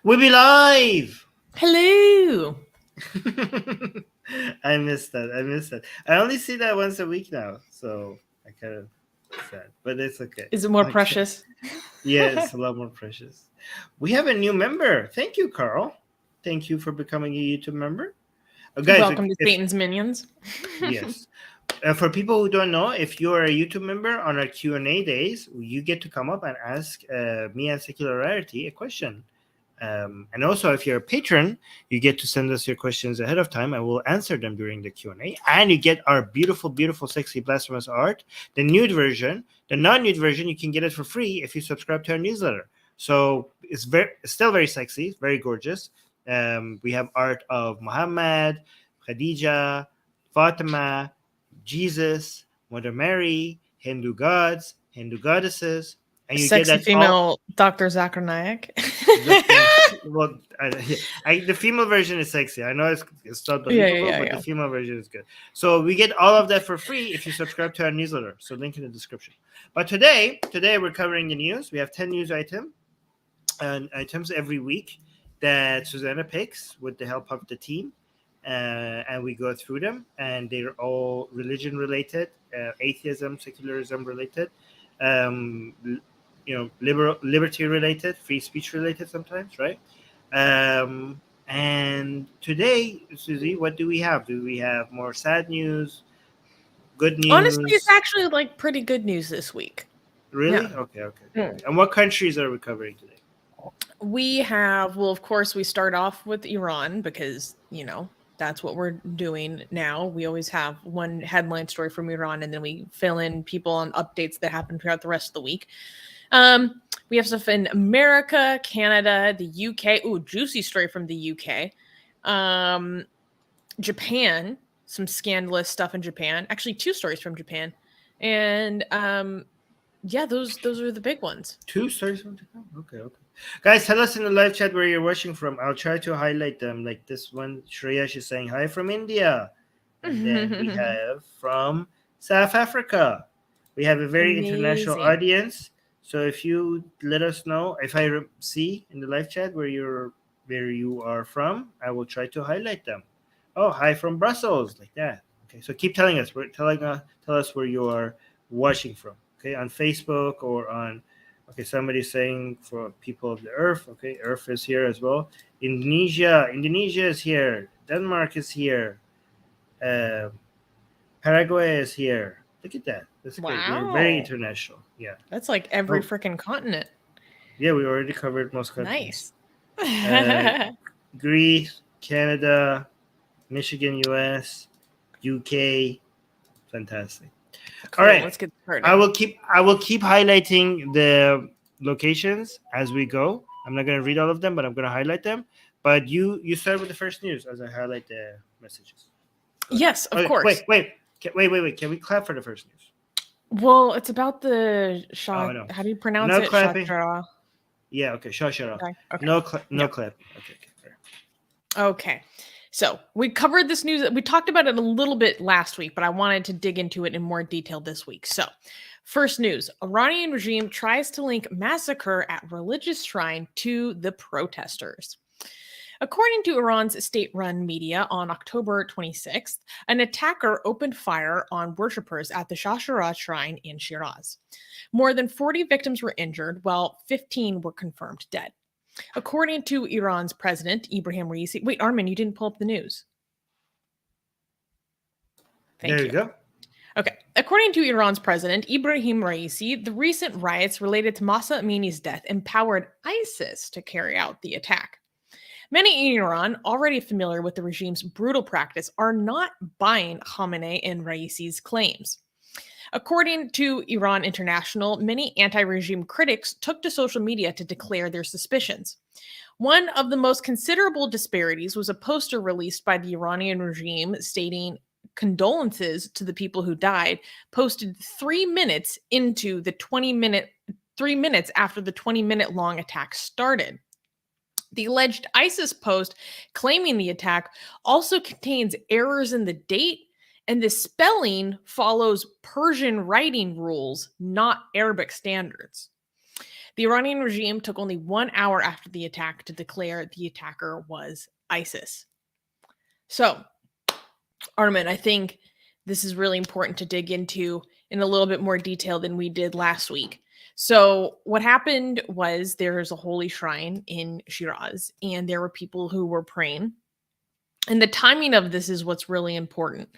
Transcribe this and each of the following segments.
We'll be live. Hello. I missed that. I only see that once a week now, so I kind of sad, but it's okay. Is it more Okay. precious? Yeah, it's a lot more precious. We have a new member. Thank you, Carl. Thank you for becoming a YouTube member. Guys, Welcome to Satan's Minions. Yes. For people who don't know, if you are a YouTube member on our Q&A days, you get to come up and ask me and Secular Rarity a question. And also, if you're a patron, you get to send us your questions ahead of time, and we'll answer them during the Q&A. And you get our beautiful, beautiful, sexy blasphemous art, the nude version. The non-nude version, you can get it for free if you subscribe to our newsletter. So it's still very sexy, very gorgeous. We have art of Muhammad, Khadija, Fatima, Jesus, Mother Mary, Hindu gods, Hindu goddesses. And you Sexy get that female Dr. Zachariah. well, the female version is sexy. I know it's not believable, but the female version is good. So we get all of that for free if you subscribe to our newsletter. So link in the description. But today we're covering the news. We have 10 news items every week that Susanna picks with the help of the team. And we go through them, and they're all religion related, atheism, secularism related, liberty related, free speech related sometimes, right? And today, Susie, what do we have? Do we have more sad news, good news? Honestly, it's actually like pretty good news this week. Really? Yeah. Okay. And what countries are we covering today? We have, well, of course, we start off with Iran because, that's what we're doing now. We always have one headline story from Iran, and then we fill in people on updates that happen throughout the rest of the week. We have stuff in America, Canada, the UK. Ooh, juicy story from the UK. Japan, some scandalous stuff in Japan. Actually, 2 stories from Japan. And yeah, those are the big ones. 2 stories from Japan? Okay. Guys, tell us in the live chat where you're watching from. I'll try to highlight them. Like this one, Shreya is saying hi from India. And then we have from South Africa. We have a very international audience. So if you let us know, if I see in the live chat where you are from, I will try to highlight them. Oh, hi from Brussels, like that. Okay, so keep telling us. Tell us where you are watching from. Okay, on Facebook or on. Okay, somebody's saying for people of the Earth. Okay, Earth is here as well. Indonesia is here. Denmark is here. Paraguay is here. Look at that. That's great. We're very international. Yeah. That's like every freaking continent. Yeah, we already covered most countries. Nice. Greece, Canada, Michigan, US, UK. Fantastic. Cool. All right. Let's get started. I will keep highlighting the locations as we go. I'm not going to read all of them, but I'm going to highlight them. But you start with the first news as I highlight the messages. Yes, of course. Wait. Can we clap for the first news? Well, it's about the Shah. Oh, no. How do you pronounce no it? Clapping. Shah. Yeah. Okay. Shah. Okay. No clapping. Okay. Fair. Okay. So we covered this news. We talked about it a little bit last week, but I wanted to dig into it in more detail this week. So first news, Iranian regime tries to link massacre at religious shrine to the protesters. According to Iran's state-run media, on October 26th, an attacker opened fire on worshippers at the Shah shrine in Shiraz. More than 40 victims were injured, while 15 were confirmed dead. According to Iran's president, Ibrahim Raisi... Wait, Armin, you didn't pull up the news. Thank you. There you go. Okay. According to Iran's president, Ibrahim Raisi, the recent riots related to Mahsa Amini's death empowered ISIS to carry out the attack. Many in Iran, already familiar with the regime's brutal practice, are not buying Khamenei and Raisi's claims. According to Iran International, many anti-regime critics took to social media to declare their suspicions. One of the most considerable disparities was a poster released by the Iranian regime stating condolences to the people who died, posted 3 minutes into the 3 minutes after the 20-minute long attack started. The alleged ISIS post claiming the attack also contains errors in the date, and the spelling follows Persian writing rules, not Arabic standards. The Iranian regime took only 1 hour after the attack to declare the attacker was ISIS. So, Armin, I think this is really important to dig into in a little bit more detail than we did last week. So, what happened was there's a holy shrine in Shiraz, and there were people who were praying. And the timing of this is what's really important.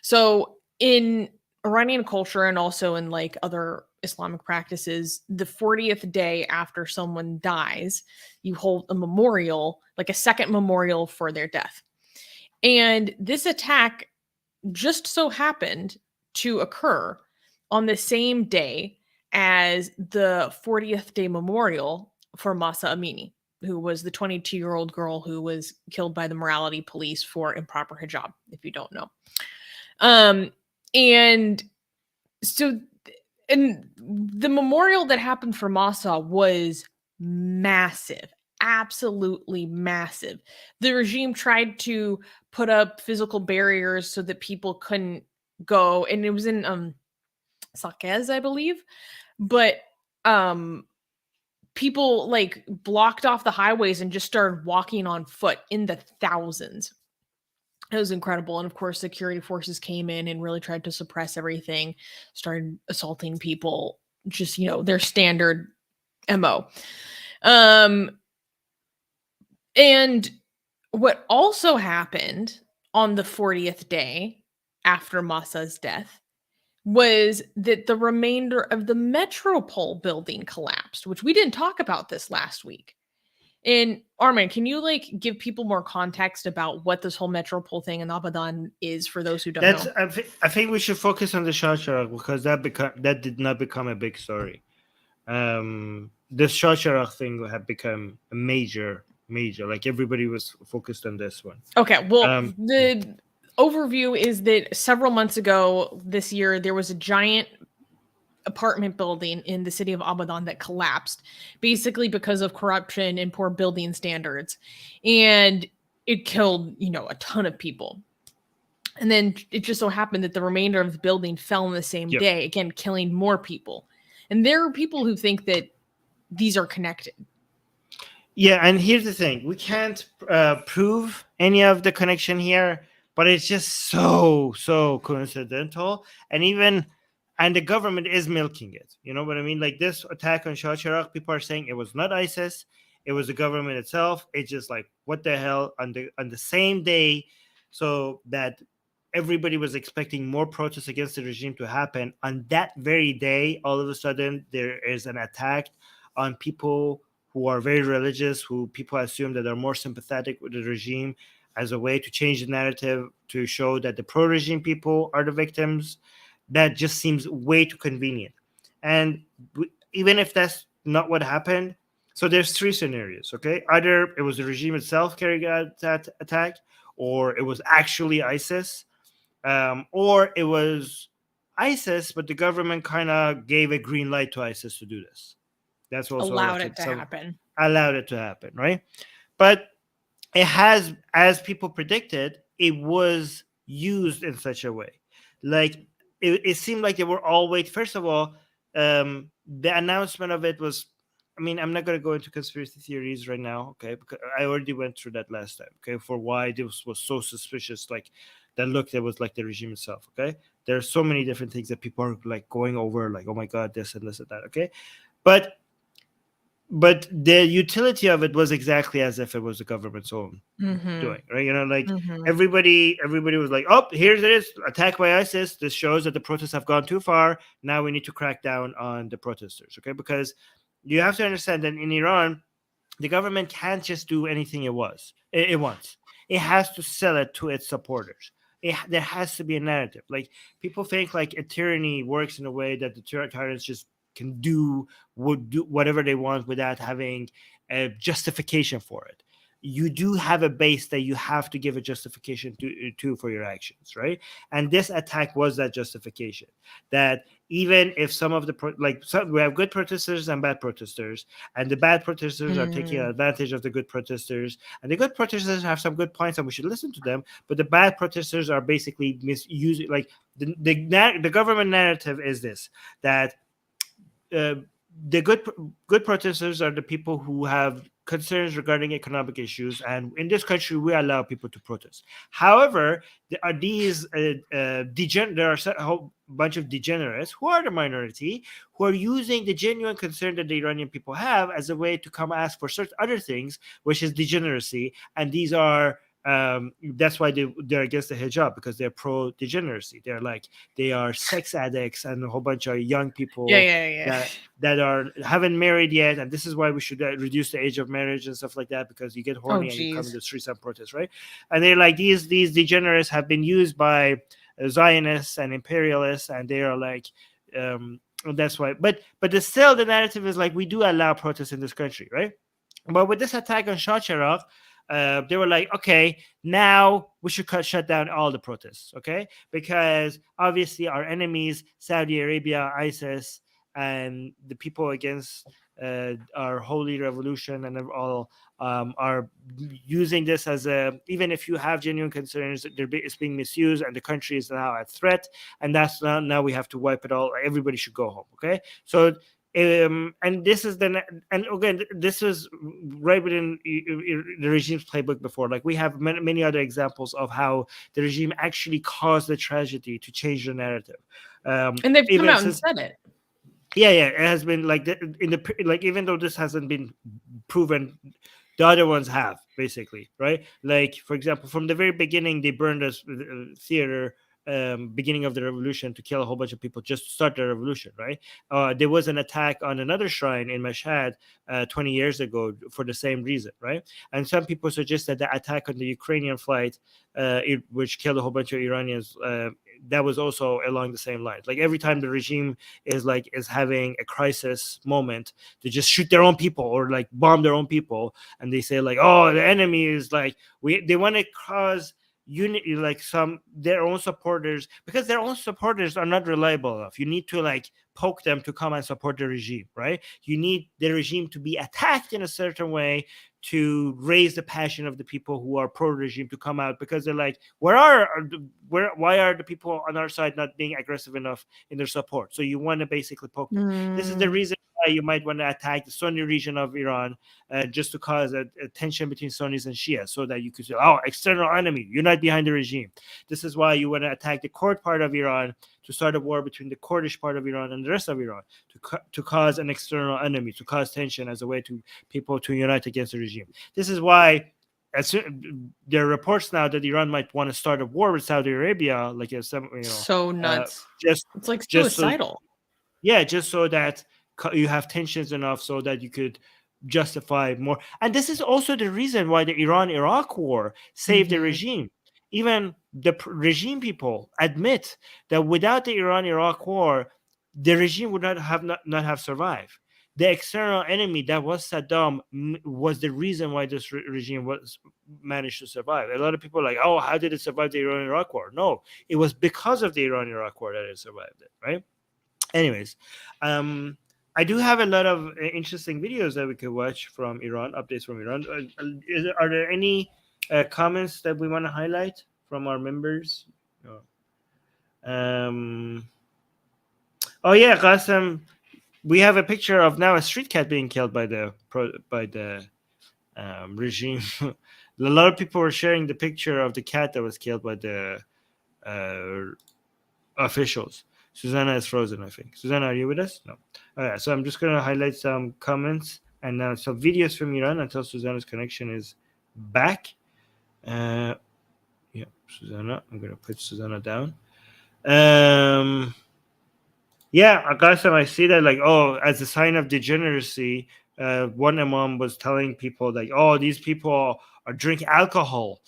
So, in Iranian culture and also in like other Islamic practices, the 40th day after someone dies, you hold a memorial, like a second memorial for their death. And this attack just so happened to occur on the same day as the 40th day memorial for Mahsa Amini, who was the 22-year-old girl who was killed by the morality police for improper hijab, if you don't know. And so, and the memorial that happened for Mahsa was massive, absolutely massive. The regime tried to put up physical barriers so that people couldn't go, and it was in Saqqez, I believe, but people like blocked off the highways and just started walking on foot in the thousands. It was incredible. And of course, security forces came in and really tried to suppress everything, started assaulting people, just, their standard MO. And what also happened on the 40th day after Mahsa's death was that the remainder of the Metropole building collapsed, which we didn't talk about this last week. And Armin, can you give people more context about what this whole Metropole thing in Abadan is for those who don't know? I think we should focus on the Shah because that did not become a big story. The Shah thing had become a major. Like everybody was focused on this one. Okay, well, the overview is that several months ago this year, there was a giant apartment building in the city of Abadan that collapsed, basically because of corruption and poor building standards. And it killed, a ton of people. And then it just so happened that the remainder of the building fell on the same day, again, killing more people. And there are people who think that these are connected. Yeah, and here's the thing. We can't prove any of the connection here, but it's just so coincidental. And the government is milking it. You know what I mean? Like this attack on Shah Cheragh, people are saying it was not ISIS, it was the government itself. It's just like, what the hell, on the same day, so that everybody was expecting more protests against the regime to happen. On that very day, all of a sudden, there is an attack on people who are very religious, who people assume that are more sympathetic with the regime, as a way to change the narrative, to show that the pro-regime people are the victims. That just seems way too convenient. And even if that's not what happened, so there's three scenarios, okay? Either it was the regime itself carrying out that attack, or it was actually ISIS, or it was ISIS, but the government kind of gave a green light to ISIS to do this. That's also allowed it to happen. Allowed it to happen, right? But it has, as people predicted, it was used in such a way. Like, it seemed like they were all waiting. First of all, the announcement of it was, I'm not going to go into conspiracy theories right now, okay? Because I already went through that last time, okay? For why this was so suspicious, like that looked, it was like the regime itself, okay? There are so many different things that people are like going over, like, oh my God, this and this and that, okay? But the utility of it was exactly as if it was the government's own doing, right? Everybody was like, oh, here it is, attack by ISIS. This shows that the protests have gone too far. Now we need to crack down on the protesters, okay? Because you have to understand that in Iran, the government can't just do anything it wants. It has to sell it to its supporters. There has to be a narrative. Like, people think like a tyranny works in a way that the tyrants just would do whatever they want without having a justification for it. You do have a base that you have to give a justification to for your actions, right? And this attack was that justification. That even if some of we have good protesters and bad protesters, and the bad protesters are taking advantage of the good protesters, and the good protesters have some good points and we should listen to them, but the bad protesters are basically misusing, like the government narrative is this, that the good protesters are the people who have concerns regarding economic issues, and in this country we allow people to protest. However, there are these there are a whole bunch of degenerates who are the minority, who are using the genuine concern that the Iranian people have as a way to come ask for certain other things, which is degeneracy. And these are that's why they're against the hijab, because they're pro degeneracy. They're like, they are sex addicts and a whole bunch of young Yeah, people yeah, yeah. that are haven't married yet, and this is why we should reduce the age of marriage and stuff like that, because you get Oh, horny and you come in geez. the streets and protest, right? And they're like, these degenerates have been used by Zionists and imperialists, and they are like, that's why. But still, the narrative is like, we do allow protests in this country, right? But with this attack on Shah Cheragh, they were like, okay, now we should shut down all the protests, okay? Because obviously our enemies, Saudi Arabia, ISIS, and the people against our holy revolution and all, are using this as a, even if you have genuine concerns, it's being misused, and the country is now at threat, and that's now we have to wipe it all. Everybody should go home, okay? So and this is and again, this is right within the regime's playbook before. Like, we have many other examples of how the regime actually caused the tragedy to change the narrative. And they've come Even out and since, said it. yeah, it has been like in the like, even though this hasn't been proven, the other ones have, basically, right? Like, for example, from the very beginning, they burned a theater, beginning of the revolution, to kill a whole bunch of people just to start the revolution, right? There was an attack on another shrine in Mashhad 20 years ago for the same reason, right? And some people suggest that the attack on the Ukrainian flight, which killed a whole bunch of Iranians, that was also along the same lines. Like, every time the regime is having a crisis moment, they just shoot their own people or like bomb their own people, and they say like, oh, the enemy is like, they want to cause unity, like their own supporters, because their own supporters are not reliable enough. You need to like poke them to come and support the regime, right? You need the regime to be attacked in a certain way to raise the passion of the people who are pro-regime to come out, because they're like, why are the people on our side not being aggressive enough in their support? So you want to basically poke them. This is the reason why you might want to attack the Sunni region of Iran, just to cause a tension between Sunnis and Shia, so that you could say, oh, external enemy, you're not behind the regime. This is why you want to attack the Kurd part of Iran, to start a war between the Kurdish part of Iran and the rest of Iran, to cause an external enemy, to cause tension as a way to people to unite against the regime. This is why there are reports now that Iran might want to start a war with Saudi Arabia, like so nuts. It's like just suicidal. just so that you have tensions enough so that you could justify more. And this is also the reason why the Iran-Iraq war saved the regime. Even the regime people admit that without the Iran-Iraq war, the regime would not have survived. The external enemy that was Saddam was the reason why this regime was managed to survive. A lot of people are like, oh, how did it survive the Iran-Iraq war? No, it was because of the Iran-Iraq war that it survived it, right? Anyways, I do have a lot of interesting videos that we could watch from Iran, updates from Iran. Are there any comments that we want to highlight from our members? Oh yeah, Qasim, we have a picture of now a street cat being killed by the regime. A lot of people were sharing the picture of the cat that was killed by the officials. Susanna is frozen, I think. Susanna, are you with us? No. All right, so I'm just going to highlight some comments and some videos from Iran until Susanna's connection is back. Yeah, Susanna. I'm going to put Susanna down. Yeah, Qasim, I see that, like, oh, as a sign of degeneracy, one imam was telling people, like, oh, these people are drinking alcohol.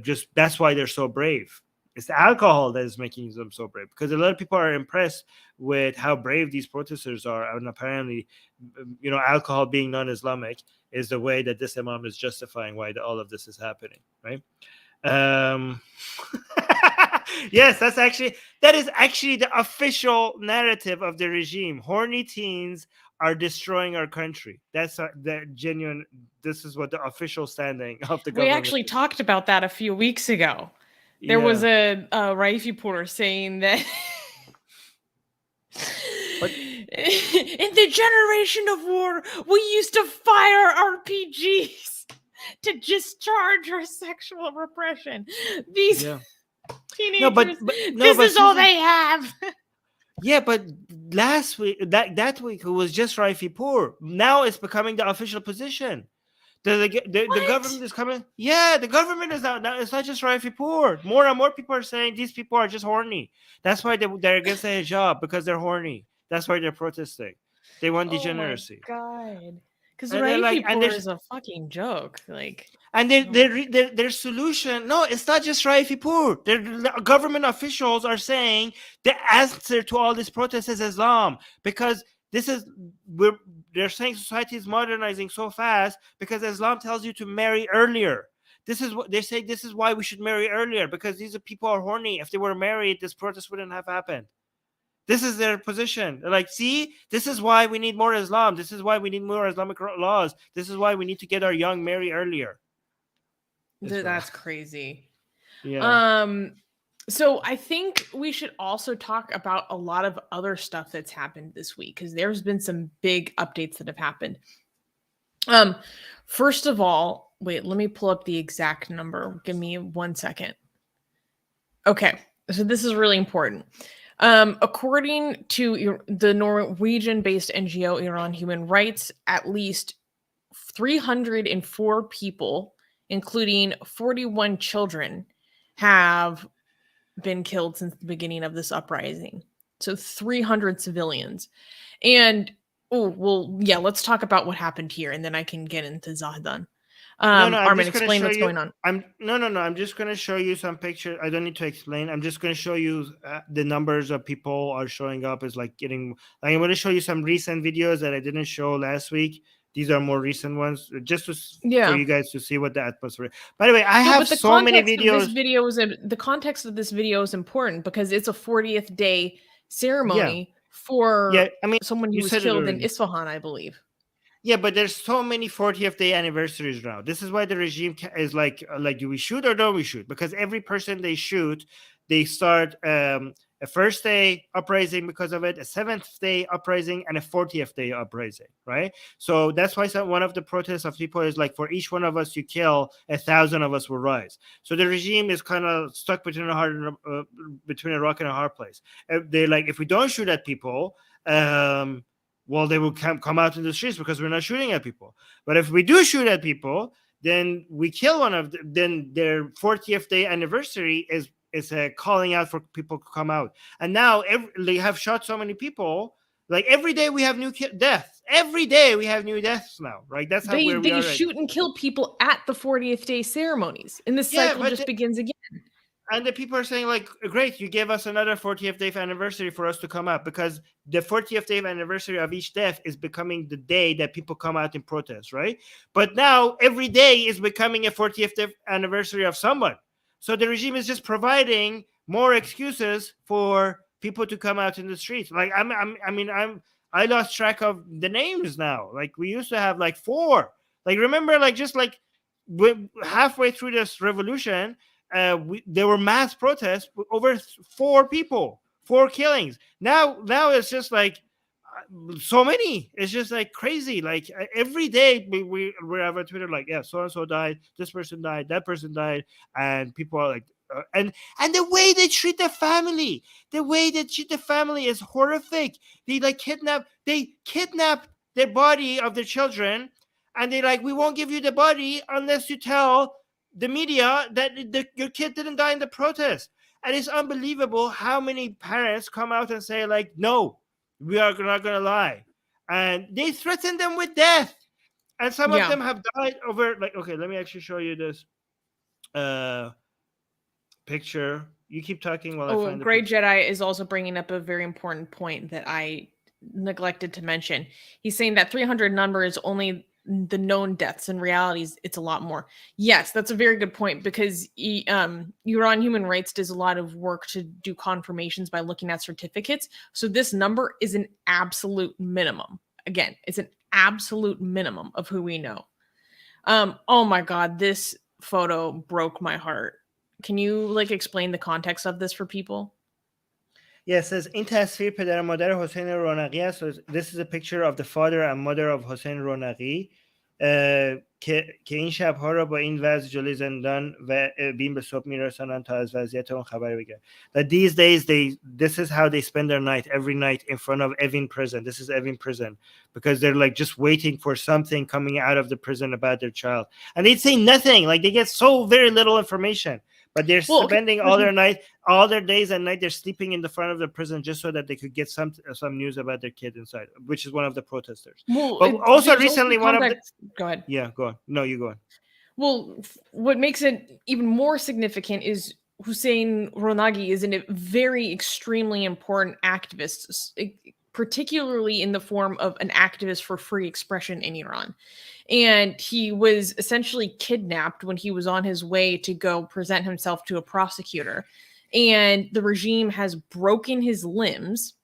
Just that's why they're so brave. It's the alcohol that is making them so brave, because a lot of people are impressed with how brave these protesters are, and apparently, alcohol being non-Islamic is the way that this imam is justifying why all of this is happening, right? Yes, that is actually the official narrative of the regime. Horny teens are destroying our country. That's the genuine. This is what the official standing of the government. We actually talked about that a few weeks ago. There was a Raifi reporter saying that In the generation of war, we used to fire RPGs to discharge our sexual repression. These Yeah. No, teenagers, no, this but is all Susan. they have. Yeah, but last week, that week, it was just Raifipur. Now it's becoming the official position. The government What? is coming. Yeah, the government is now. It's not just Raifipur. More and more people are saying these people are just horny. That's why they're against the hijab, because they're horny. That's why they're protesting. They want Oh my degeneracy. god. Because And they're like, and Raifipur is a fucking joke. Like, oh my their solution. No, it's not just Raifipur. Their government officials are saying the answer to all this protest is Islam, because this is we're they're saying society is modernizing so fast because Islam tells you to marry earlier. This is what they say. This is why we should marry earlier, because these people are horny. If they were married, this protest wouldn't have happened. This is their position. They're like, see, this is why we need more Islam. This is why we need more Islamic laws. This is why we need to get our young marry earlier. that's crazy. Yeah. So I think we should also talk about a lot of other stuff that's happened this week, because there's been some big updates that have happened. First of all, wait, let me pull up the exact number. Give me 1 second. Okay, so this is really important. According to the Norwegian-based NGO Iran Human Rights, at least 304 people, including 41 children, have been killed since the beginning of this uprising. So 300 civilians. And let's talk about what happened here, and then I can get into Zahdan. No, I'm Armin, just gonna explain show what's you. going on. I'm just gonna show you some pictures. I don't need to explain. I'm just gonna show you the numbers of people are showing up. Is like getting. I'm gonna show you some recent videos that I didn't show last week. These are more recent ones, just for Yeah. you guys to see what the atmosphere. By the way, I No, have but the so many context of this videos. video is the context of this video is important because it's a 40th day Yeah, ceremony for yeah. I mean, someone who you was said it killed in already. Isfahan, I believe. Yeah, but there's so many 40th day anniversaries now. This is why the regime is like, do we shoot or don't we shoot? Because every person they shoot, they start a first day uprising because of it, a 7th day uprising, and a 40th day uprising, right? So that's why one of the protests of people is like, for each one of us you kill, 1,000 of us will rise. So the regime is kind of stuck between between a rock and a hard place. They're like, if we don't shoot at people, well, they will come out in the streets because we're not shooting at people. But if we do shoot at people, then we kill one of them. Then their 40th day anniversary is calling out for people to come out. And now they have shot so many people. Like every day we have new deaths. Every day we have new deaths now, right? That's how where we They are right. shoot and kill people at the 40th day ceremonies, and this Yeah, cycle just begins again. and the people are saying like, great, you gave us another 40th day anniversary for us to come out, because the 40th day anniversary of each death is becoming the day that people come out in protest, right? But now every day is becoming a 40th day anniversary of someone. So the regime is just providing more excuses for people to come out in the streets. Like I lost track of the names now. Like we used to have like 4. Like remember, like just like halfway through this revolution, there were mass protests with over 4 people, 4 killings. Now it's just like so many. It's just like crazy. Like every day we have a Twitter like, yeah, so and so died, this person died, that person died, and people are like, and the way they treat the family, is horrific. They kidnap the body of their children, and they like, we won't give you the body unless you tell the media that your kid didn't die in the protest. And it's unbelievable how many parents come out and say like, no, we are not going to lie. And they threaten them with death. And some of them have died over, like, okay, let me actually show you this picture. You keep talking while I find the Grey picture. Jedi is also bringing up a very important point that I neglected to mention. He's saying that 300 number is only the known deaths. In reality, it's a lot more. Yes, that's a very good point, because Iran Human Rights does a lot of work to do confirmations by looking at certificates. So this number is an absolute minimum. Again, it's an absolute minimum of who we know. Oh my God, this photo broke my heart. Can you explain the context of this for people? Yeah, it says این تصویر پدر و مادر حسین رونقی است. So this is a picture of the father and mother of حسین رونقی که این شبها را با این وضع جلوی زندان و بیم به صبح میرسانند تا از وضعیت اون خبر بگیرن. That these days this is how they spend their night, every night in front of Evin prison. This is Evin prison because they're like just waiting for something coming out of the prison about their child, and they say nothing. Like they get so very little information, but they're spending all their night, all their days and night. They're sleeping in the front of the prison just so that they could get some news about their kid inside, which is one of the protesters. Well, but also recently, one of the go ahead. Yeah, go on. No, you go on. Well, what makes it even more significant is Hussein Ronagi is a very extremely important activist, particularly in the form of an activist for free expression in Iran. And he was essentially kidnapped when he was on his way to go present himself to a prosecutor. And the regime has broken his limbs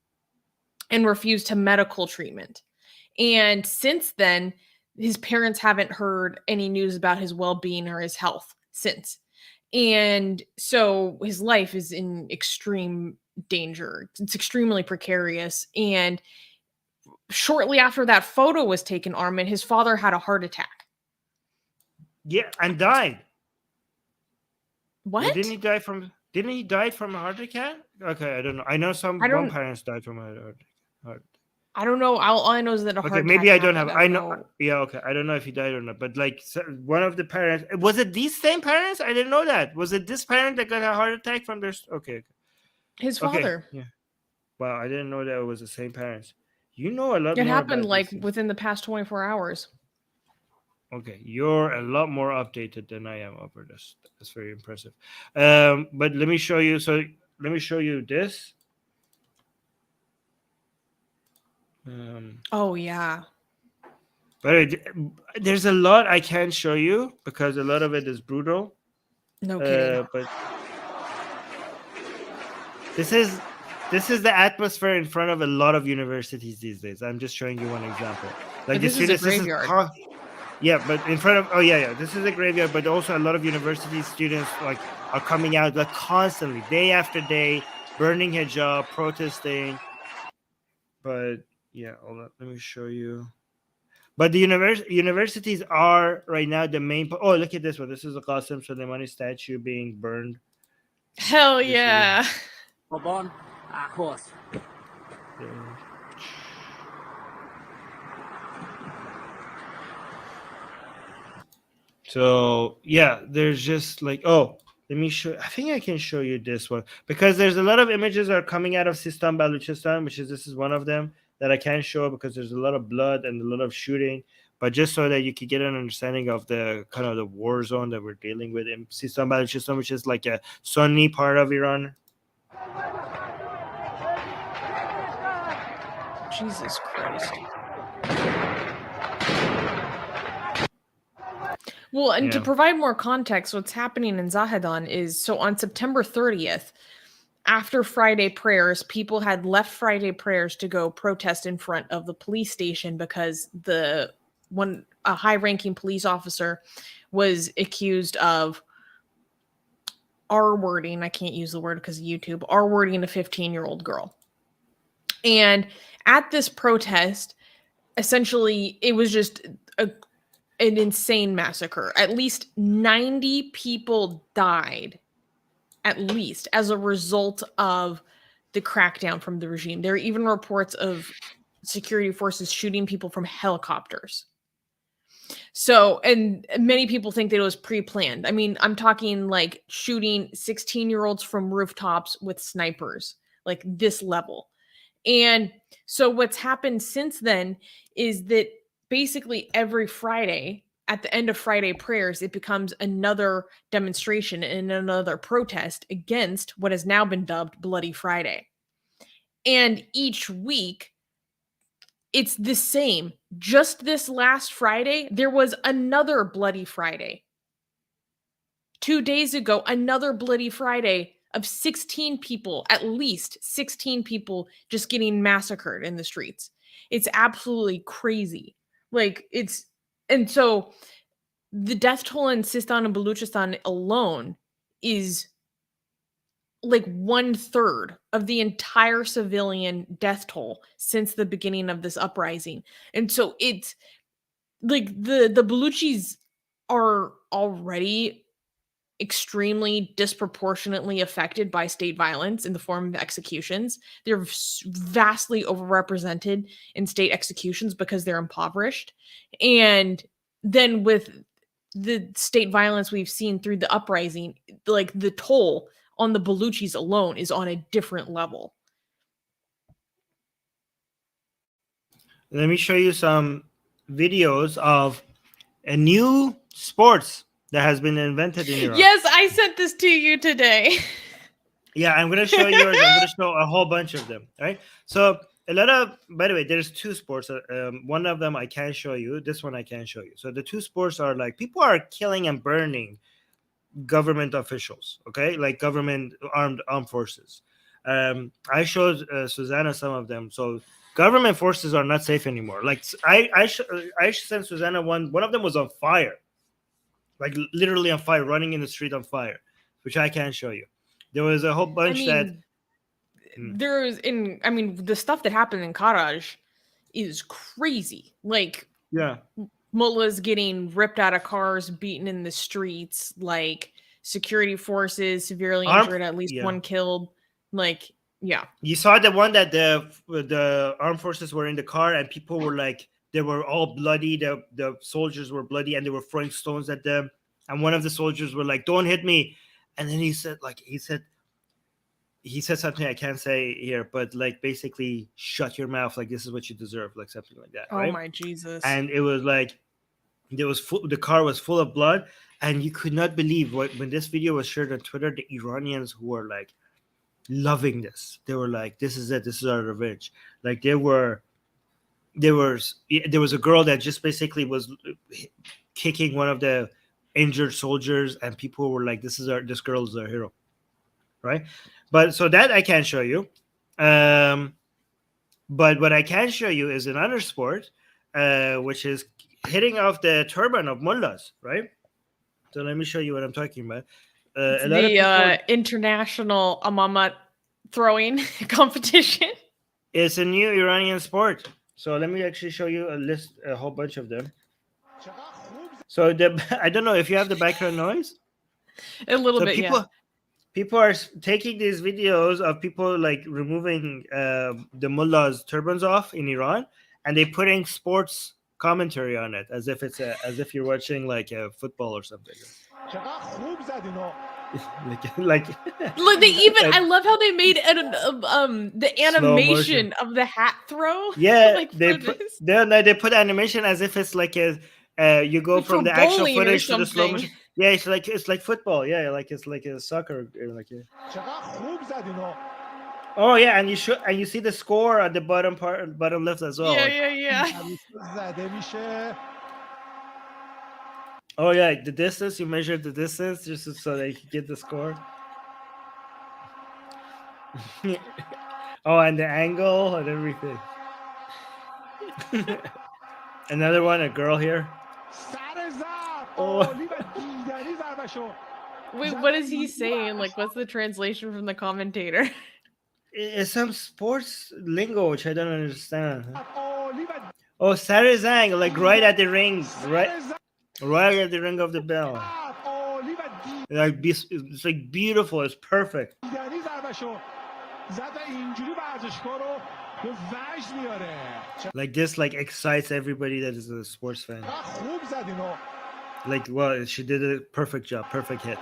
and refused him medical treatment. And since then, his parents haven't heard any news about his well-being or his health since. And so his life is in extreme danger. It's extremely precarious. And shortly after that photo was taken, Armin, his father had a heart attack. Yeah, and died. What? Well, didn't he die from a heart attack? Okay, I don't know. I know some parents died from a heart attack. I don't know. All I know is that a heart attack. Maybe I don't have. I know. Yeah, okay. I don't know if he died or not. But like one of the parents, was it these same parents? I didn't know that. Was it this parent that got a heart attack from their? Okay. His father. Yeah. Wow, I didn't know that it was the same parents. You know a lot. It happened like within the past 24 hours. Okay, you're a lot more updated than I am over this. That's very impressive. But let me show you. So let me show you this. Oh yeah. But there's a lot I can't show you because a lot of it is brutal. No kidding. But this is the atmosphere in front of a lot of universities these days. I'm just showing you one example. Like this is a graveyard. Yeah, but in front of this is a graveyard, but also a lot of university students like are coming out like constantly, day after day, burning hijab, protesting. But yeah, hold on, let me show you. But the universities are right now the main. Oh, look at this one. This is a Qasim Soleimani statue being burned. Hell yeah! So yeah, there's just like let me show. I think I can show you this one because there's a lot of images that are coming out of Sistan Baluchistan, this is one of them that I can't show because there's a lot of blood and a lot of shooting. But just so that you could get an understanding of the kind of the war zone that we're dealing with in Sistan Baluchistan, which is like a Sunni part of Iran. Jesus Christ. Well, and to provide more context, what's happening in Zahedan is, so on September 30th, after Friday prayers, people had left Friday prayers to go protest in front of the police station because a high-ranking police officer was accused of R-wording, I can't use the word because of YouTube, R-wording a 15-year-old girl. And at this protest, essentially, it was just an insane massacre. At least 90 people died, at least, as a result of the crackdown from the regime. There are even reports of security forces shooting people from helicopters. So, and many people think that it was pre-planned. I mean, I'm talking like shooting 16-year-olds from rooftops with snipers, like this level. And so what's happened since then is that basically every Friday, at the end of Friday prayers, it becomes another demonstration and another protest against what has now been dubbed Bloody Friday. And each week, it's the same. Just this last Friday, there was another Bloody Friday. 2 days ago, another Bloody Friday of 16 people, at least 16 people just getting massacred in the streets. It's absolutely crazy. And so the death toll in Sistan and Baluchistan alone is like 1/3 of the entire civilian death toll since the beginning of this uprising. And so it's like the Baluchis are already extremely disproportionately affected by state violence in the form of executions. They're vastly overrepresented in state executions because they're impoverished. And then with the state violence we've seen through the uprising, like the toll on the Baluchis alone is on a different level. Let me show you some videos of a new sports that has been invented in Iran. Yes, I sent this to you today. Yeah, I'm gonna show yours. I'm gonna show a whole bunch of them. Right. So a lot of, by the way, there's two sports. One of them I can show you. This one I can show you. So the two sports are like people are killing and burning government officials. Okay, like government armed forces. I showed Susanna some of them. So government forces are not safe anymore. Like I sent Susanna one. One of them was on fire, like literally on fire, running in the street on fire, which I can show you. There was a whole bunch that there's the stuff that happened in Karaj is crazy. Like, yeah, mullahs getting ripped out of cars, beaten in the streets, like security forces severely injured, at least one killed. Like, yeah. You saw the one that the armed forces were in the car and people were like, they were all bloody. The soldiers were bloody and they were throwing stones at them. And one of the soldiers were like, "Don't hit me." And then he said something I can't say here, but like basically, shut your mouth. Like, this is what you deserve. Like something like that. Oh my Jesus. And it was like, the car was full of blood. And you could not believe when this video was shared on Twitter, the Iranians who were like loving this. They were like, this is it. This is our revenge. Like there was a girl that just basically was kicking one of the injured soldiers, and people were like, this girl is our hero, right? But so that I can't show you. But what I can show you is another sport, which is hitting off the turban of mullahs, right? So let me show you what I'm talking about. International amamat throwing competition. It's a new Iranian sport. So let me actually show you a whole bunch of them. So I don't know if you have the background noise. A little bit, yeah. People are taking these videos of people like removing the mullahs' turbans off in Iran, and they're putting sports commentary on it as if you're watching like a football or something. like they even I love how they made the animation of the hat throw. Yeah, like they put animation as if it's like a you go like from the actual footage to the slow motion. Yeah, it's like football. Yeah, like it's like a soccer. Like oh yeah, and you see the score at the bottom left as well. Yeah. Oh yeah, the distance, you measure the distance just so that you can get the score. Oh, and the angle and everything. Another one, a girl here. Oh. Wait, what is he saying? Like, what's the translation from the commentator? It's some sports lingo which I don't understand. Oh, Sarazang, like right at the ring, right at the ring of the bell. Like it's like beautiful. It's perfect. Like this, like excites everybody that is a sports fan. Like, well, she did a perfect job, perfect hit.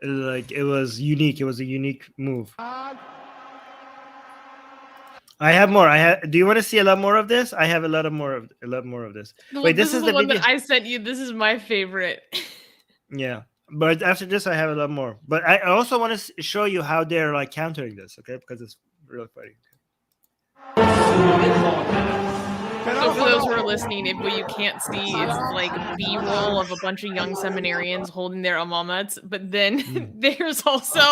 Like it was unique. It was a unique move. I have more. Do you want to see a lot more of this? I have a lot more of this. Wait, this is the one video that I sent you. This is my favorite. Yeah, but after this, I have a lot more. But I also want to show you how they're like countering this, okay? Because it's really funny. So for those who are listening, what you can't see is like B-roll of a bunch of young seminarians holding their amamats, but then there's also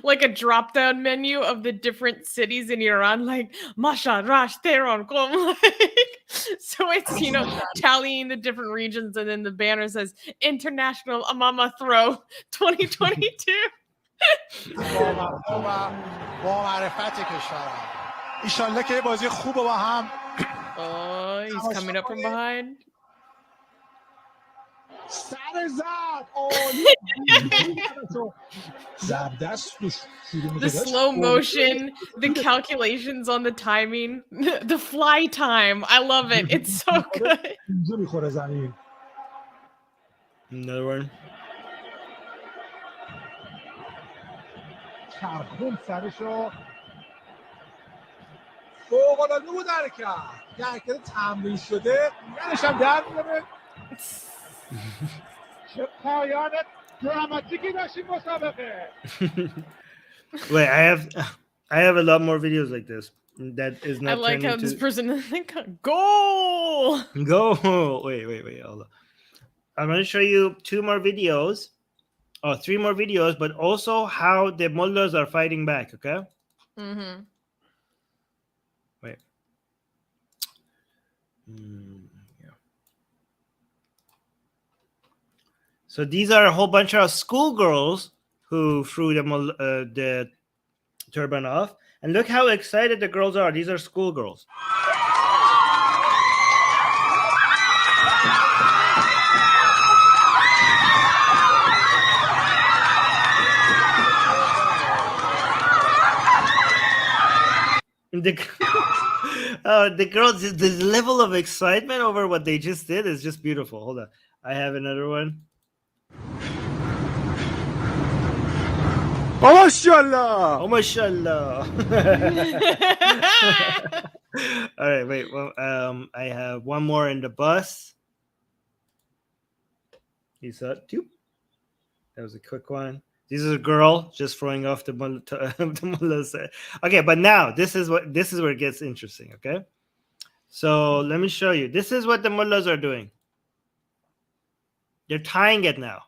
like a drop-down menu of the different cities in Iran, like Mashhad, Rash, Tehran, Qom. So it's, tallying the different regions, and then the banner says International Amama Throw 2022. Oh, he's coming up from behind. The slow motion, the calculations on the timing, the fly time. I love it. It's so good. Another one. Wait, I have a lot more videos like this. That is not. I like how turning this to... person goal. Go. Wait. Hold on. I'm going to show you 2 more videos. Oh, 3 more videos, but also how the mullahs are fighting back. Okay. Mm-hmm. Wait. Yeah. So these are a whole bunch of schoolgirls who threw the turban off, and look how excited the girls are. These are schoolgirls. The girls, the level of excitement over what they just did is just beautiful. Hold on, I have another one. Oh, mashallah! Oh, mashallah! All right, wait. Well, I have one more in the bus. You saw it too. That was a quick one. This is a girl just throwing off the mullah's. Okay, but now this is where it gets interesting. Okay, so let me show you. This is what the mullahs are doing. They're tying it now.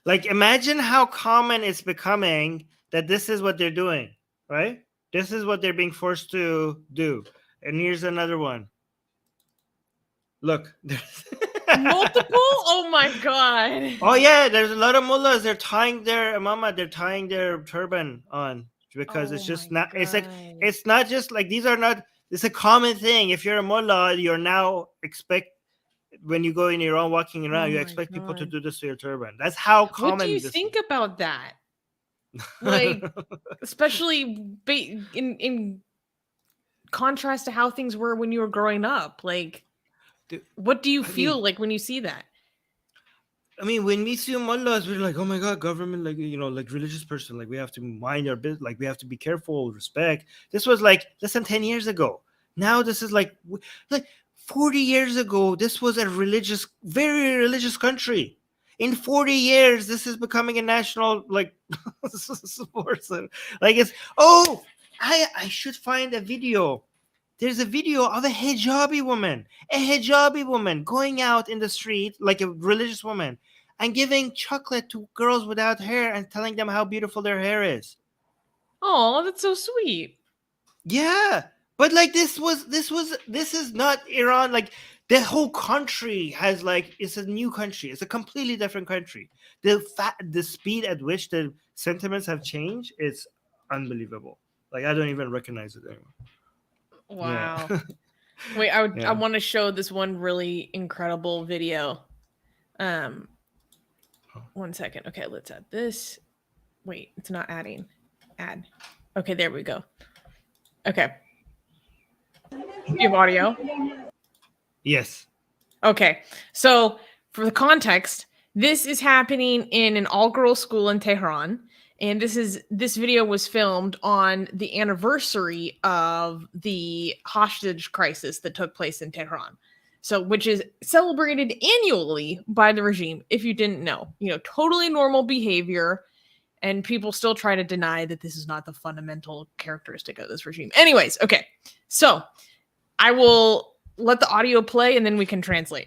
Like, imagine how common it's becoming that this is what they're doing, right? This is what they're being forced to do. And here's another one. Look. Multiple? Oh my god. Oh yeah, there's a lot of mullahs. They're tying their turban on because it's just not. It's like it's not just like these are not. It's a common thing. If you're a mullah, you're now when you go in Iran walking around, you expect people to do this to your turban. That's how common. What do you think about that? Like, especially in contrast to how things were when you were growing up. Like, what do you feel like when you see that? I mean, when we see mullahs, we're like, oh my god, government, like, you know, like religious person, like we have to mind our business, like we have to be careful, respect. This was like less than 10 years ago. Now this is like 40 years ago. This was a very religious country. In 40 years, this is becoming a national like sports. Like it's I should find a video. There's a video of a hijabi woman going out in the street like a religious woman and giving chocolate to girls without hair and telling them how beautiful their hair is. Oh, that's so sweet. Yeah, but like this is not Iran. Like the whole country has it's a new country. It's a completely different country. The speed at which the sentiments have changed, it's unbelievable. Like I don't even recognize it anymore. Wow. Yeah. Wait, I want to show this one really incredible video. 1 second. Okay, let's add this. Wait, it's not adding. Add. Okay, there we go. Okay. Do you have audio? Yes. Okay. So for the context, this is happening in an all-girls school in Tehran. And this video was filmed on the anniversary of the hostage crisis that took place in Tehran. So, which is celebrated annually by the regime, if you didn't know. You know, totally normal behavior, and people still try to deny that this is not the fundamental characteristic of this regime. Anyways, okay. So, I will let the audio play, and then we can translate.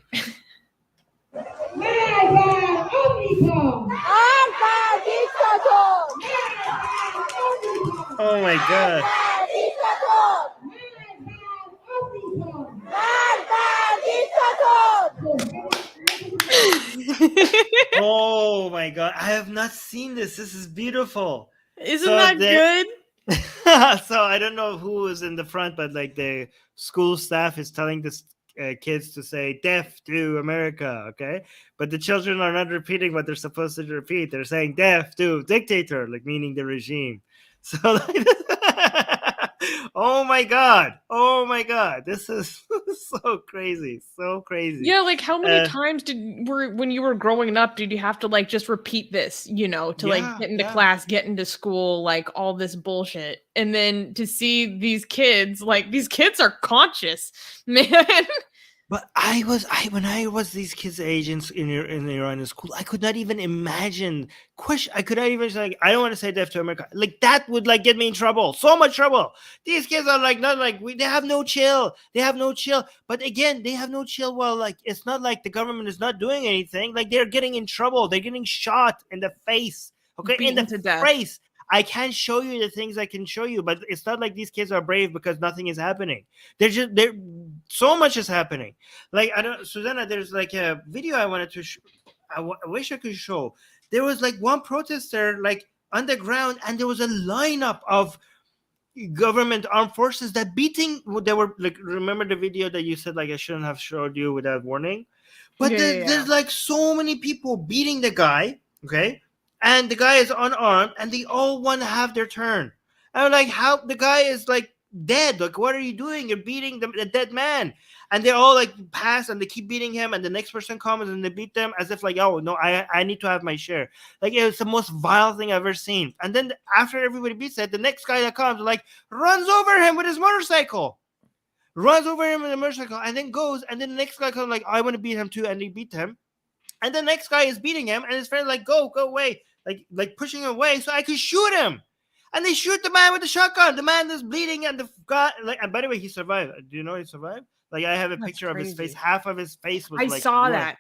Oh my god. Oh my god. I have not seen this. This is beautiful. Isn't So that good? so I don't know who was in the front, but like the school staff is telling the kids to say "death to America," okay? But the children are not repeating what they're supposed to repeat. They're saying "death to dictator," like meaning the regime. So, like, oh my god, this is so crazy, so crazy. Yeah, like how many Uh, times when you were growing up did you have to like just repeat this, to like yeah, get into yeah. class, get into school, like all this bullshit. And then to see these kids, like these kids are conscious, man. But when I was these kids' age in Iran in school, I could not even imagine question. I could not even say, like, I don't want to say death to America. Like that would like get me in trouble, so much trouble. These kids are like not like they have no chill. They have no chill. But again, they have no chill. Well, like it's not like the government is not doing anything. Like they're getting in trouble. They're getting shot in the face. Okay, in Beaten the to death. face. I can't show you the things I can show you, but it's not like these kids are brave because nothing is happening. They're so much is happening. Like I don't, Susanna. There's like a video I wanted to. I wish I could show. There was like one protester like underground, and there was a lineup of government armed forces that beating. They were like, remember the video that you said like I shouldn't have showed you without warning, but Yeah. there's like so many people beating the guy. Okay, and the guy is unarmed, and they all want to have their turn. And I'm like, how the guy is like dead? Like, what are you doing? You're beating the dead man. And they all like pass and they keep beating him, and the next person comes and they beat them as if like, oh no, I need to have my share. Like it was the most vile thing I've ever seen. And then after everybody beats it, the next guy that comes like runs over him with his motorcycle. Runs over him with a motorcycle and then goes, and then the next guy comes like, I want to beat him too, and they beat him. And the next guy is beating him, and his friend like, go away, like pushing him away so I could shoot him. And they shoot the man with the shotgun. The man is bleeding, and the guy like. And by the way, he survived. Do you know he survived? Like I have a That's picture of his face. crazy. Half of his face was I like saw blood. that.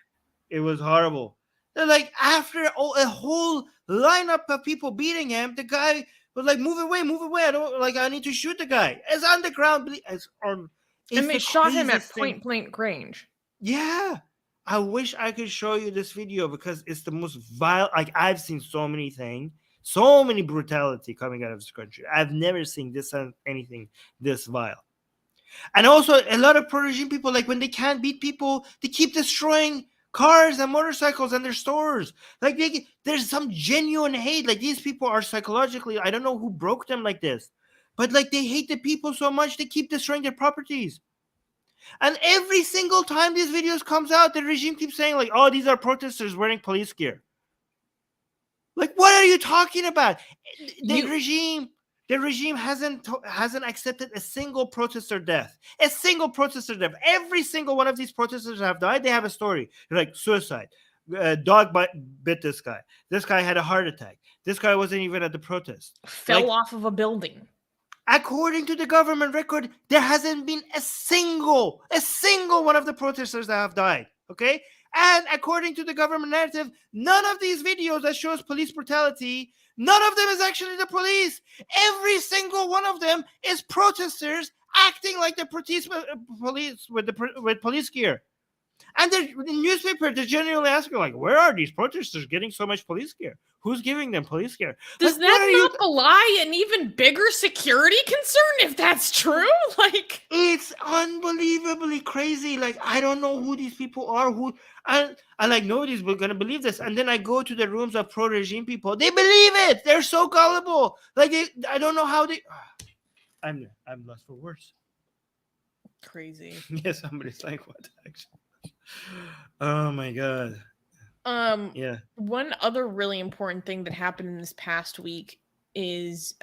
It was horrible. They're like after a whole lineup of people beating him, the guy was like, move away. I don't like. I need to shoot the guy. It's on the ground. It's And they the shot him at craziest thing. point blank range. Yeah. I wish I could show you this video because it's the most vile. Like I've seen so many things, so many brutality coming out of this country. I've never seen this anything this vile. And also a lot of pro-regime people, like when they can't beat people, they keep destroying cars and motorcycles and their stores. Like there's some genuine hate. Like these people are psychologically, I don't know who broke them like this, but like they hate the people so much they keep destroying their properties. And every single time these videos comes out, the regime keeps saying like, "Oh, these are protesters wearing police gear." Like, what are you talking about? The regime hasn't accepted a single protester death. A single protester death. Every single one of these protesters have died. They have a story. They're like suicide. Dog bit this guy. This guy had a heart attack. This guy wasn't even at the protest. Fell off of a building. According to the government record, there hasn't been a single one of the protesters that have died. Okay? And according to the government narrative, none of these videos that shows police brutality, none of them is actually the police. Every single one of them is protesters acting like the police with police gear. And the newspaper, they're genuinely asking, like, where are these protesters getting so much police gear? Who's giving them police gear? Does like, that not belie an even bigger security concern if that's true? Like, it's unbelievably crazy. Like, I don't know who these people are. And like nobody's gonna believe this. And then I go to the rooms of pro-regime people. They believe it. They're so gullible. Like, I don't know how they. I'm lost for words. Crazy. Yeah, somebody's like, what? Actually. Oh my god. Yeah. One other really important thing that happened in this past week is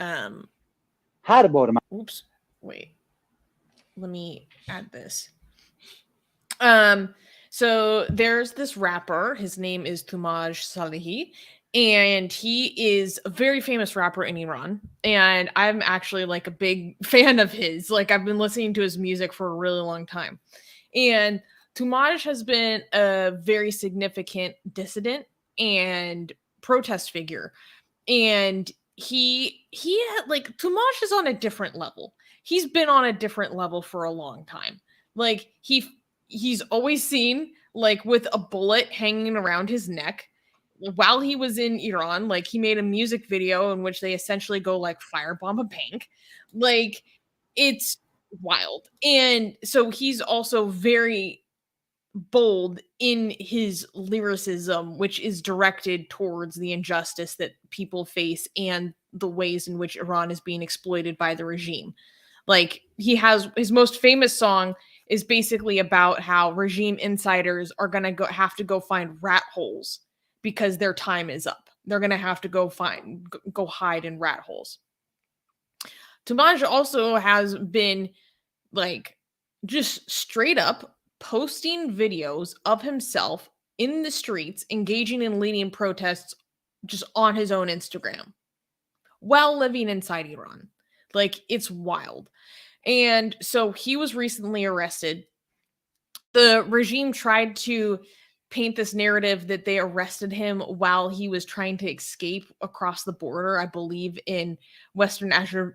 oops, wait. Let me add this. So there's this rapper, his name is Tumaj Salehi, and he is a very famous rapper in Iran. And I'm actually like a big fan of his. Like I've been listening to his music for a really long time. And Tumaj has been a very significant dissident and protest figure. And he had like Tumaj is on a different level. He's been on a different level for a long time. Like he's always seen like with a bullet hanging around his neck. while he was in Iran. Like, he made a music video in which they essentially go like firebomb a bank. Like, it's wild. And so he's also very bold in his lyricism, which is directed towards the injustice that people face and the ways in which Iran is being exploited by the regime. Like, he has his most famous song is basically about how regime insiders are going to have to go find rat holes because their time is up. They're going to have to go hide in rat holes. Tamaj also has been like just straight up posting videos of himself in the streets engaging in leading protests just on his own Instagram while living inside Iran. Like, it's wild. And so he was recently arrested. The regime tried to paint this narrative that they arrested him while he was trying to escape across the border, I believe in Western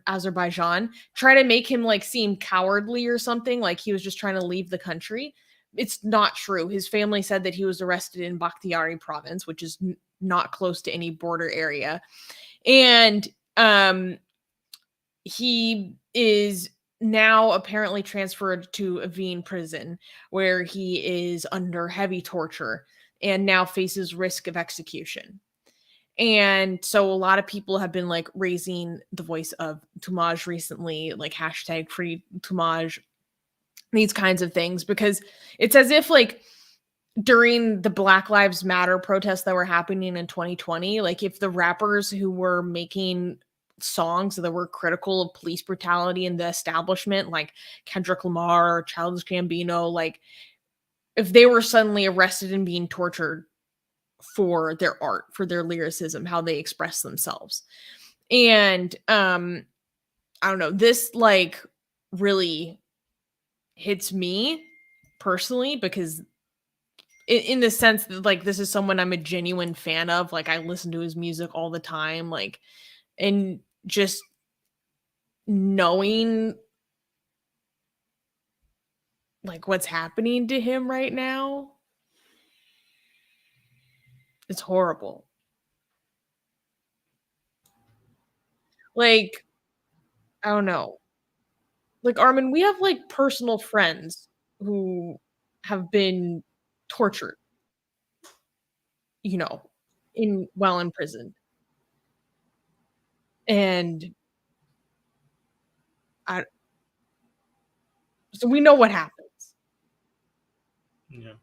Azerbaijan, try to make him like seem cowardly or something, like he was just trying to leave the country. It's not true. His family said that he was arrested in Bakhtiari province, which is not close to any border area. And he is now apparently transferred to Evin prison, where he is under heavy torture and now faces risk of execution. And so a lot of people have been like raising the voice of Tamaj recently, like hashtag free Tamaj, these kinds of things, because it's as if like during the Black Lives Matter protests that were happening in 2020, like if the rappers who were making songs that were critical of police brutality in the establishment, like Kendrick Lamar or Childish Gambino, like if they were suddenly arrested and being tortured for their art, for their lyricism, how they express themselves. And I don't know, this like really hits me personally because in the sense that like this is someone I'm a genuine fan of, like I listen to his music all the time, like, and just knowing like what's happening to him right now, it's horrible. Like, I don't know. Like, Armin, we have like personal friends who have been tortured, you know, in while in prison. And I so we know what happens. Yeah.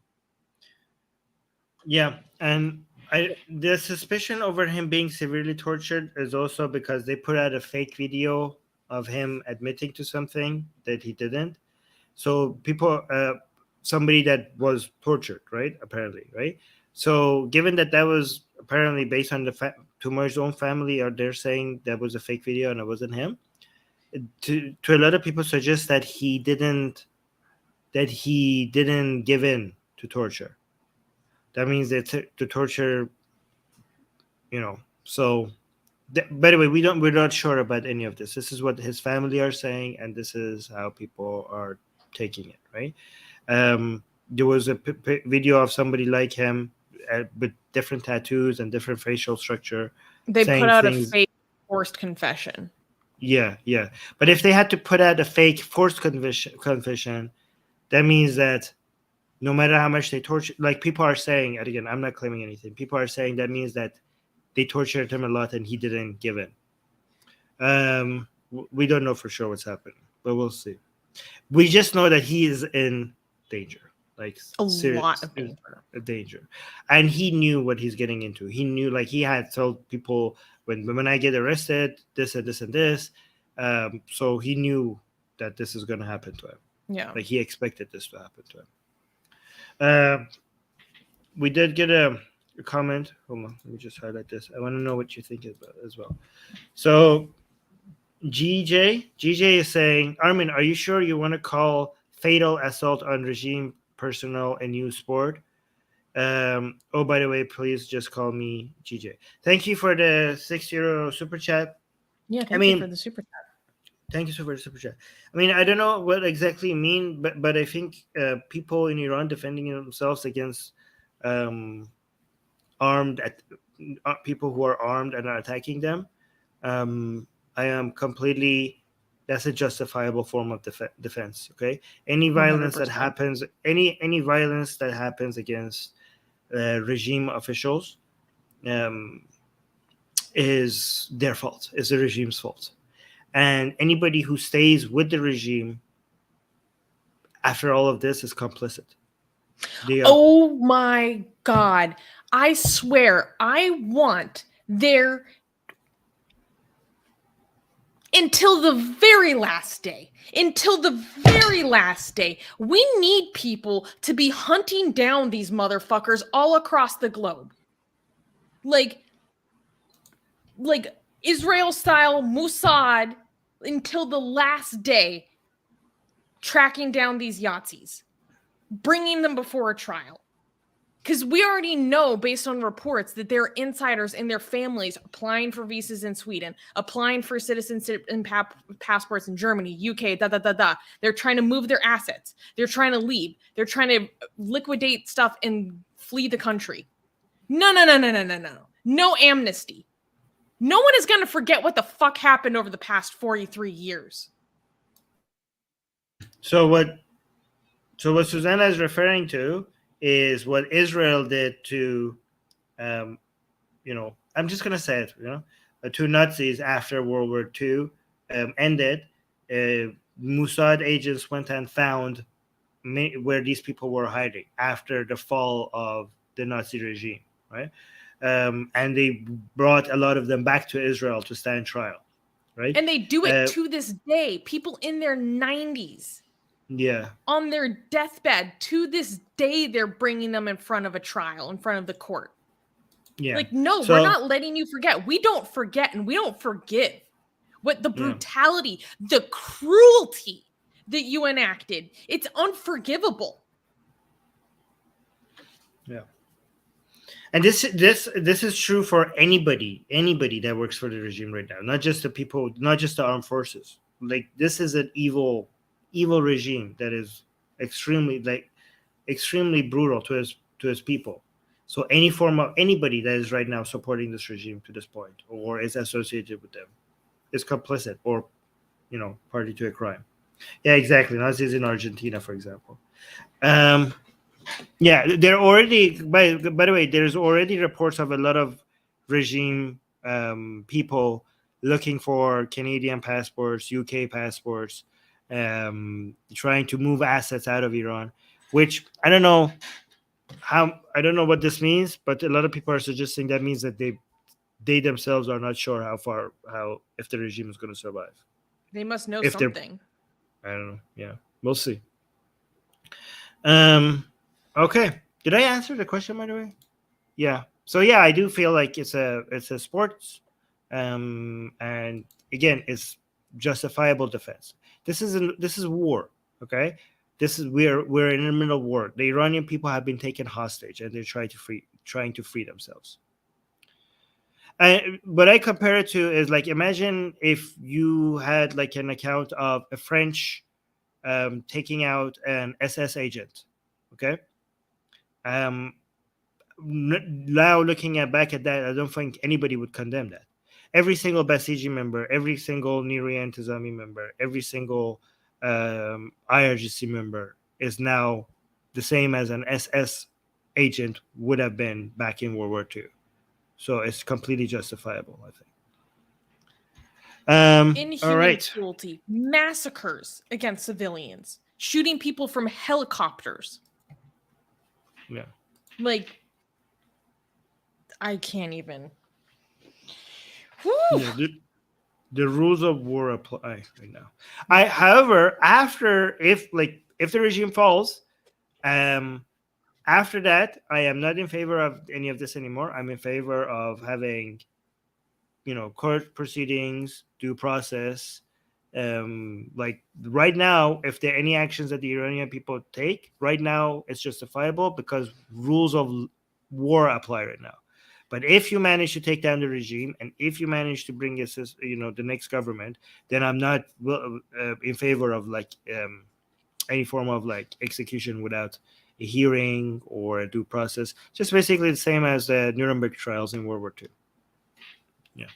Yeah, and the suspicion over him being severely tortured is also because they put out a fake video of him admitting to something that he didn't. So people, somebody that was tortured, right? Apparently, right? So given that that was apparently based on the Tumar's own family, or they're saying that was a fake video and it wasn't him. To a lot of people suggest that he didn't give in to torture. That means that the torture, So, by the way, we're not sure about any of this. This is what his family are saying, and this is how people are taking it, right? There was a video of somebody like him with different tattoos and different facial structure. They saying put out things, a fake forced confession. Yeah. But if they had to put out a fake forced confession, that means that no matter how much they torture, like people are saying, and again, I'm not claiming anything. People are saying that means that they tortured him a lot and he didn't give in. We don't know for sure what's happening, but we'll see. We just know that he is in danger, like A lot of danger, and he knew what he's getting into. He knew, like he had told people when I get arrested, this and this and this. So he knew that this is going to happen to him. Yeah, like he expected this to happen to him. We did get a comment. Hold on, let me just highlight this. I want to know what you think as well. So GJ is saying, Armin, are you sure you want to call fatal assault on regime personnel a new sport? Oh, by the way, please just call me GJ. Thank you for the €6 super chat. Yeah, thank you for the super chat. Thank you so for the super chat. I mean, I don't know what exactly you mean, but I think people in Iran defending themselves against armed people who are armed and are attacking them, I am completely, that's a justifiable form of defense. Okay, any violence that 100%. happens, any violence that happens against regime officials, um, is their fault, is the regime's fault, and anybody who stays with the regime after all of this is complicit. They are. Oh my God. I swear, I want their until the very last day. Until the very last day. We need people to be hunting down these motherfuckers all across the globe. Like Israel style Mossad until the last day, tracking down these Yahtzees, bringing them before a trial. Because we already know, based on reports, that there are insiders and their families applying for visas in Sweden, applying for citizenship and passports in Germany, UK, They're trying to move their assets. They're trying to leave. They're trying to liquidate stuff and flee the country. No. No amnesty. No one is going to forget what the fuck happened over the past 43 years. So what Susanna is referring to is what Israel did to, I'm just gonna say it, to Nazis after World War II ended. Mossad agents went and found where these people were hiding after the fall of the Nazi regime, right? And they brought a lot of them back to Israel to stand trial, right? And they do it to this day. People in their 90s. Yeah. On their deathbed, to this day, they're bringing them in front of a trial, in front of the court. Yeah. No, we're not letting you forget. We don't forget and we don't forgive. What the brutality, the cruelty that you enacted, it's unforgivable. Yeah. And this is true for anybody that works for the regime right now, not just the people, not just the armed forces. Like, this is an evil regime that is extremely brutal to his people. So any form of anybody that is right now supporting this regime to this point or is associated with them is complicit or party to a crime. Yeah, exactly. Nazis in Argentina, for example. Yeah, they're already by the way, there's already reports of a lot of regime people looking for Canadian passports, UK passports, trying to move assets out of Iran, which I don't know what this means, but a lot of people are suggesting that means that they themselves are not sure if the regime is going to survive. They must know something. I don't know. Yeah, we'll see. Okay. Did I answer the question, by the way? Yeah. So yeah, I do feel like it's a sports, and again, it's justifiable defense. This is war. Okay. We're in the middle of war. The Iranian people have been taken hostage, and they're trying to free themselves. What I compare it to is, like, imagine if you had like an account of a French taking out an SS agent. Okay. Now looking back at that, I don't think anybody would condemn that. Every single Basiji member, every single Niri Antizami member, every single IRGC member is now the same as an SS agent would have been back in World War II. So it's completely justifiable, I think. Inhuman cruelty, massacres against civilians, shooting people from helicopters. Yeah. Like, I can't even. Yeah, the rules of war apply right now. However, if the regime falls, after that, I am not in favor of any of this anymore. I'm in favor of having, court proceedings, due process. Like right now, if there are any actions that the Iranian people take right now, it's justifiable because rules of war apply right now. But if you manage to take down the regime, and if you manage to bring the next government, then I'm not in favor of any form of execution without a hearing or a due process. Just basically the same as the Nuremberg trials in World War II. Yeah.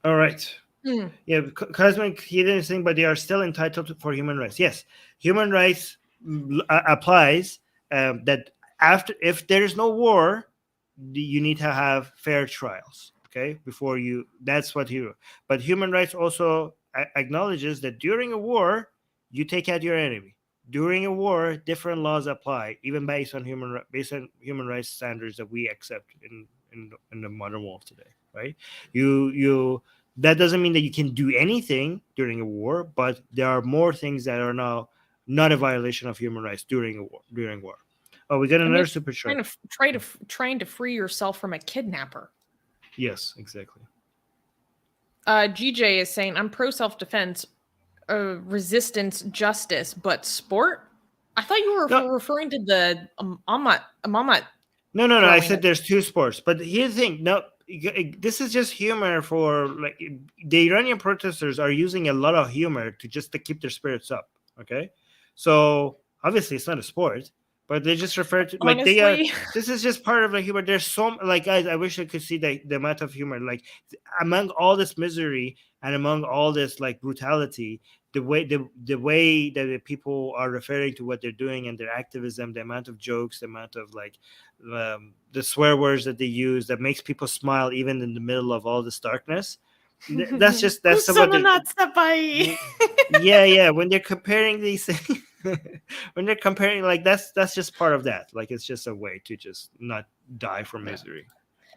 All right. Yeah, cosmic, he didn't think, but they are still entitled for human rights. Yes, human rights applies that after, if there is no war, you need to have fair trials. Okay, before you. That's what he. But human rights also acknowledges that during a war, you take out your enemy. During a war, different laws apply, even based on human rights standards that we accept in the modern world today. Right? You that doesn't mean that you can do anything during a war, but there are more things that are now not a violation of human rights during a war. During war. Oh, we got I another mean, super chat. trying to free yourself from a kidnapper. Yes, exactly. GJ is saying, I'm pro self-defense, resistance, justice, but sport? I thought you were No, referring to the Amat no. I throwing said it. there's two sports, but here's the thing. No, this is just humor for like the Iranian protesters are using a lot of humor to keep their spirits up. Okay, so obviously it's not a sport, but they just refer to like they are. Honestly, This is just part of the humor. There's so like guys. I wish I could see the amount of humor. Like among all this misery and among all this like brutality, the way that the people are referring to what they're doing and their activism, the amount of jokes, the amount of like the swear words that they use that makes people smile even in the middle of all this darkness. That's what Susanna they're. not by. Yeah. When they're comparing these things, when they're comparing, like that's just part of that. Like it's just a way to just not die from misery.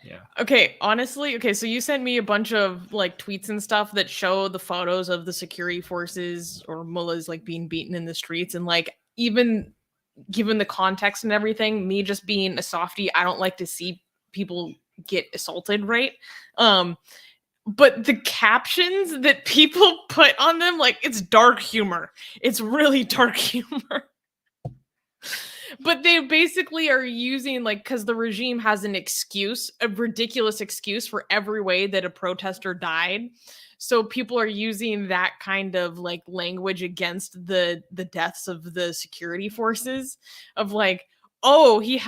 Yeah. Okay, honestly, okay, so you sent me a bunch of like tweets and stuff that show the photos of the security forces or mullahs like being beaten in the streets, and like even given the context and everything, me just being a softie, I don't like to see people get assaulted, right? Um but the captions that people put on them, like it's dark humor. It's really dark humor. But they basically are using like because the regime has an excuse, a ridiculous excuse for every way that a protester died. So people are using that kind of like language against the deaths of the security forces of like, oh, he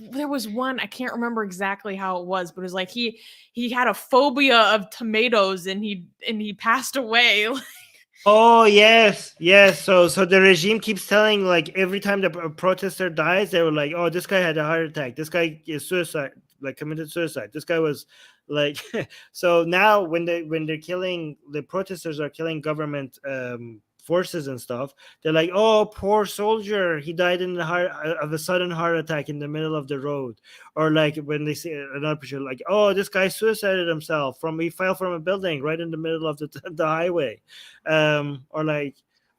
there was one, I can't remember exactly how it was, but it was like he had a phobia of tomatoes and he passed away. Oh yes. So the regime keeps telling like every time the protester dies, they were like, "Oh, this guy had a heart attack. This guy is suicide, like committed suicide. This guy was like." So now when they're killing the protesters are killing government forces and stuff, they're like, "Oh, poor soldier, he died in the heart of a sudden heart attack in the middle of the road." Or like when they say another picture, like, "Oh, this guy suicided himself he fell from a building right in the middle of the highway."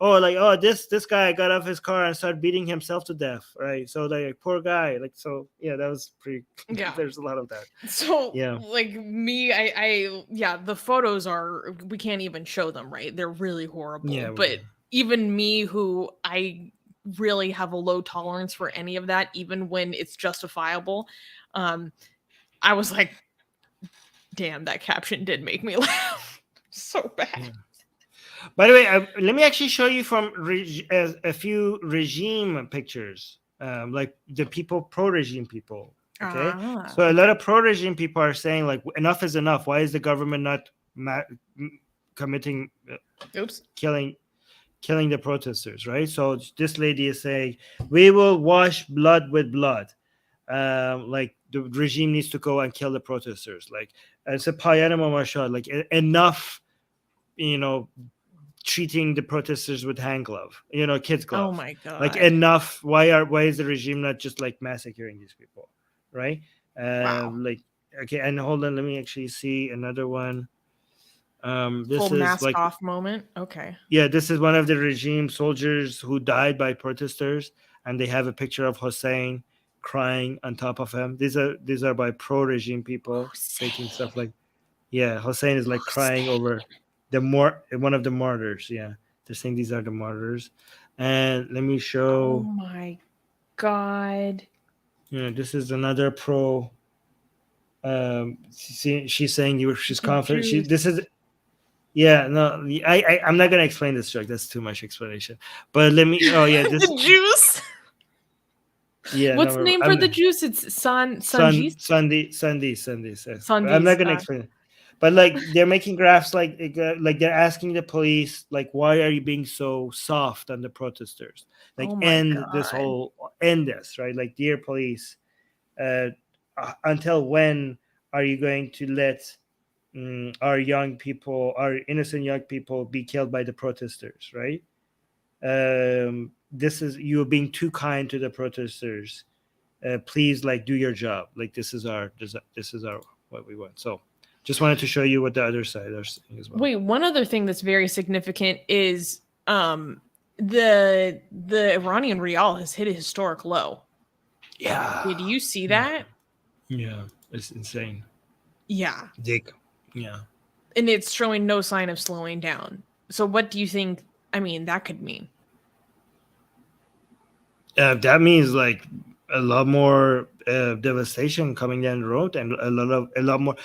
Or like this guy got off his car and started beating himself to death, right? So like poor guy, like, so yeah, that was pretty. Yeah. There's a lot of that. So Yeah. like me, I yeah, the photos are, we can't even show them, right? They're really horrible. Yeah. But even me, who I really have a low tolerance for any of that, even when it's justifiable, um, I was like, damn, that caption did make me laugh so bad. Yeah. By the way, let me actually show you from a few regime pictures, like the people, pro-regime people. Okay, so a lot of pro-regime people are saying like enough is enough. Why is the government not committing, killing the protesters? Right. So this lady is saying we will wash blood with blood. Like the regime needs to go and kill the protesters. Like it's a payanama masha. Like enough. Treating the protesters with hand glove, kids glove. Oh my god! Like enough. Why is the regime not just like massacring these people, right? Wow. Like okay, and hold on, let me actually see another one. This Full is mask like off moment. Okay. Yeah, this is one of the regime soldiers who died by protesters, and they have a picture of Hussein crying on top of him. These are by pro-regime people taking stuff like, yeah, Hussein is like crying over one of the martyrs. Yeah, they're saying these are the martyrs. And let me show. Oh my god. This is another pro. She's saying she's confident. Yeah, no, I'm not gonna explain this joke. That's too much explanation. But let me. Oh yeah, this. The juice. Yeah, What's the no, name for the juice? It's Sanjis. Sunday. Yes. I'm not Sanjis. gonna explain it. But like they're making graphs like they're asking the police like why are you being so soft on the protesters? Like Oh my god. end this, right? Like dear police, uh, until when are you going to let our young people, our innocent young people, be killed by the protesters, right? This is you're being too kind to the protesters. Please, like, do your job. Like, this is our what we want. So, just wanted to show you what the other side are saying as well. Wait, one other thing that's very significant is the Iranian rial has hit a historic low. Yeah, Did you see that? yeah, it's insane. Yeah. Dick. Yeah. And it's showing no sign of slowing down. So what do you think, I mean, that could mean? That means like a lot more devastation coming down the road, and a lot more.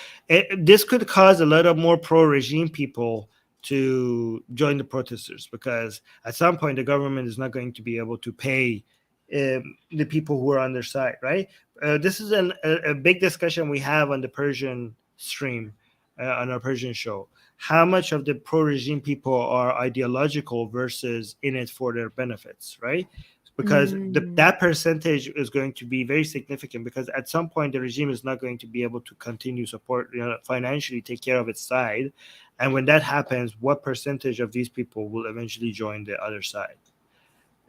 This could cause a lot of more pro-regime people to join the protesters because at some point the government is not going to be able to pay the people who are on their side, right? This is a big discussion we have on the Persian stream, on our Persian show. How much of the pro-regime people are ideological versus in it for their benefits, right? Because Mm. that percentage is going to be very significant because at some point the regime is not going to be able to continue support, financially take care of its side, and when that happens what percentage of these people will eventually join the other side?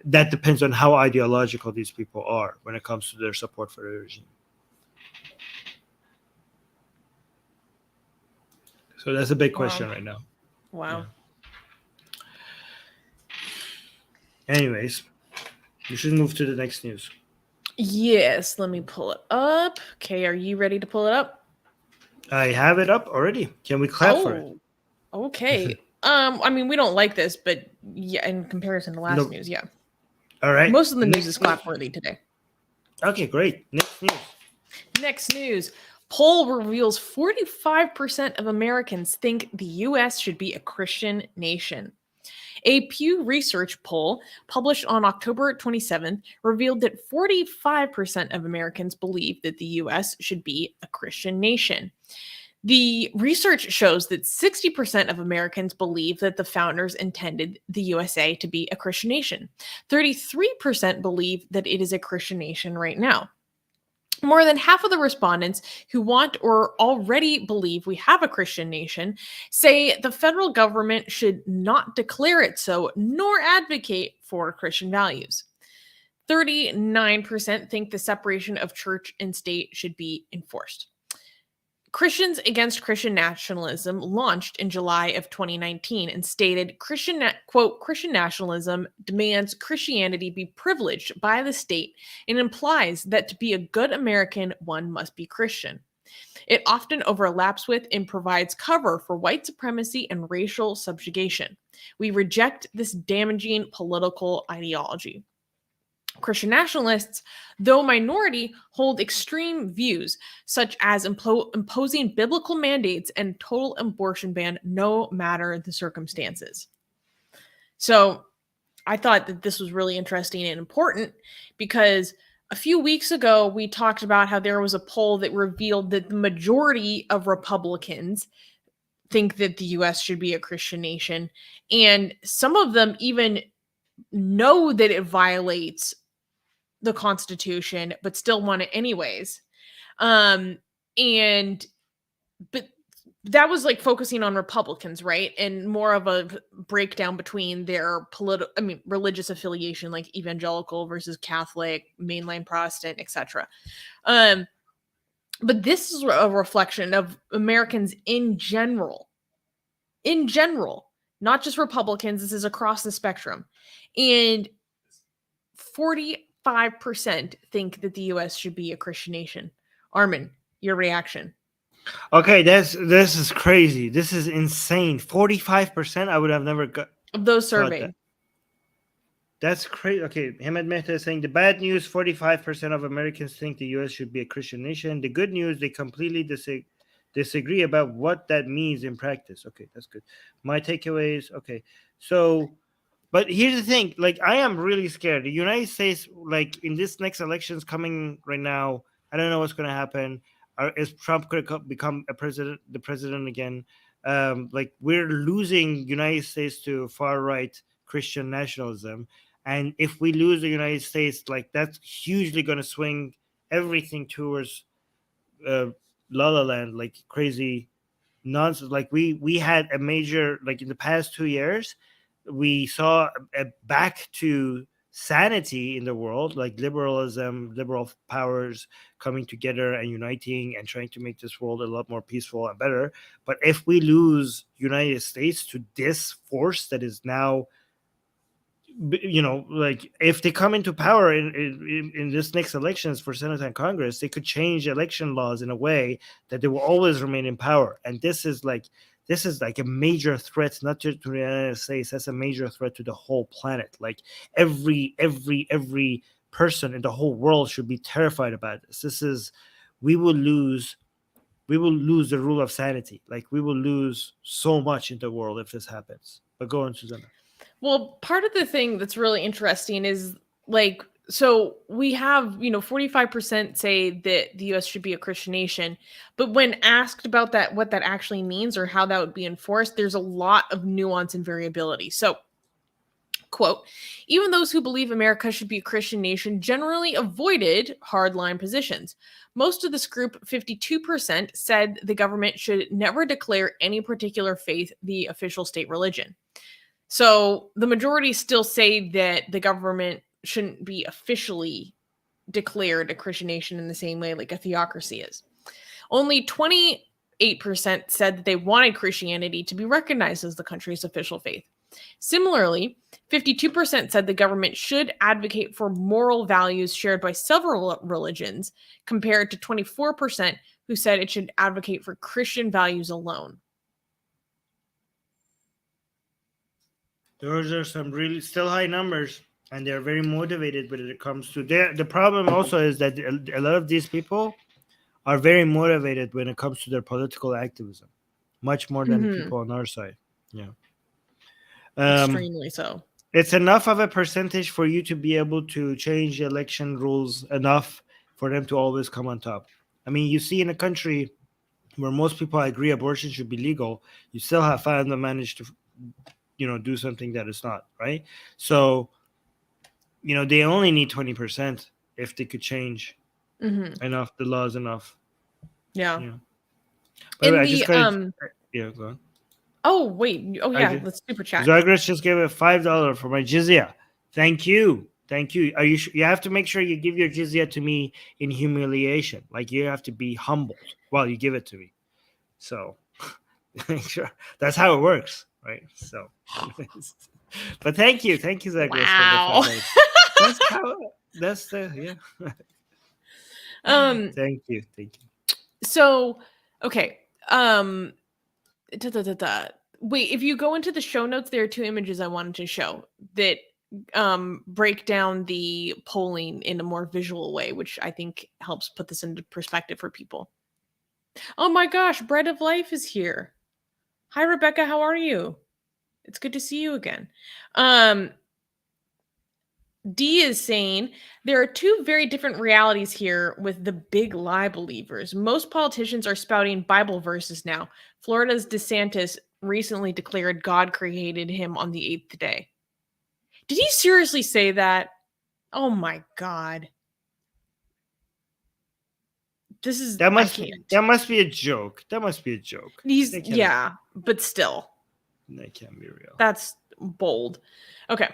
That depends on how ideological these people are when it comes to their support for the regime. So that's a big Wow. question right now. Yeah. Wow. Anyways, we should move to the next news. Yes, let me pull it up. Okay, are you ready to pull it up? I have it up already. Can we clap for it? Oh, okay. I mean, we don't like this, but yeah, in comparison to last No. news, yeah. All right. Most of the news is Next news. clap worthy today. Okay, great. Next news. Next news. Poll reveals 45% of Americans think the US should be a Christian nation. A Pew Research poll published on October 27th revealed that 45% of Americans believe that the US should be a Christian nation. The research shows that 60% of Americans believe that the founders intended the USA to be a Christian nation. 33% believe that it is a Christian nation right now. More than half of the respondents who want or already believe we have a Christian nation say the federal government should not declare it so, nor advocate for Christian values. 39% think the separation of church and state should be enforced. Christians Against Christian Nationalism launched in July of 2019 and stated, quote, Christian nationalism demands Christianity be privileged by the state and implies that to be a good American, one must be Christian. It often overlaps with and provides cover for white supremacy and racial subjugation. We reject this damaging political ideology. Christian nationalists, though minority, hold extreme views, such as imposing biblical mandates and total abortion ban no matter the circumstances. So I thought that this was really interesting and important because a few weeks ago, we talked about how there was a poll that revealed that the majority of Republicans think that the US should be a Christian nation. And some of them even know that it violates the Constitution, but still want it anyways. And but that was like focusing on Republicans, right? And more of a breakdown between their religious affiliation, like evangelical versus Catholic, mainline Protestant, etc. But this is a reflection of Americans in general, not just Republicans. This is across the spectrum. And 45% think that the US should be a Christian nation. Armin, your reaction? Okay, this is crazy. This is insane. 45%. I would have never got Of those thought surveyed. that. That's crazy. Okay, Hamid Mehta is saying the bad news: 45% of Americans think the U.S. should be a Christian nation. The good news: they completely disagree about what that means in practice. Okay, that's good. My takeaways. Okay, so, but here's the thing: like, I am really scared. The United States, like, in this next elections coming right now, I don't know what's going to happen. Is Trump going to become the president again? Like, we're losing United States to far right Christian nationalism, and if we lose the United States, like, that's hugely going to swing everything towards uh, La La Land, like crazy nonsense. Like, we had a major, like, in the past 2 years, we saw a back to sanity in the world, like liberalism, liberal powers coming together and uniting and trying to make this world a lot more peaceful and better. But if we lose United States to this force that is now, like, if they come into power in this next elections for Senate and Congress, they could change election laws in a way that they will always remain in power. And this is like a major threat, not just to the United States. That's a major threat to the whole planet. Like, every person in the whole world should be terrified about this. We will lose the rule of sanity. Like, we will lose so much in the world if this happens. But go on, Susanna. Well, part of the thing that's really interesting is, like, so we have, 45% say that the US should be a Christian nation, but when asked about that, what that actually means or how that would be enforced, there's a lot of nuance and variability. So, quote, even those who believe America should be a Christian nation generally avoided hardline positions. Most of this group, 52%, said the government should never declare any particular faith the official state religion. So the majority still say that the government shouldn't be officially declared a Christian nation in the same way like a theocracy is. Only 28% said that they wanted Christianity to be recognized as the country's official faith. Similarly, 52% said the government should advocate for moral values shared by several religions, compared to 24% who said it should advocate for Christian values alone. Those are some really still high numbers, and they're very motivated when it comes to the problem. Also, is that a lot of these people are very motivated when it comes to their political activism, much more than people on our side. Yeah, Extremely so. It's enough of a percentage for you to be able to change election rules enough for them to always come on top. I mean, you see, in a country where most people agree abortion should be legal, you still have found them managed to do something that is not, right? So, they only need 20% if they could change enough the laws enough. Yeah. But I just got go on. Oh wait. Oh yeah, let's super chat. Zagres just gave it $5 for my jizya. Thank you. Are you you have to make sure you give your jizya to me in humiliation. Like, you have to be humbled while you give it to me. So make sure that's how it works, right? So but thank you, Zagres. Wow. That's the Thank you. So, okay. Wait, if you go into the show notes, there are two images I wanted to show that break down the polling in a more visual way, which I think helps put this into perspective for people. Oh my gosh, Bread of Life is here. Hi, Rebecca. How are you? It's good to see you again. D is saying there are two very different realities here with the big lie believers. Most politicians are spouting Bible verses now. Florida's DeSantis recently declared God created him on the 8th day. Did he seriously say that? Oh my God. That must be a joke. Yeah, but still. That can't be real. That's bold. Okay.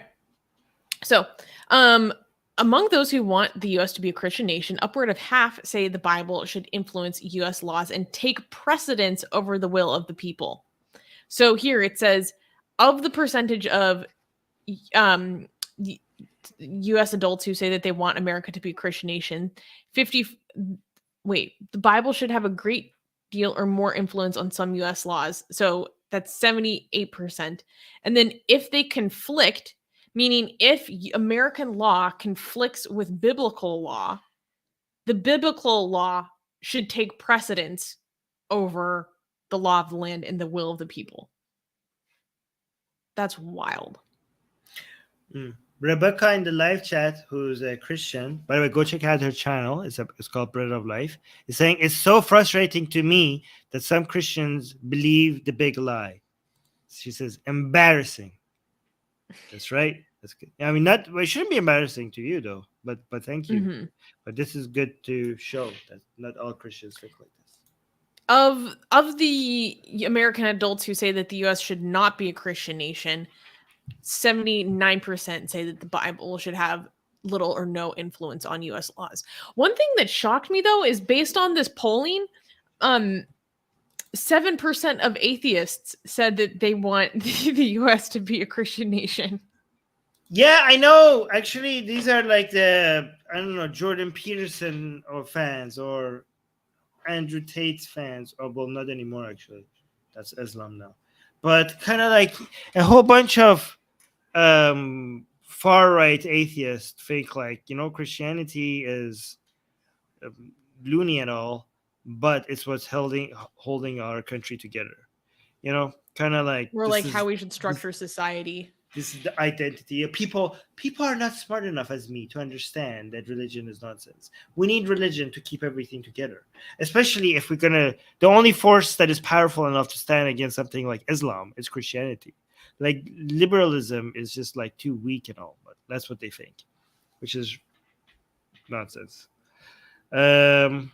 So, among those who want the U.S. to be a Christian nation, upward of half say the Bible should influence U.S. laws and take precedence over the will of the people. So here it says, of the percentage of U.S. adults who say that they want America to be a Christian nation, the Bible should have a great deal or more influence on some U.S. laws. So that's 78%. And then if they conflict, meaning if American law conflicts with biblical law, the biblical law should take precedence over the law of the land and the will of the people. That's wild. Rebecca in the live chat, who's a Christian, by the way, go check out her channel. It's called Bread of Life. Is saying it's so frustrating to me that some Christians believe the big lie. She says embarrassing. That's right. That's good. I mean, it shouldn't be embarrassing to you though. But thank you. Mm-hmm. But this is good to show that not all Christians think like this. Of the American adults who say that the U.S. should not be a Christian nation, 79% say that the Bible should have little or no influence on U.S. laws. One thing that shocked me, though, is based on this polling, 7% of atheists said that they want the U.S. to be a Christian nation. Yeah, I know. Actually, these are like the, I don't know, Jordan Peterson or fans or Andrew Tate's fans. Oh, well, not anymore, actually. That's Islam now. But kind of like a whole bunch of far-right atheists think like, Christianity is loony and all, but it's what's holding our country together. Kind of like we're like how we should structure society. This is the identity. People are not smart enough as me to understand that religion is nonsense. We need religion to keep everything together, especially if the only force that is powerful enough to stand against something like Islam is Christianity. Like liberalism is just like too weak and all, but that's what they think, which is nonsense. So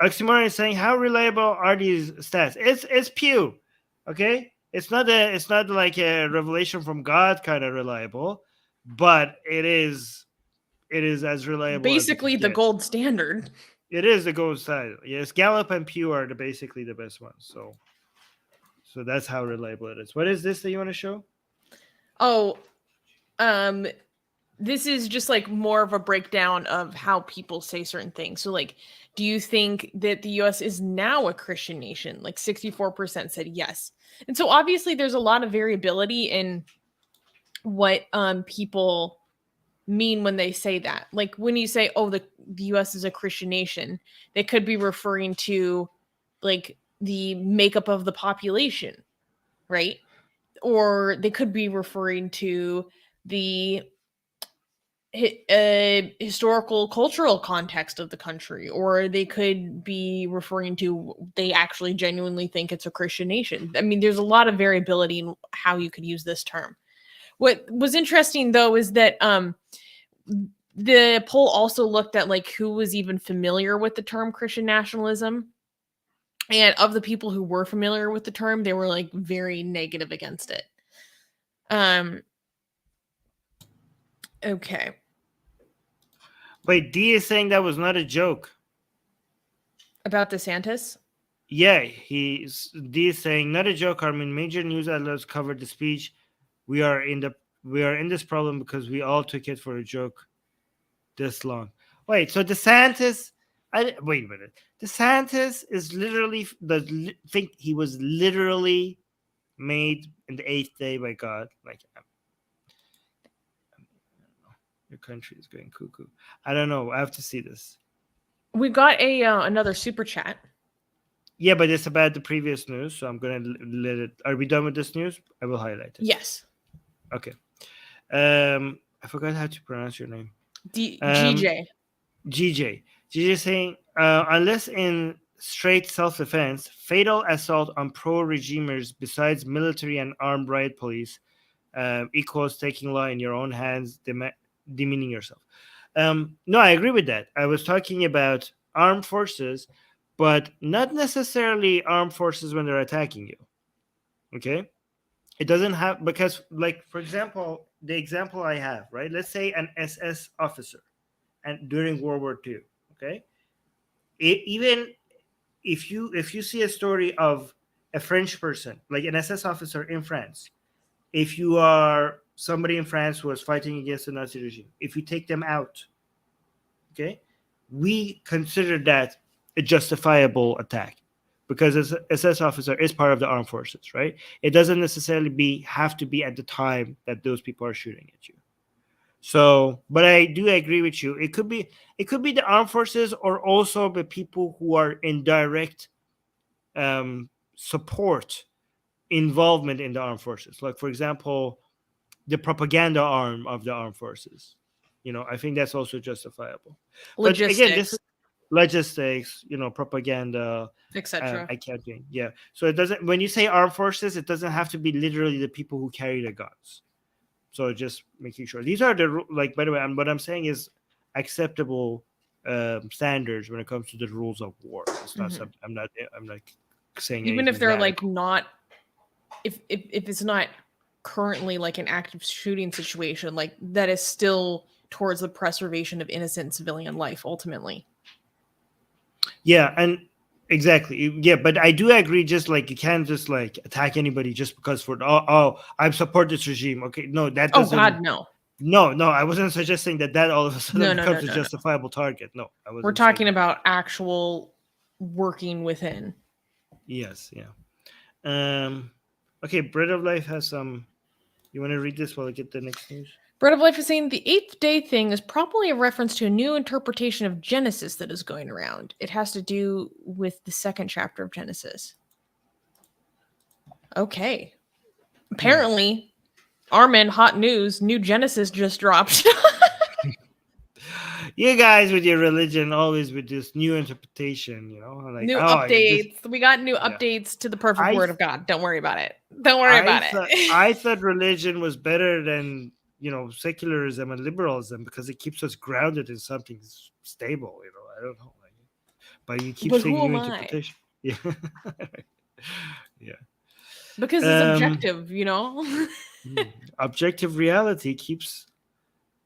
Oxymoron is saying, how reliable are these stats? It's Pew, okay? It's not like a revelation from God kind of reliable, but it is as reliable. Basically, the gold standard. It is the gold standard. Yes, Gallup and Pew are basically the best ones. So that's how reliable it is. What is this that you want to show? Oh, this is just like more of a breakdown of how people say certain things. So like, do you think that the U.S. is now a Christian nation? Like 64% said yes. And so obviously there's a lot of variability in what people mean when they say that. Like when you say, oh, the U.S. is a Christian nation, they could be referring to like the makeup of the population, right? Or they could be referring to the historical cultural context of the country, or they could be referring to they actually genuinely think it's a Christian nation. I mean, there's a lot of variability in how you could use this term. What was interesting though is that the poll also looked at like who was even familiar with the term Christian nationalism, and of the people who were familiar with the term, they were like very negative against it. Okay. Wait, D is saying that was not a joke. About DeSantis? Yeah, D is saying not a joke, Armin. Major news outlets covered the speech. We are in this problem because we all took it for a joke this long. Wait, so DeSantis? Wait a minute. DeSantis is literally think he was literally made in the 8th day by God. Like, your country is going cuckoo. I don't know. I have to see this. We got another super chat. Yeah, but it's about the previous news, so I'm gonna let it. Are we done with this news? I will highlight it. Yes. Okay. I forgot how to pronounce your name. GJ. GJ saying, unless in straight self-defense, fatal assault on pro-regimers besides military and armed riot police equals taking law in your own hands, demeaning yourself. No, I agree with that. I was talking about armed forces, but not necessarily armed forces when they're attacking you. Okay? It doesn't have, because, like, for example, the example I have, right? Let's say an SS officer and during World War II, okay? Even if you see a story of a French person, like an SS officer in France, if you are somebody in France who was fighting against the Nazi regime, if you take them out, okay, we consider that a justifiable attack because an SS officer is part of the armed forces, right? It doesn't necessarily have to be at the time that those people are shooting at you. So, but I do agree with you. It could be the armed forces, or also the people who are in direct support involvement in the armed forces. Like, for example, the propaganda arm of the armed forces. I think that's also justifiable. But again, this Logistics, is logistics, propaganda, etc. accounting. Yeah. So it doesn't. When you say armed forces, it doesn't have to be literally the people who carry the guns. So just making sure these are like. By the way, what I'm saying is acceptable standards when it comes to the rules of war. It's not Mhm. something I'm not saying Even if anything they're like radical. not, if it's not currently like an active shooting situation, like that is still towards the preservation of innocent civilian life ultimately. Yeah, and exactly. Yeah, but I do agree. Just like you can't just like attack anybody just because I support this regime. Okay, no, that Oh doesn't. God, no. No, I wasn't suggesting that all of a sudden No, no, no, becomes a no, no. justifiable target. No, I We're wasn't saying talking that. about actual working within. Yes, yeah. Um. Okay, Bread of Life has some. You want to read this while I get the next news? Bread of Life is saying the eighth day thing is probably a reference to a new interpretation of Genesis that is going around. It has to do with the second chapter of Genesis. Okay. Hmm. Apparently, Armin, hot news, new Genesis just dropped. You guys with your religion always with this new interpretation. Like New this. updates. We got new Yeah. updates to the perfect I word of God. Don't worry about it. Don't worry about it. I thought religion was better than secularism and liberalism because it keeps us grounded in something stable. I don't know, like, but you keep But saying who new am I? interpretation. Yeah, yeah. Because it's Um, objective, you know? Objective reality keeps.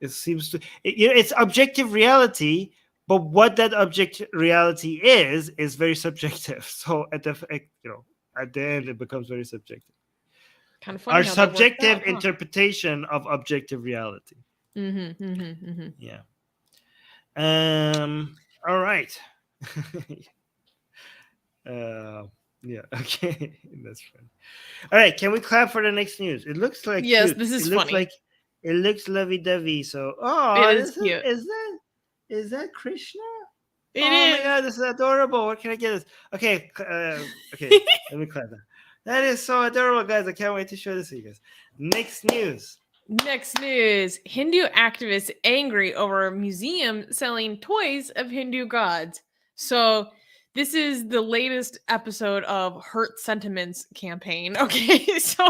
It seems to. It's objective reality, but what that objective reality is very subjective. So at the end, it becomes very subjective. Kind of funny Our how that works subjective out, huh? interpretation of objective reality. Mm-hmm, mm-hmm, mm-hmm. Yeah. All right. uh, yeah. Okay. That's fine. All right. Can we clap for the next news? It looks like Yes, cute. this is funny. It looks lovey-dovey. So, It oh, is this cute. is that Krishna? It Oh my is. God, this is adorable. Where can I get this? Okay. Okay. Let me clap that. That is so adorable, guys. I can't wait to show this to you guys. Next news. Next news. Hindu activists angry over a museum selling toys of Hindu gods. So, this is the latest episode of Hurt Sentiments campaign. Okay, so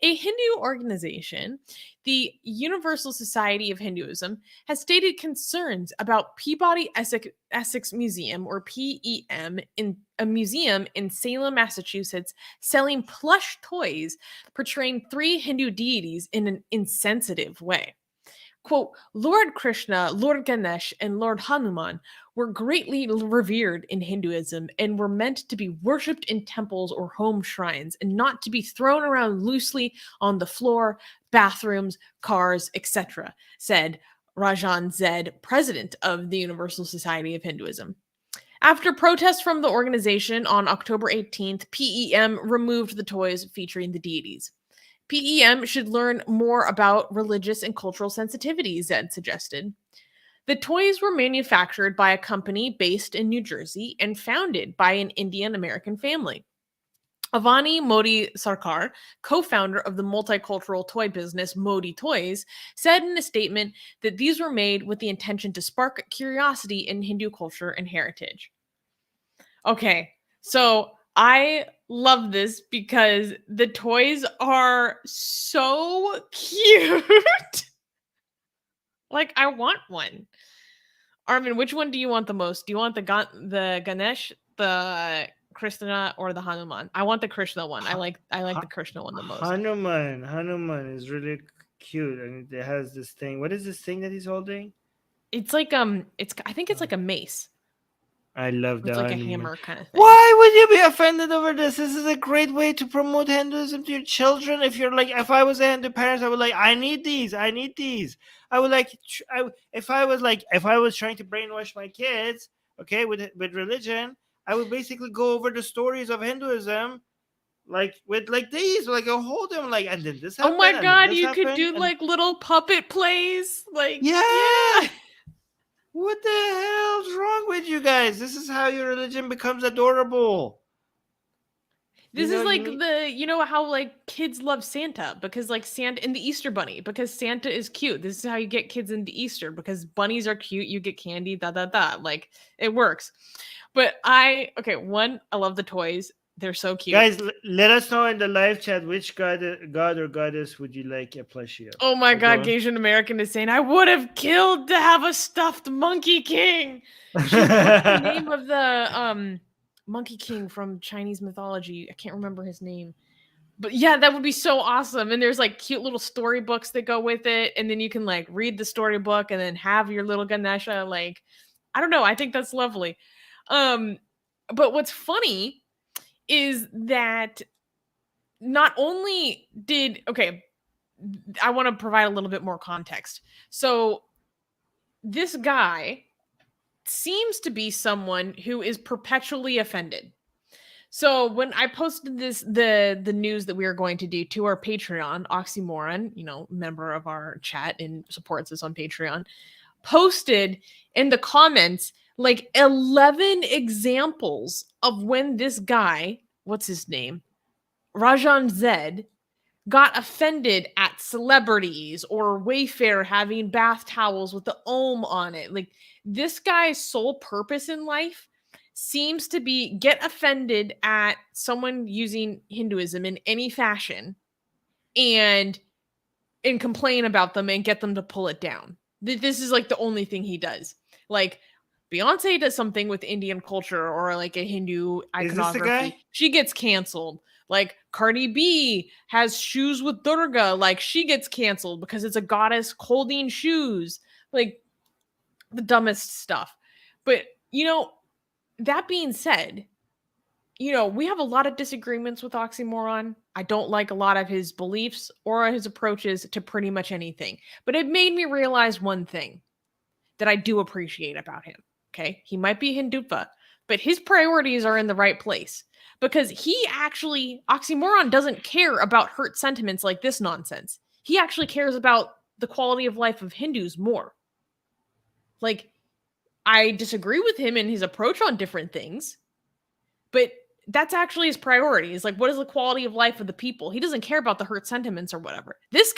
a Hindu organization, the Universal Society of Hinduism, has stated concerns about Peabody Essex Museum, or PEM, in a museum in Salem, Massachusetts, selling plush toys portraying three Hindu deities in an insensitive way. Quote, Lord Krishna, Lord Ganesh, and Lord Hanuman were greatly revered in Hinduism and were meant to be worshipped in temples or home shrines and not to be thrown around loosely on the floor, bathrooms, cars, etc., said Rajan Zed, president of the Universal Society of Hinduism. After protests from the organization on October 18th, PEM removed the toys featuring the deities. PEM should learn more about religious and cultural sensitivity, Zed suggested. The toys were manufactured by a company based in New Jersey and founded by an Indian American family. Avani Modi Sarkar, co founder of the multicultural toy business Modi Toys, said in a statement that these were made with the intention to spark curiosity in Hindu culture and heritage. Okay, so I love this because the toys are so cute. Like, I want one. Armin, which one do you want the most? Do you want the Ganesh, the Krishna, or the Hanuman? I want the Krishna one. I like the Ha- Krishna one the most. Hanuman is really cute, and it has this thing. What is this thing that he's holding? It's like it's I think it's like a mace. I love It's the like a Hanuman. hammer kind of thing. Why would you be offended over this? This is a great way to promote Hinduism to your children. If you're like, if I was a Hindu parent, I would like, I need these. I need these. I would like, if I was like, if I was trying to brainwash my kids, okay, with religion, I would basically go over the stories of Hinduism like with like these, like I'll hold them like, and then this Oh happened, my and then god, this you could happened, do and like little puppet plays. Like, yeah. yeah. What the hell's wrong with you guys? This is how your religion becomes adorable. This is You like need. how like kids love Santa because like Santa and the Easter bunny because Santa is cute. This is how you get kids into Easter because bunnies are cute, you get candy, da da da. Like it works. But one, I love the toys. They're so cute. Guys, let us know in the live chat which god or goddess would you like a plushie of. Oh my But go god, on. Gasian American is saying, I would have killed to have a stuffed Monkey King. Shoot, what's the name of the Monkey King from Chinese mythology? I can't remember his name. But yeah, that would be so awesome. And there's like cute little storybooks that go with it. And then you can like read the storybook and then have your little Ganesha. Like, I don't know. I think that's lovely. But what's funny is that not only did I want to provide a little bit more context. So this guy seems to be someone who is perpetually offended. So when I posted the news that we are going to do to our Patreon, Oxymoron, member of our chat and supports us on Patreon, posted in the comments like 11 examples of when this guy, what's his name? Rajan Zed, got offended at celebrities or Wayfair having bath towels with the Om on it. Like this guy's sole purpose in life seems to be get offended at someone using Hinduism in any fashion and complain about them and get them to pull it down. This is like the only thing he does. Like Beyonce does something with Indian culture or like a Hindu Is this the iconography, guy? she gets canceled. Like Cardi B has shoes with Durga, like she gets canceled because it's a goddess holding shoes. Like the dumbest stuff. But that being said, we have a lot of disagreements with Oxymoron. I don't like a lot of his beliefs or his approaches to pretty much anything. But it made me realize one thing that I do appreciate about him. Okay. He might be Hindufa, but his priorities are in the right place because Oxymoron doesn't care about hurt sentiments like this nonsense. He actually cares about the quality of life of Hindus more. Like, I disagree with him in his approach on different things, but that's actually his priority. Is like, what is the quality of life of the people? He doesn't care about the hurt sentiments or whatever. This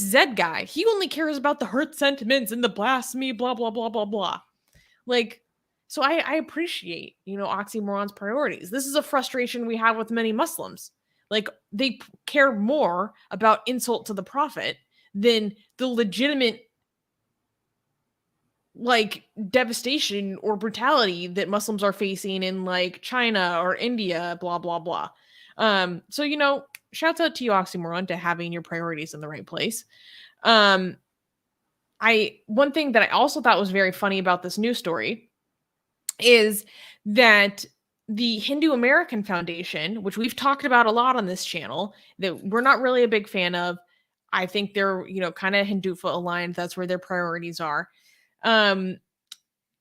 Zed guy, he only cares about the hurt sentiments and the blasphemy, blah, blah, blah, blah, blah. Like, so I appreciate, Oxymoron's priorities. This is a frustration we have with many Muslims. Like, they care more about insult to the prophet than the legitimate, like, devastation or brutality that Muslims are facing in, like, China or India, blah, blah, blah. So, shouts out to you, Oxymoron, to having your priorities in the right place. One thing that I also thought was very funny about this news story is that the Hindu American Foundation, which we've talked about a lot on this channel, that we're not really a big fan of. I think they're, kind of Hindufa aligned. That's where their priorities are.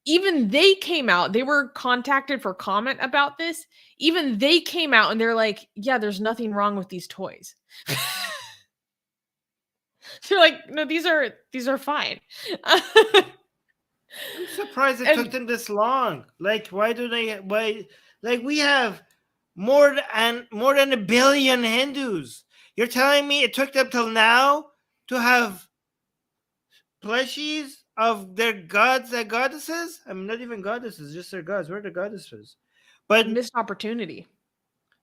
Even they came out, they were contacted for comment about this. Even they came out and they're like, yeah, there's nothing wrong with these toys. They're like, no, these are fine. I'm surprised it took them this long. Like, why? Like, we have more than 1 billion Hindus. You're telling me it took them till now to have plushies of their gods and goddesses? I mean, not even goddesses, just their gods. Where are the goddesses? But missed opportunity.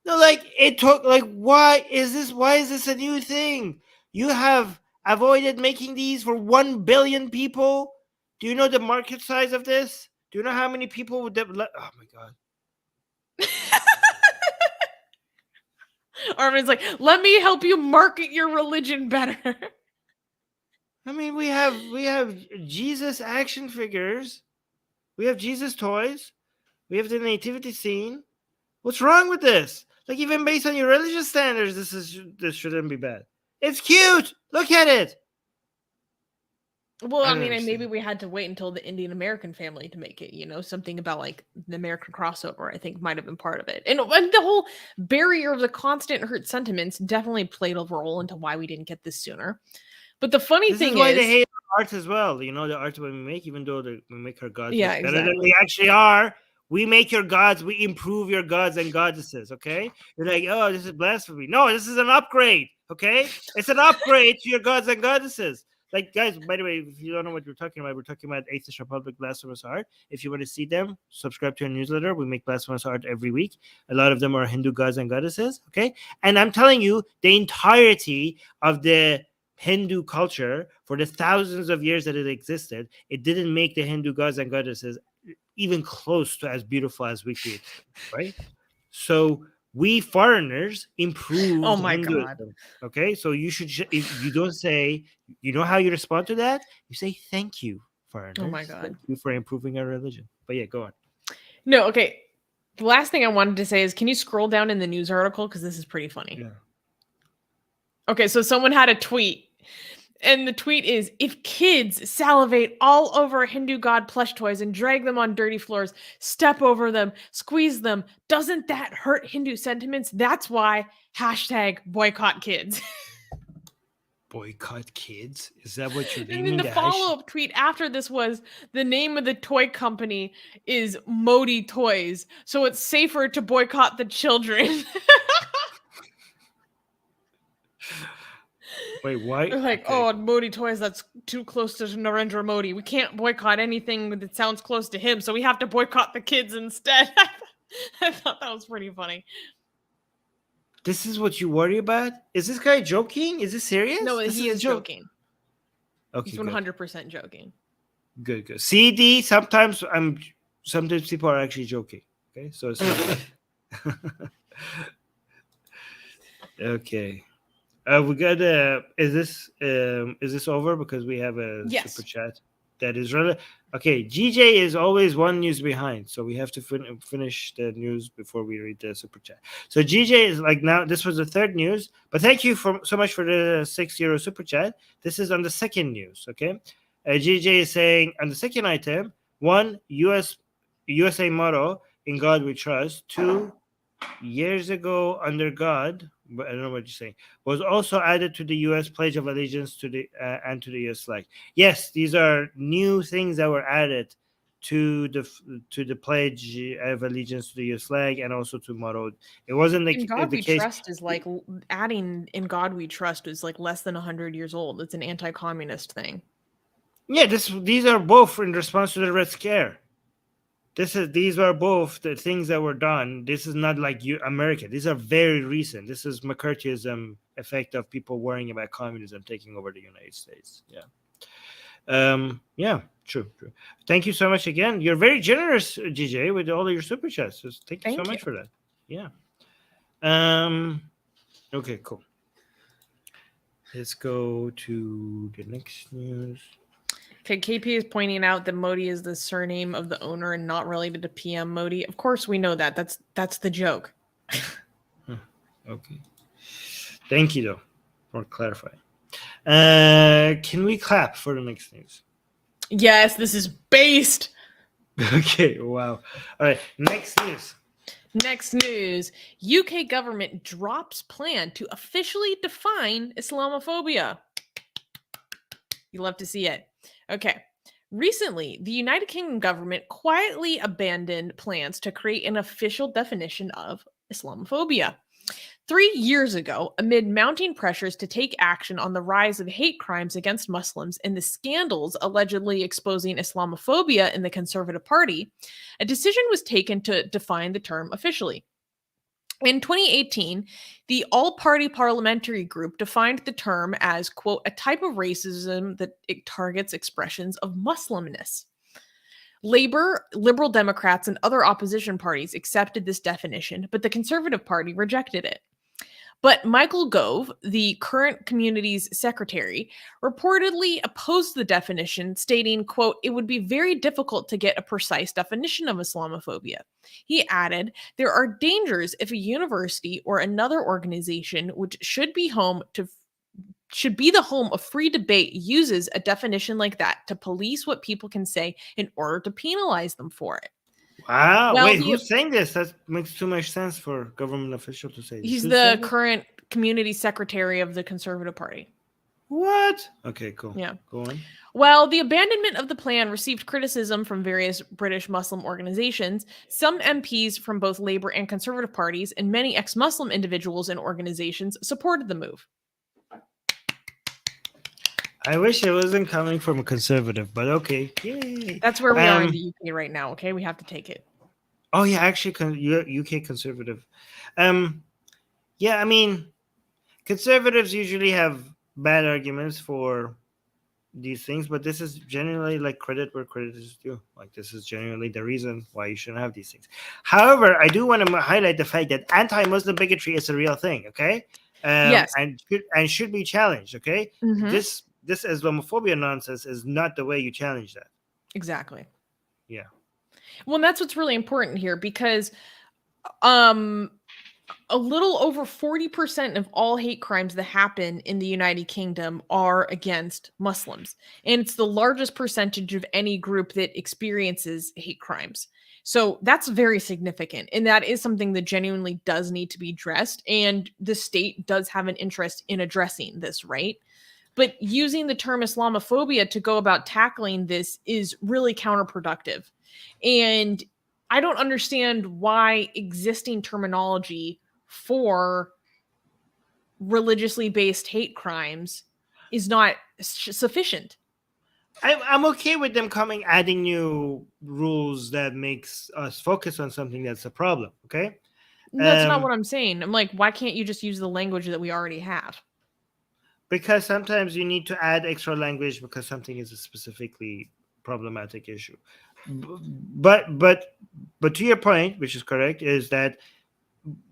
No, like it took. Like, why is this a new thing? You have avoided making these for 1 billion people. Do you know the market size of this? Do you know how many people would? Oh my god. Armin's like, let me help you market your religion better. I mean, we have Jesus action figures, we have Jesus toys, we have the nativity scene. What's wrong with this? Like, even based on your religious standards, this shouldn't be bad. It's cute. Look at it. Well, I I don't mean, and maybe understand. we had to wait until the Indian American family to make it, something about like the American crossover, I think might have been part of it. And the whole barrier of the constant hurt sentiments definitely played a role into why we didn't get this sooner. But the funny This is thing why they is, hate our art as well. The art we make, even though we make our gods yeah, look better than they exactly. actually are. We make your gods, we improve your gods and goddesses. Okay, you're like, oh, this is blasphemy. No, this is an upgrade. Okay, it's an upgrade to your gods and goddesses. Like, guys, by the way, if you don't know what we're talking about Atheist Republic, Blasphemous Art. If you want to see them, subscribe to our newsletter. We make blasphemous art every week. A lot of them are Hindu gods and goddesses. Okay, and I'm telling you, the entirety of the Hindu culture, for the thousands of years that it existed, it didn't make the Hindu gods and goddesses even close to as beautiful as we create, right? So we foreigners Oh improved my God. Hinduism. Okay, so if you don't say, how you respond to that? You say thank you, Oh my foreigners. God. Thank you for improving our religion. But yeah, go on. No, okay. The last thing I wanted to say is, can you scroll down in the news article? Because this is pretty funny. Yeah. Okay, so someone had a tweet, and the tweet is, if kids salivate all over Hindu god plush toys and drag them on dirty floors, step over them, squeeze them, doesn't that hurt Hindu sentiments? That's why #boycott kids. Boycott kids? Is that what you're And then naming the the hash? follow-up tweet after this was, the name of the toy company is Modi Toys, so it's safer to boycott the children. Wait, why? They're like, Okay. oh, Modi Toys, that's too close to Narendra Modi. We can't boycott anything that sounds close to him, so we have to boycott the kids instead. I thought that was pretty funny. This is what you worry about? Is this guy joking? Is this serious? No, This he a is joke. joking. Okay, He's good. 100% joking. Good. CD, sometimes people are actually joking. Okay, so it's not okay. We got is this over? Because we have a Yes. super chat that is really okay. GJ is always one news behind, so we have to finish the news before we read the super chat. So GJ is like, now this was the third news, but thank you so much for the €6 super chat. This is on the second news. Okay, GJ is saying on the second item, 1, USA motto, in God we trust. 2, years ago under God, but I don't know what you're saying, was also added to the U.S. Pledge of Allegiance to the and to the U.S. flag. Yes, these are new things that were added to the Pledge of Allegiance to the U.S. flag and also to motto. It wasn't In God the We case. Trust is like, adding In God We Trust is like less than 100 years old. It's an anti-communist thing. Yeah, these are both in response to the Red Scare. These are both the things that were done. This is not like America. These are very recent. This is McCarthyism effect of people worrying about communism taking over the United States. Yeah. True. Thank you so much again. You're very generous, GJ, with all of your super chats. So thank you so much for that. Yeah. Okay, cool. Let's go to the next news. Okay, KP is pointing out that Modi is the surname of the owner and not related to PM Modi. Of course, we know that. That's the joke. Okay. Thank you, though, for clarifying. Can we clap for the next news? Yes, this is based. Okay, wow. All right, next news. Next news. UK government drops plan to officially define Islamophobia. You love to see it. Okay. Recently, the United Kingdom government quietly abandoned plans to create an official definition of Islamophobia. 3 years ago, amid mounting pressures to take action on the rise of hate crimes against Muslims and the scandals allegedly exposing Islamophobia in the Conservative Party, a decision was taken to define the term officially. In 2018, the All-Party Parliamentary Group defined the term as, quote, a type of racism that it targets expressions of Muslimness. Labour, Liberal Democrats, and other opposition parties accepted this definition, but the Conservative Party rejected it. But Michael Gove, the current community's secretary, reportedly opposed the definition, stating, quote, it would be very difficult to get a precise definition of Islamophobia. He added, there are dangers if a university or another organization, which should be home should be the home of free debate uses a definition like that to police what people can say in order to penalize them for it. Wow. Well, Wait, who's saying this? That makes too much sense for government official to say this. he's Who's the saying this? current community secretary of the Conservative Party. What? Okay, cool. Yeah. Go on. Well, the abandonment of the plan received criticism from various British Muslim organizations. Some MPs from both Labour and Conservative parties and many ex-Muslim individuals and organizations supported the move. I wish it wasn't coming from a conservative, but okay. Yay. That's where we are in the UK right now, okay? We have to take it. Oh, yeah, actually, UK conservative. Yeah, I mean, conservatives usually have bad arguments for these things, but this is genuinely like credit where credit is due. Like, this is genuinely the reason why you shouldn't have these things. However, I do want to highlight the fact that anti-Muslim bigotry is a real thing, okay? Yes. And should be challenged, okay? Mhm. This Islamophobia nonsense is not the way you challenge that. Exactly. Yeah. Well, and that's what's really important here because a little over 40% of all hate crimes that happen in the United Kingdom are against Muslims. And it's the largest percentage of any group that experiences hate crimes. So that's very significant. And that is something that genuinely does need to be addressed. And the state does have an interest in addressing this, right? But using the term Islamophobia to go about tackling this is really counterproductive. And I don't understand why existing terminology for religiously based hate crimes is not sufficient. I'm okay with them adding new rules that makes us focus on something that's a problem, okay? That's not what I'm saying. I'm like, why can't you just use the language that we already have? Because sometimes you need to add extra language because something is a specifically problematic issue. But to your point, which is correct, is that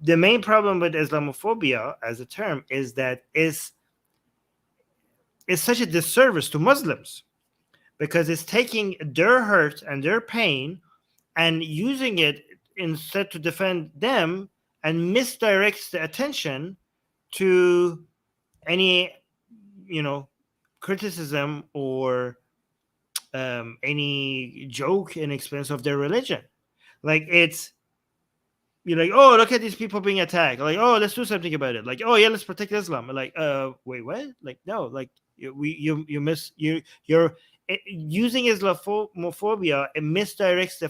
the main problem with Islamophobia as a term is that it's such a disservice to Muslims because it's taking their hurt and their pain and using it instead to defend them and misdirects the attention to any criticism or any joke in expense of their religion. Like, you're like, oh, look at these people being attacked. Like, oh, let's do something about it. Like, oh yeah, let's protect Islam. Like, wait, what? Like, no, like you're using Islamophobia. It misdirects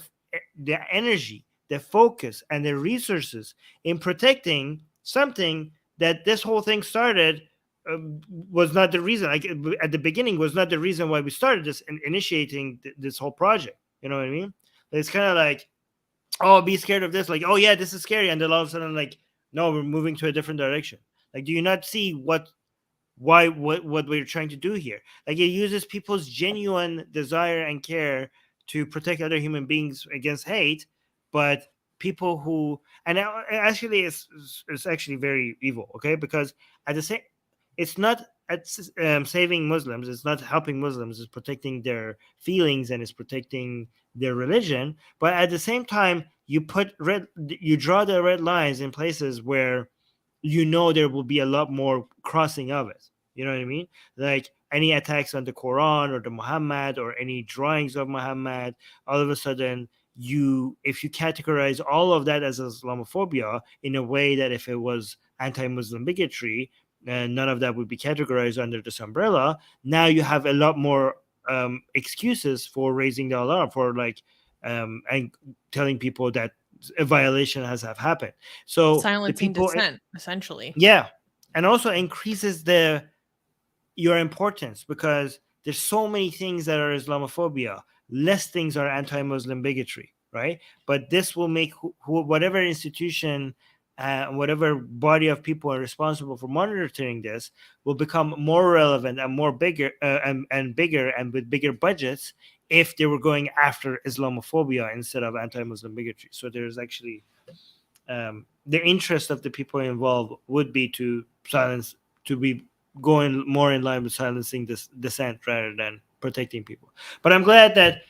the energy, the focus, and the resources in protecting something that this whole thing started. Was not the reason. Like, at the beginning, was not the reason why we started this and initiating this whole project. You know what I mean? It's kind of like, oh, be scared of this. Like, oh yeah, this is scary, and then all of a sudden, like, no, we're moving to a different direction. Like, do you not see what we're trying to do here? Like, it uses people's genuine desire and care to protect other human beings against hate, but people who, and actually it's actually very evil. Okay, because at the same, it's not saving Muslims. It's not helping Muslims. It's protecting their feelings and it's protecting their religion. But at the same time, you draw the red lines in places where there will be a lot more crossing of it. You know what I mean? Like, any attacks on the Quran or the Muhammad or any drawings of Muhammad, all of a sudden, if you categorize all of that as Islamophobia in a way that if it was anti-Muslim bigotry, and none of that would be categorized under this umbrella, now you have a lot more excuses for raising the alarm, for and telling people that a violation has happened. So silencing dissent, essentially. Yeah, and also increases your importance because there's so many things that are Islamophobia. Less things are anti-Muslim bigotry, right? But this will make whatever institution, whatever body of people are responsible for monitoring this will become more relevant and more bigger and bigger and with bigger budgets if they were going after Islamophobia instead of anti-Muslim bigotry. So there's actually the interest of the people involved would be to be going more in line with silencing this dissent rather than protecting people. But I'm glad that,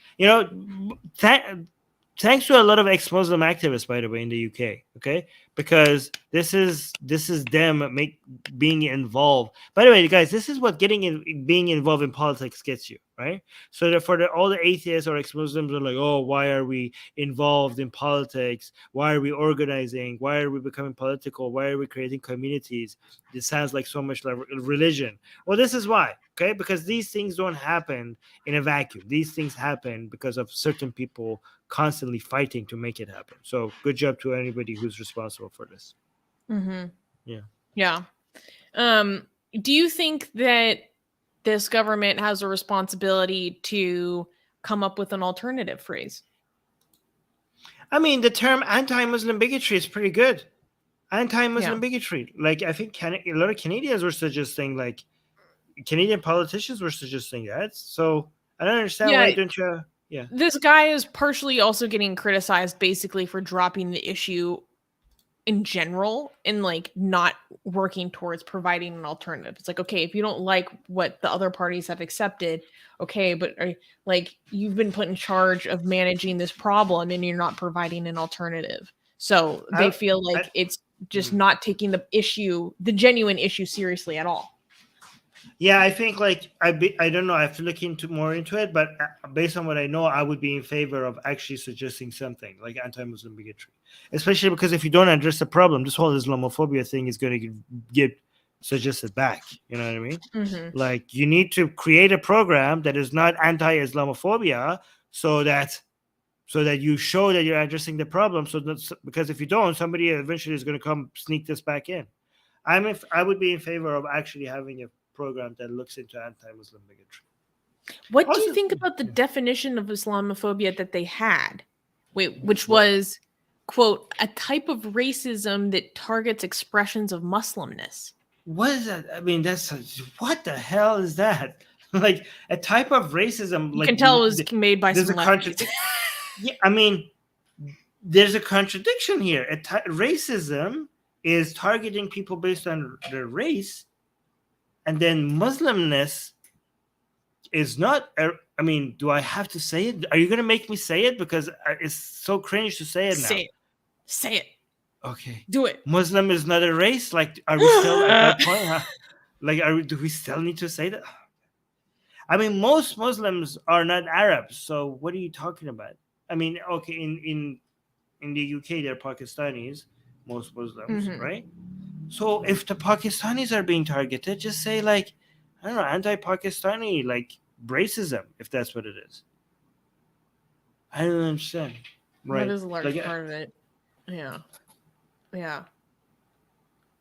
thanks to a lot of ex-Muslim activists, by the way, in the UK, okay? because this is them being involved. By the way, guys, this is what being involved in politics gets you, right? So that all the atheists or ex-Muslims are like, oh, why are we involved in politics? Why are we organizing? Why are we becoming political? Why are we creating communities? This sounds like so much like religion. Well, this is why, okay? Because these things don't happen in a vacuum. These things happen because of certain people constantly fighting to make it happen. So good job to anybody who's responsible for this. Mm-hmm. Yeah. Yeah. Do you think that this government has a responsibility to come up with an alternative phrase? I mean, the term anti-Muslim bigotry is pretty good. Anti-Muslim bigotry. Like, I think a lot of Canadians were suggesting, like, Canadian politicians were suggesting that. So I don't understand why don't you... Yeah. This guy is partially also getting criticized basically for dropping the issue in general and like not working towards providing an alternative. It's like, okay, if you don't like what the other parties have accepted, okay, but like you've been put in charge of managing this problem and you're not providing an alternative. So they feel like it's just not taking the genuine issue seriously at all. Yeah, I think like I don't know. I have to look more into it, but based on what I know, I would be in favor of actually suggesting something like anti-Muslim bigotry, especially because if you don't address the problem, this whole Islamophobia thing is going to get suggested back. You know what I mean? Mm-hmm. Like you need to create a program that is not anti-Islamophobia, so that you show that you're addressing the problem. So that's because if you don't, somebody eventually is going to come sneak this back in. I would be in favor of actually having a program that looks into anti-Muslim bigotry. What do you think about the definition of Islamophobia that they had? Which was, quote, a type of racism that targets expressions of Muslimness. What is that? I mean, what the hell is that? Like a type of racism. You can tell it was made by some lefties. Yeah, I mean, there's a contradiction here. Racism is targeting people based on their race. And then Muslimness is not. I mean, do I have to say it? Are you going to make me say it? Because it's so cringe to say it now. Say it. Okay. Do it. Muslim is not a race? Like, are we still at that point? Huh? Like, do we still need to say that? I mean, most Muslims are not Arabs. So what are you talking about? I mean, okay, in the UK, they're Pakistanis, most Muslims, right? So if the Pakistanis are being targeted, just say like, I don't know, anti-Pakistani, like racism, if that's what it is. I don't understand. Right. That is a large part of it. Yeah. Yeah.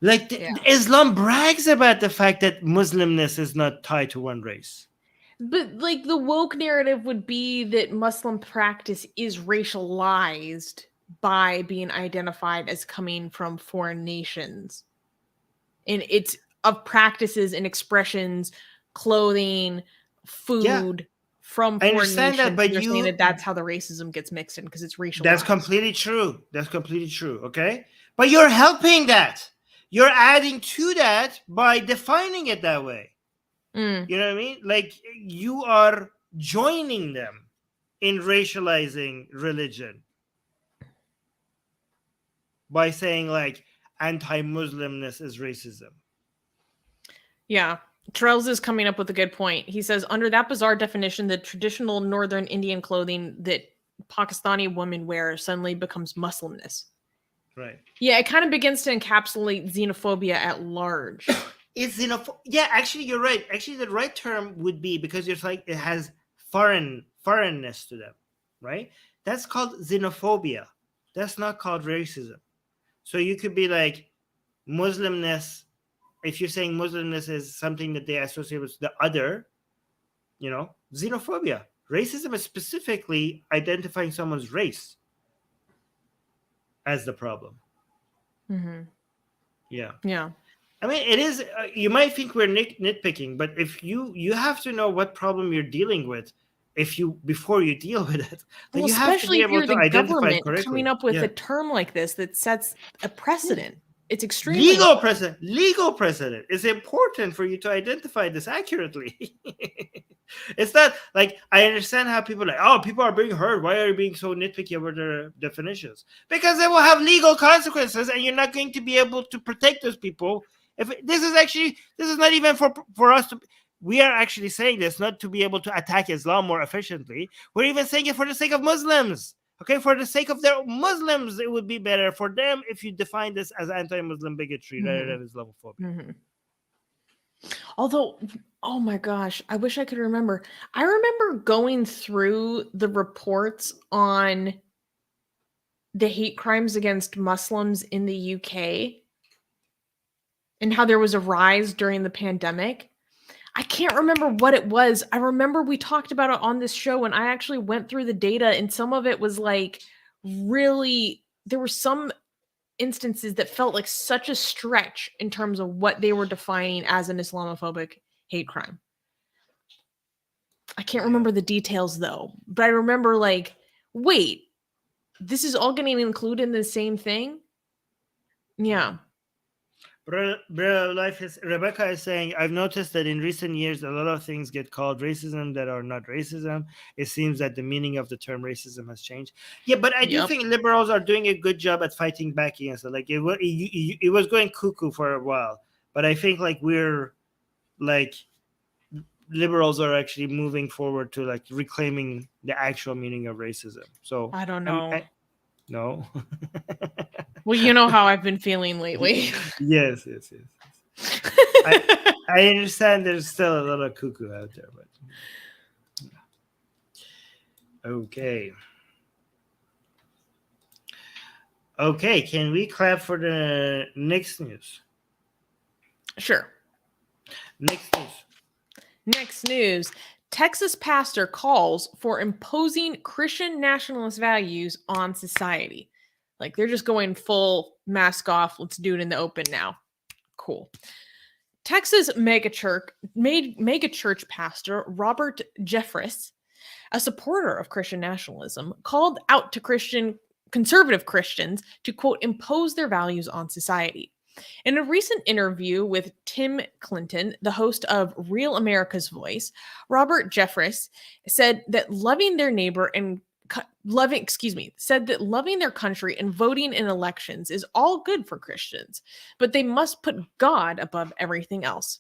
Like Islam brags about the fact that Muslimness is not tied to one race. But like the woke narrative would be that Muslim practice is racialized by being identified as coming from foreign nations. And it's of practices and expressions, clothing, food from foreign nations. That, but you're saying that that's how the racism gets mixed in because it's racial. That's completely true. That's completely true. Okay, but you're helping that. You're adding to that by defining it that way. You know what I mean? Like you are joining them in racializing religion by saying like anti-Muslimness is racism. Yeah. Trells is coming up with a good point. He says, under that bizarre definition, the traditional Northern Indian clothing that Pakistani women wear suddenly becomes Muslimness. Right. Yeah, it kind of begins to encapsulate xenophobia at large. It's yeah, actually, you're right. Actually, the right term would be, because it's like it has foreignness to them, right? That's called xenophobia. That's not called racism. So you could be like Muslimness. If you're saying Muslimness is something that they associate with the other, you know, xenophobia. Racism is specifically identifying someone's race as the problem. Mm-hmm. Yeah. Yeah. I mean, it is. You might think we're nitpicking, but if you have to know what problem you're dealing with, before you deal with it, well, you have to be able to identify correctly. Coming up with a term like this that sets a precedent. it's extremely legal precedent is important for you to identify this accurately. It's not like, I understand how people are like, oh, people are being hurt, why are you being so nitpicky over their definitions? Because they will have legal consequences, and you're not going to be able to protect those people. If this is not even for us to, we are actually saying this not to be able to attack Islam more efficiently. We're even saying it for the sake of Muslims. Okay, for the sake of their Muslims, it would be better for them if you define this as anti-Muslim bigotry rather than Islamophobia. Although, oh my gosh, I wish I could remember. I remember going through the reports on the hate crimes against Muslims in the UK and how there was a rise during the pandemic. I can't remember what it was. I remember we talked about it on this show, and I actually went through the data, and some of it was like really, there were some instances that felt like such a stretch in terms of what they were defining as an Islamophobic hate crime. I can't remember the details though, but I remember like, wait, this is all getting included in the same thing? Yeah. Rebecca is saying, I've noticed that in recent years, a lot of things get called racism that are not racism. It seems that the meaning of the term racism has changed. Yeah, but I do think liberals are doing a good job at fighting back against it. Like it was going cuckoo for a while, but I think like we're like liberals are actually moving forward to like reclaiming the actual meaning of racism. So I don't know. No. Well, you know how I've been feeling lately. Yes. I understand there's still a lot of cuckoo out there, but okay. Okay, can we clap for the next news? Sure. Next news. Texas pastor calls for imposing Christian nationalist values on society. Like they're just going full mask off. Let's do it in the open now. Cool. Texas megachurch pastor Robert Jeffress, a supporter of Christian nationalism, called out to conservative Christians to, quote, impose their values on society. In a recent interview with Tim Clinton, the host of Real America's Voice, Robert Jeffress said that loving their neighbor and loving their country and voting in elections is all good for Christians, but they must put God above everything else.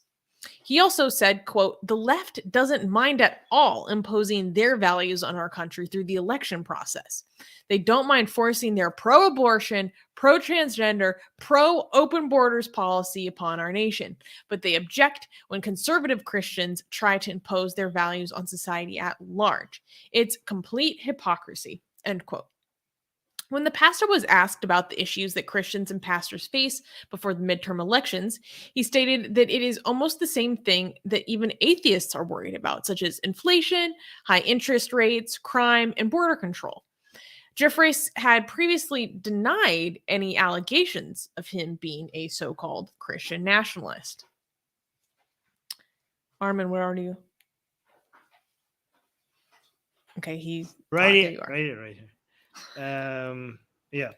He also said, quote, the left doesn't mind at all imposing their values on our country through the election process. They don't mind forcing their pro-abortion, pro-transgender, pro-open borders policy upon our nation, but they object when conservative Christians try to impose their values on society at large. It's complete hypocrisy, end quote. When the pastor was asked about the issues that Christians and pastors face before the midterm elections, he stated that it is almost the same thing that even atheists are worried about, such as inflation, high interest rates, crime, and border control. Jeffress had previously denied any allegations of him being a so-called Christian nationalist. Armin, where are you? Okay, he's right here. Yeah.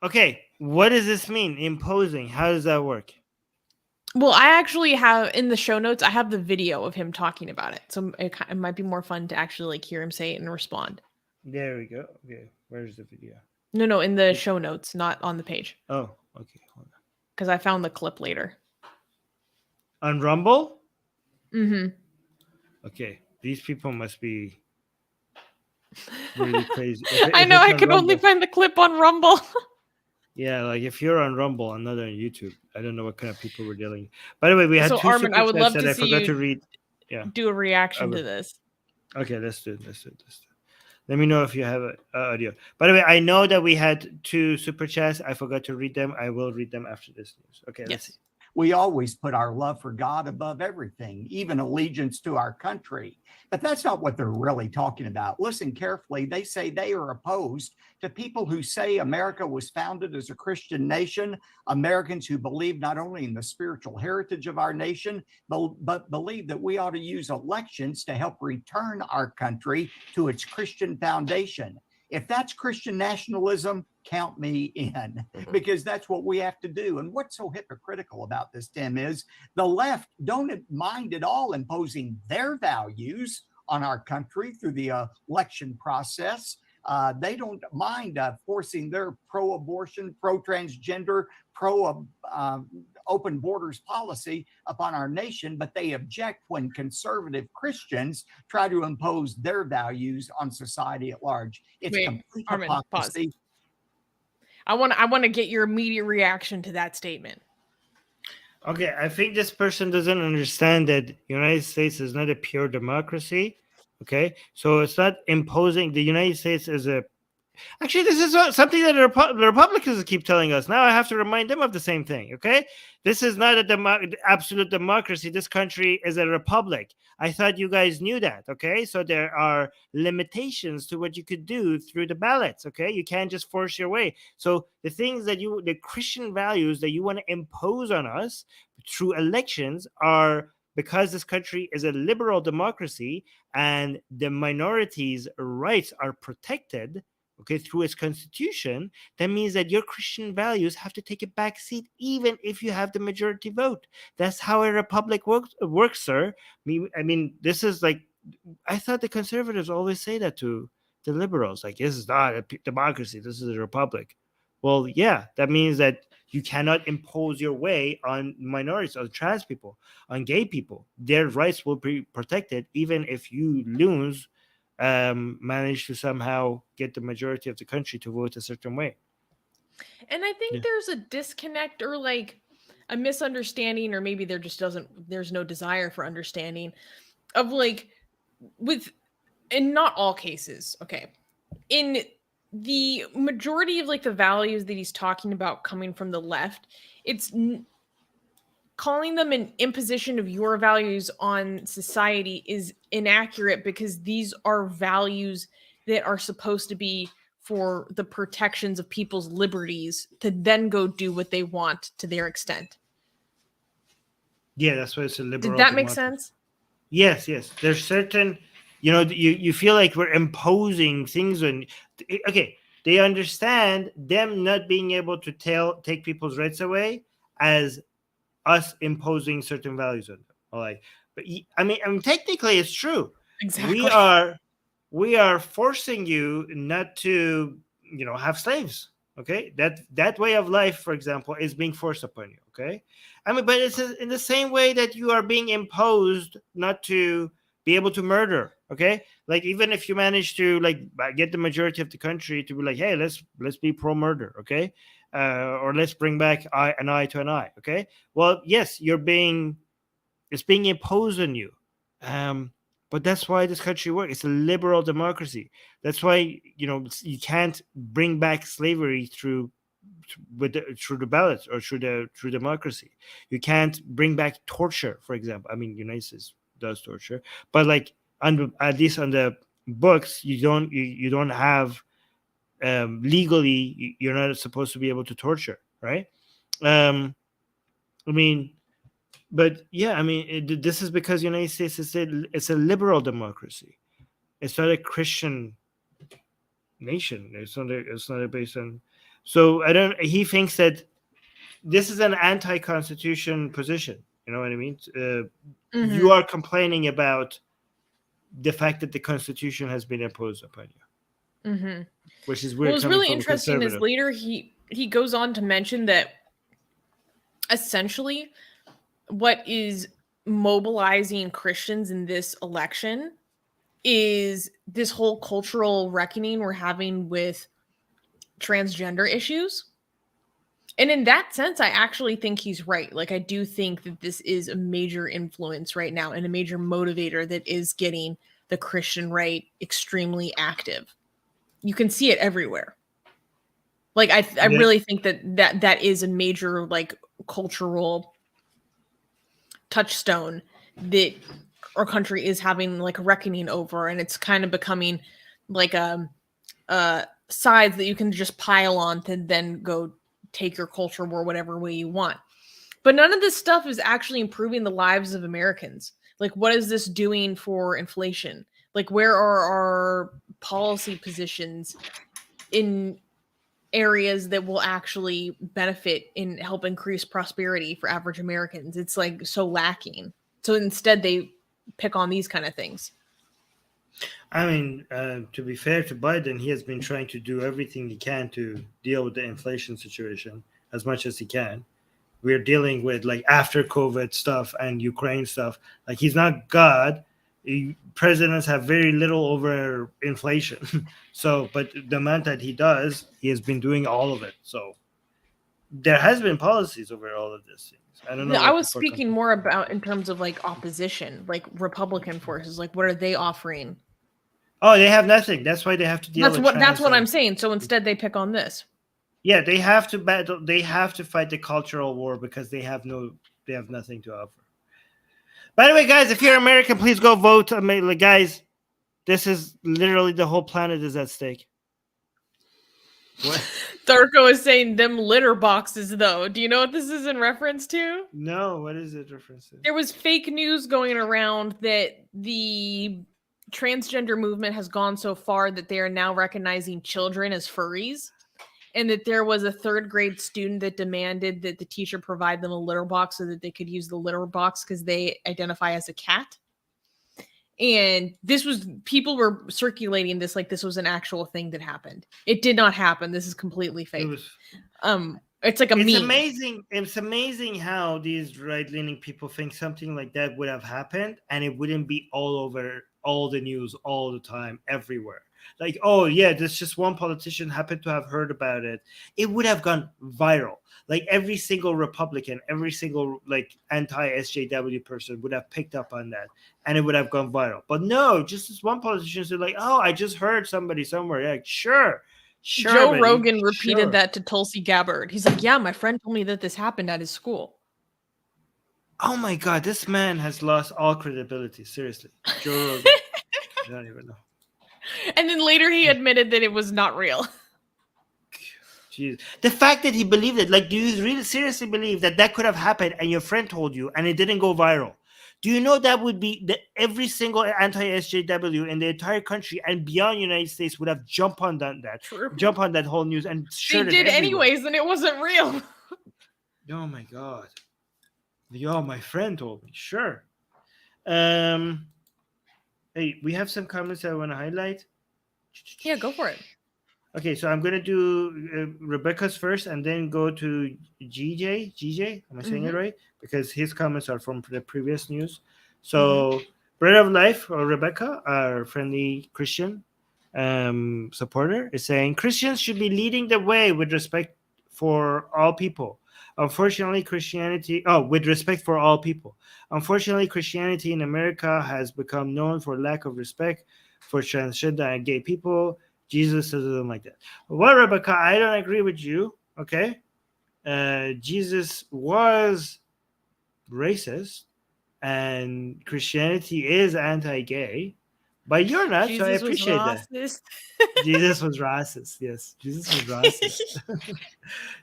Okay, what does this mean? Imposing. How does that work? Well, I actually have in the show notes, I have the video of him talking about it. So it might be more fun to actually like hear him say it and respond. There we go. Okay, where's the video? No, in the show notes, not on the page. Oh, okay. Hold on. Because I found the clip later. On Rumble? Mm-hmm. Okay, these people must be really crazy. I know, I could only find the clip on Rumble. Yeah, like if you're on Rumble and not on YouTube, I don't know what kind of people we're dealing with. By the way, we had two Armin, I would love to I see forgot you to read. Yeah, do a reaction to this. Okay, let's do it. Let me know if you have audio. By the way, I know that we had 2 super chats. I forgot to read them. I will read them after this news. Okay, let's see. We always put our love for God above everything, even allegiance to our country. But that's not what they're really talking about. Listen carefully. They say they are opposed to people who say America was founded as a Christian nation, Americans who believe not only in the spiritual heritage of our nation, but believe that we ought to use elections to help return our country to its Christian foundation. If that's Christian nationalism, count me in, because that's what we have to do. And what's so hypocritical about this, Tim, is the left don't mind at all imposing their values on our country through the election process. They don't mind forcing their pro-abortion, pro-transgender, pro-open borders policy upon our nation, but they object when conservative Christians try to impose their values on society at large. It's complete Armin, hypocrisy. pause. I want to get your immediate reaction to that statement. Okay, I think this person doesn't understand that the United States is not a pure democracy. Okay, so it's not imposing. The United States is a. Actually, this is something that the Republicans keep telling us. Now I have to remind them of the same thing. Okay, this is not a absolute democracy. This country is a republic. I thought you guys knew that. Okay, so there are limitations to what you could do through the ballots. Okay, you can't just force your way. So the things that the Christian values that you want to impose on us through elections are, because this country is a liberal democracy and the minorities' rights are protected, okay, through its constitution, that means that your Christian values have to take a back seat even if you have the majority vote. That's how a republic works, sir. I mean, this is like, I thought the conservatives always say that to the liberals, like, this is not a democracy, this is a republic. Well, yeah, that means that you cannot impose your way on minorities, on trans people, on gay people. Their rights will be protected even if you lose manage to somehow get the majority of the country to vote a certain way. And I think there's a disconnect or like a misunderstanding, or maybe there's no desire for understanding of like in not all cases, okay, in the majority of like the values that he's talking about coming from the left, it's calling them an imposition of your values on society is inaccurate, because these are values that are supposed to be for the protections of people's liberties to then go do what they want to their extent. Yeah, that's why it's a liberal. Did that make sense? Yes. There's certain, you feel like we're imposing things on. Okay, they understand them not being able to take people's rights away as us imposing certain values on them. Like, but I mean, technically, it's true. Exactly. We are forcing you not to, have slaves. Okay, that way of life, for example, is being forced upon you. Okay, I mean, but it's in the same way that you are being imposed not to be able to murder. Okay, like even if you manage to like get the majority of the country to be like, hey, let's be pro murder. Okay. Or let's bring back an eye to an eye. Okay. Well, yes, it's being imposed on you. But that's why this country works. It's a liberal democracy. That's why, you can't bring back slavery through the ballots or through democracy. You can't bring back torture, for example. I mean, United States does torture, but like at least on the books, you don't have. Legally, you're not supposed to be able to torture, right? I mean, but yeah, I mean, this is because the United States it's a liberal democracy. It's not a Christian nation. It's not based on. So he thinks that this is an anti-constitution position. You know what I mean? You are complaining about the fact that the Constitution has been imposed upon you. Mm-hmm. Which is weird. What was really interesting is later he goes on to mention that essentially what is mobilizing Christians in this election is this whole cultural reckoning we're having with transgender issues. And in that sense, I actually think he's right. Like, I do think that this is a major influence right now and a major motivator that is getting the Christian right extremely active. You can see it everywhere. Like, I really think that is a major like cultural touchstone that our country is having like a reckoning over, and it's kind of becoming like sides that you can just pile on to then go take your culture war whatever way you want. But none of this stuff is actually improving the lives of Americans. Like, what is this doing for inflation? Like, where are our policy positions in areas that will actually benefit and help increase prosperity for average Americans. It's like so lacking. So instead they pick on these kind of things. I mean, to be fair to Biden, he has been trying to do everything he can to deal with the inflation situation as much as he can. We're dealing with like after COVID stuff and Ukraine stuff. Like he's not God. Presidents have very little over inflation. So, but the amount that he does, he has been doing all of it. So there has been policies over all of these things. I don't know. I was speaking more about in terms of like opposition, like Republican forces. Like, what are they offering? Oh, they have nothing. That's why they have to deal with that's what I'm saying. So instead they pick on this. Yeah, they have to battle. They have to fight the cultural war because they have nothing to offer. By the way, guys, if you're American, please go vote. Guys, this is literally the whole planet is at stake. What? Darko is saying them litter boxes, though. Do you know what this is in reference to? No, what is it reference to? There was fake news going around that the transgender movement has gone so far that they are now recognizing children as furries. And that there was a third grade student that demanded that the teacher provide them a litter box so that they could use the litter box because they identify as a cat. And people were circulating this like this was an actual thing that happened. It did not happen. This is completely fake. It's like a meme. It's amazing how these right-leaning people think something like that would have happened and it wouldn't be all over all the news all the time, everywhere. Like, oh yeah, this just one politician happened to have heard about it. It would have gone viral. Like every single Republican, every single like anti-SJW person would have picked up on that, and it would have gone viral. But no, just this one politician said like, oh, I just heard somebody somewhere. Like, sure. Joe Rogan repeated that to Tulsi Gabbard. He's like, yeah, my friend told me that this happened at his school. Oh my God, this man has lost all credibility. Seriously, Joe Rogan. I don't even know. And then later he admitted that it was not real. Jeez. The fact that he believed it, like, do you really seriously believe that could have happened and your friend told you and it didn't go viral? Do you know that would be that every single anti-SJW in the entire country and beyond the United States would have jumped on that whole news and shared it everywhere. Anyways, and it wasn't real. Oh my God. Yo, my friend told me. Sure. Hey, we have some comments I want to highlight. Yeah, go for it. Okay, so I'm going to do Rebecca's first and then go to GJ. Am I saying it right? Because his comments are from the previous news. So, Bread of Life, or Rebecca, our friendly Christian supporter, is saying Christians should be leading the way with respect for all people. Unfortunately, with respect for all people. Unfortunately, Christianity in America has become known for lack of respect for transgender and gay people. Jesus doesn't like that. Well, Rebecca, I don't agree with you. Okay. Jesus was racist and Christianity is anti-gay, but you're not, so I appreciate that. Jesus was racist. Yes, Jesus was racist.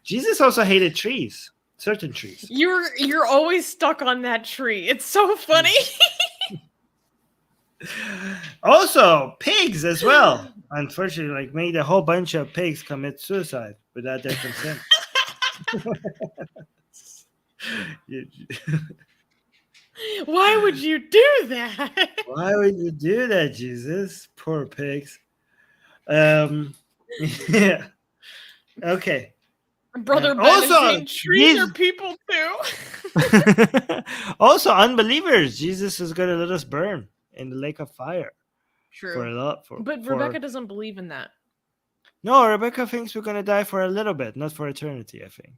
Jesus also hated trees, certain trees. You're always stuck on that tree. It's so funny. Also, pigs as well. Unfortunately, like made a whole bunch of pigs commit suicide without their consent. Why would you do that? Why would you do that, Jesus? Poor pigs. Yeah. Okay. Brother Ben also, is saying trees are people too. Also, unbelievers, Jesus is going to let us burn in the lake of fire. True. But Rebecca doesn't believe in that. No, Rebecca thinks we're going to die for a little bit, not for eternity, I think.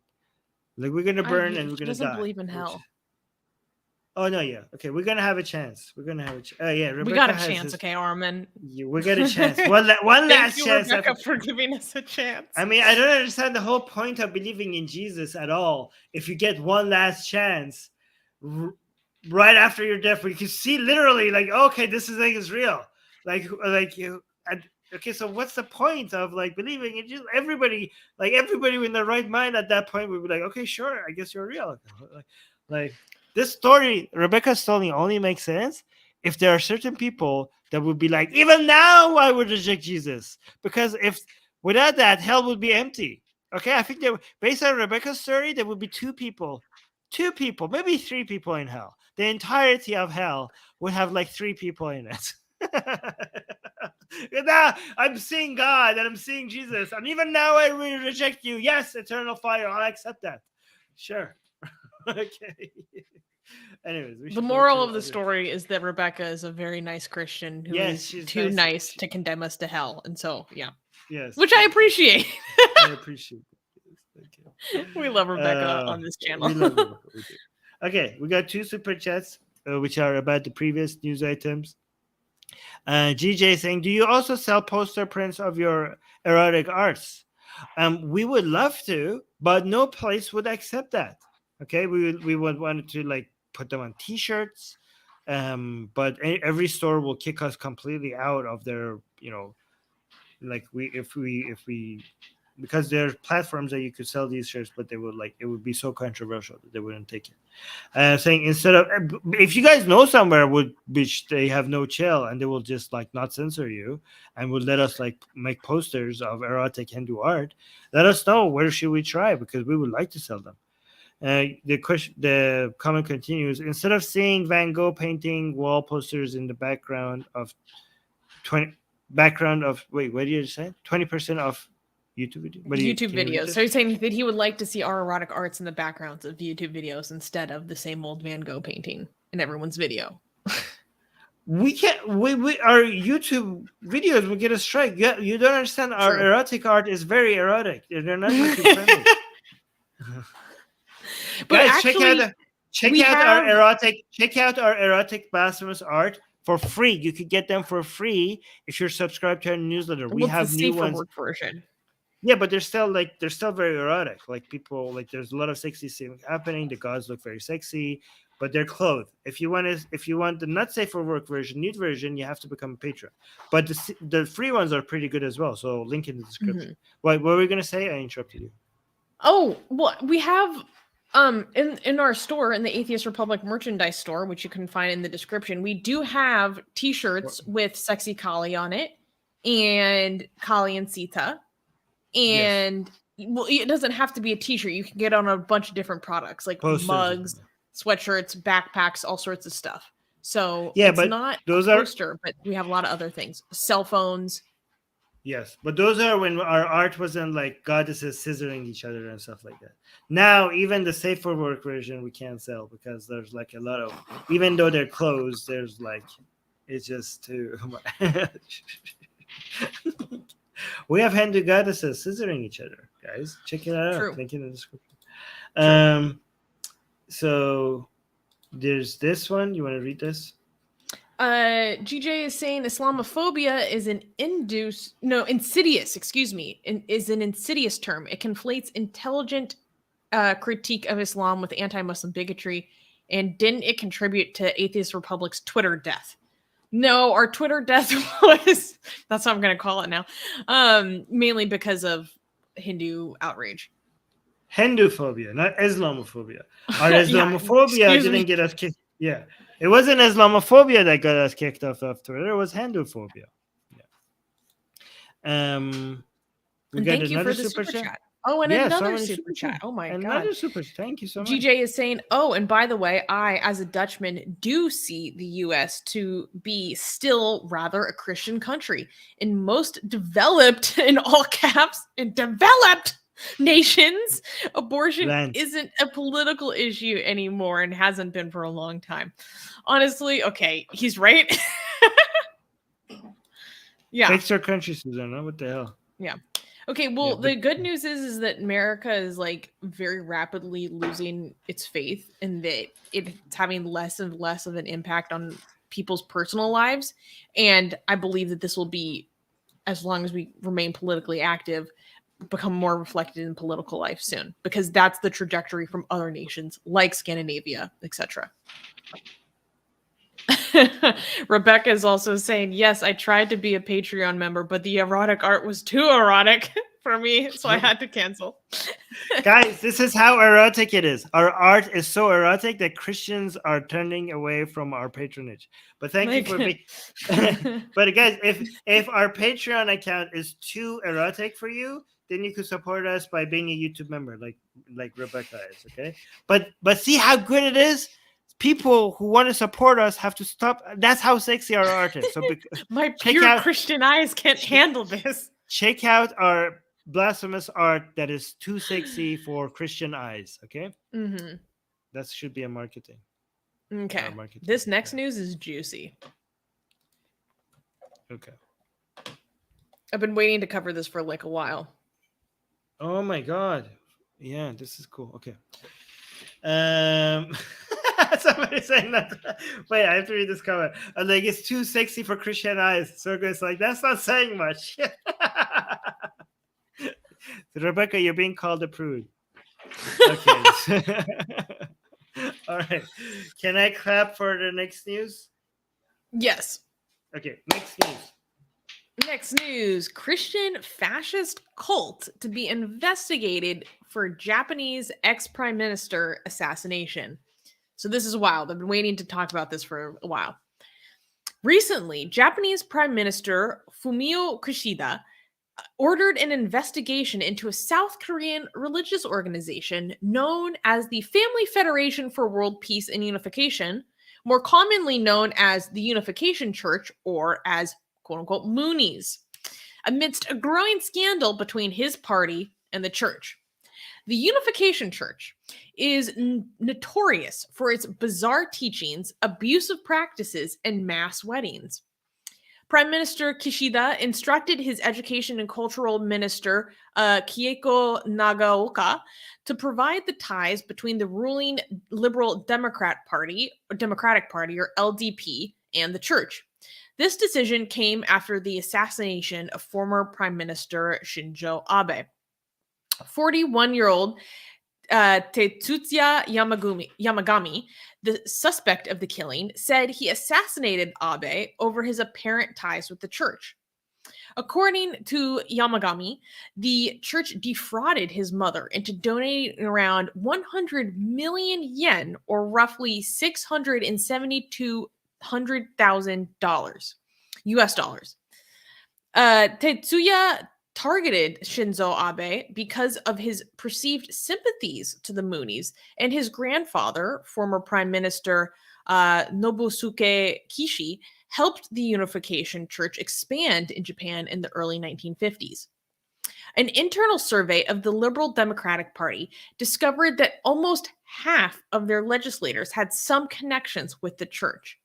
Like, we're going to burn and we're going to die. She doesn't believe in hell. Oh, no, yeah. Okay, we're going to have a chance. Oh, yeah, Rebecca we got a chance, okay, Armin? Yeah, we got a chance. One last chance. Rebecca, for giving us a chance. I mean, I don't understand the whole point of believing in Jesus at all. If you get one last chance right after your death, we can see literally, like, okay, this is real. Okay, so what's the point of like believing in Jesus? Everybody in their right mind at that point would be like, okay, sure, I guess you're real. Like this story, Rebecca's story only makes sense if there are certain people that would be like, even now I would reject Jesus. Because if Without that, hell would be empty. Okay, I think based on Rebecca's story, there would be two people, maybe three people in hell. The entirety of hell would have like three people in it. Now I'm seeing God and I'm seeing Jesus, and even now I will reject you. Yes, eternal fire. I'll accept that. Sure. Okay. Anyways, The moral of the story is that Rebecca is a very nice Christian who is too nice to condemn us to hell. And so, yeah. Yes. Which I appreciate. I appreciate it. Okay. We love Rebecca on this channel. We love Rebecca. We do. Okay, we got 2 super chats, which are about the previous news items. GJ saying, do you also sell poster prints of your erotic arts? We would love to, but no place would accept that. Okay, we would want to like put them on T-shirts, but every store will kick us completely out of their, like if we because there are platforms that you could sell these shirts, but they would it would be so controversial that they wouldn't take it. Saying instead of, if you guys know somewhere which they have no chill and they will just like not censor you and will let us like make posters of erotic Hindu art, let us know where should we try, because we would like to sell them. The comment continues, instead of seeing Van Gogh painting wall posters in the background of wait, what did you say? 20% off YouTube videos. YouTube videos. So he's saying that he would like to see our erotic arts in the backgrounds of YouTube videos instead of the same old Van Gogh painting in everyone's video. We can't. Our YouTube videos will get a strike. You don't understand. Our erotic art is very erotic. They're not YouTube friendly. But guys, actually, check out our erotic blasphemous art for free. You could get them for free if you're subscribed to our newsletter. We have new ones. Version. Yeah, but they're still very erotic. Like people, like there's a lot of sexy things happening. The gods look very sexy, but they're clothed. If you want the not safe for work version, nude version, you have to become a patron. But the free ones are pretty good as well. So link in the description. What were we gonna say? I interrupted you. Oh, well, we have in our store, in the Atheist Republic merchandise store, which you can find in the description, we do have T-shirts with sexy Kali on it, and Kali and Sita. And well, it doesn't have to be a T-shirt. You can get on a bunch of different products like posters, mugs, sweatshirts, backpacks, all sorts of stuff. So yeah, it's but not those a poster, but we have a lot of other things. Cell phones. Yes, but those are when our art wasn't like goddesses scissoring each other and stuff like that. Now, even the safe for work version we can't sell because there's like a lot of, even though they're closed, there's like, it's just too much. We have Hindu goddesses scissoring each other, guys. Check it out. True. Link in the description. So there's this one. You want to read this? GJ is saying Islamophobia is insidious, is an insidious term. It conflates intelligent critique of Islam with anti-Muslim bigotry. And didn't it contribute to Atheist Republic's Twitter death? No, our Twitter death was, that's what I'm going to call it now, mainly because of Hindu outrage. Hinduphobia, not Islamophobia. Our Islamophobia didn't get us kicked. Yeah. It wasn't Islamophobia that got us kicked off of Twitter. It was Hinduphobia. Yeah. We got thank you for the super chat. Oh, and another super chat. Oh my God. Another super chat. Thank you so much. GJ is saying, oh, and by the way, I, as a Dutchman, do see the U.S. to be still rather a Christian country. In most developed, in all caps, in developed nations, abortion isn't a political issue anymore and hasn't been for a long time. Honestly, okay, he's right. Yeah. Fix our country, Susanna. What the hell? Yeah. Okay, well, the good news is that America is like very rapidly losing its faith and that it's having less and less of an impact on people's personal lives. And I believe that this will be, as long as we remain politically active, become more reflected in political life soon, because that's the trajectory from other nations like Scandinavia, etc. Rebecca is also saying, yes, I tried to be a Patreon member, but the erotic art was too erotic. for me, so I had to cancel. Guys, this is how erotic it is. Our art is so erotic that Christians are turning away from our patronage. But thank you for being. But guys, if our Patreon account is too erotic for you, then you could support us by being a YouTube member, like Rebecca is. Okay, but see how good it is. People who want to support us have to stop. That's how sexy our art is. So my pure Christian eyes can't handle this. Check out our blasphemous art that is too sexy for Christian eyes. Okay, that should be a marketing. Okay, this next news is juicy. Okay, I've been waiting to cover this for like a while. Oh my god, yeah, this is cool. Okay, somebody saying that. Wait, I have to read this comment. Like, it's too sexy for Christian eyes. So it's like, that's not saying much. Rebecca, you're being called a prude. Okay. All right. Can I clap for the next news? Yes. Okay, next news. Next news, Christian fascist cult to be investigated for Japanese ex-prime minister assassination. So this is wild. I've been waiting to talk about this for a while. Recently, Japanese Prime Minister Fumio Kishida ordered an investigation into a South Korean religious organization known as the Family Federation for World Peace and Unification, more commonly known as the Unification Church, or as quote-unquote Moonies, amidst a growing scandal between his party and the church. The Unification Church is notorious for its bizarre teachings, abusive practices, and mass weddings. Prime Minister Kishida instructed his education and cultural minister, Kieko Nagaoka, to provide the ties between the ruling Liberal Democratic Party, or LDP, and the church. This decision came after the assassination of former Prime Minister Shinzo Abe. 41-year-old Tetsuya Yamagami, the suspect of the killing, said he assassinated Abe over his apparent ties with the church. According to Yamagami, the church defrauded his mother into donating around 100 million yen, or roughly $672,000 US dollars. Tetsuya targeted Shinzo Abe because of his perceived sympathies to the Moonies, and his grandfather, former Prime Minister Nobusuke Kishi, helped the Unification Church expand in Japan in the early 1950s. An internal survey of the Liberal Democratic Party discovered that almost half of their legislators had some connections with the church.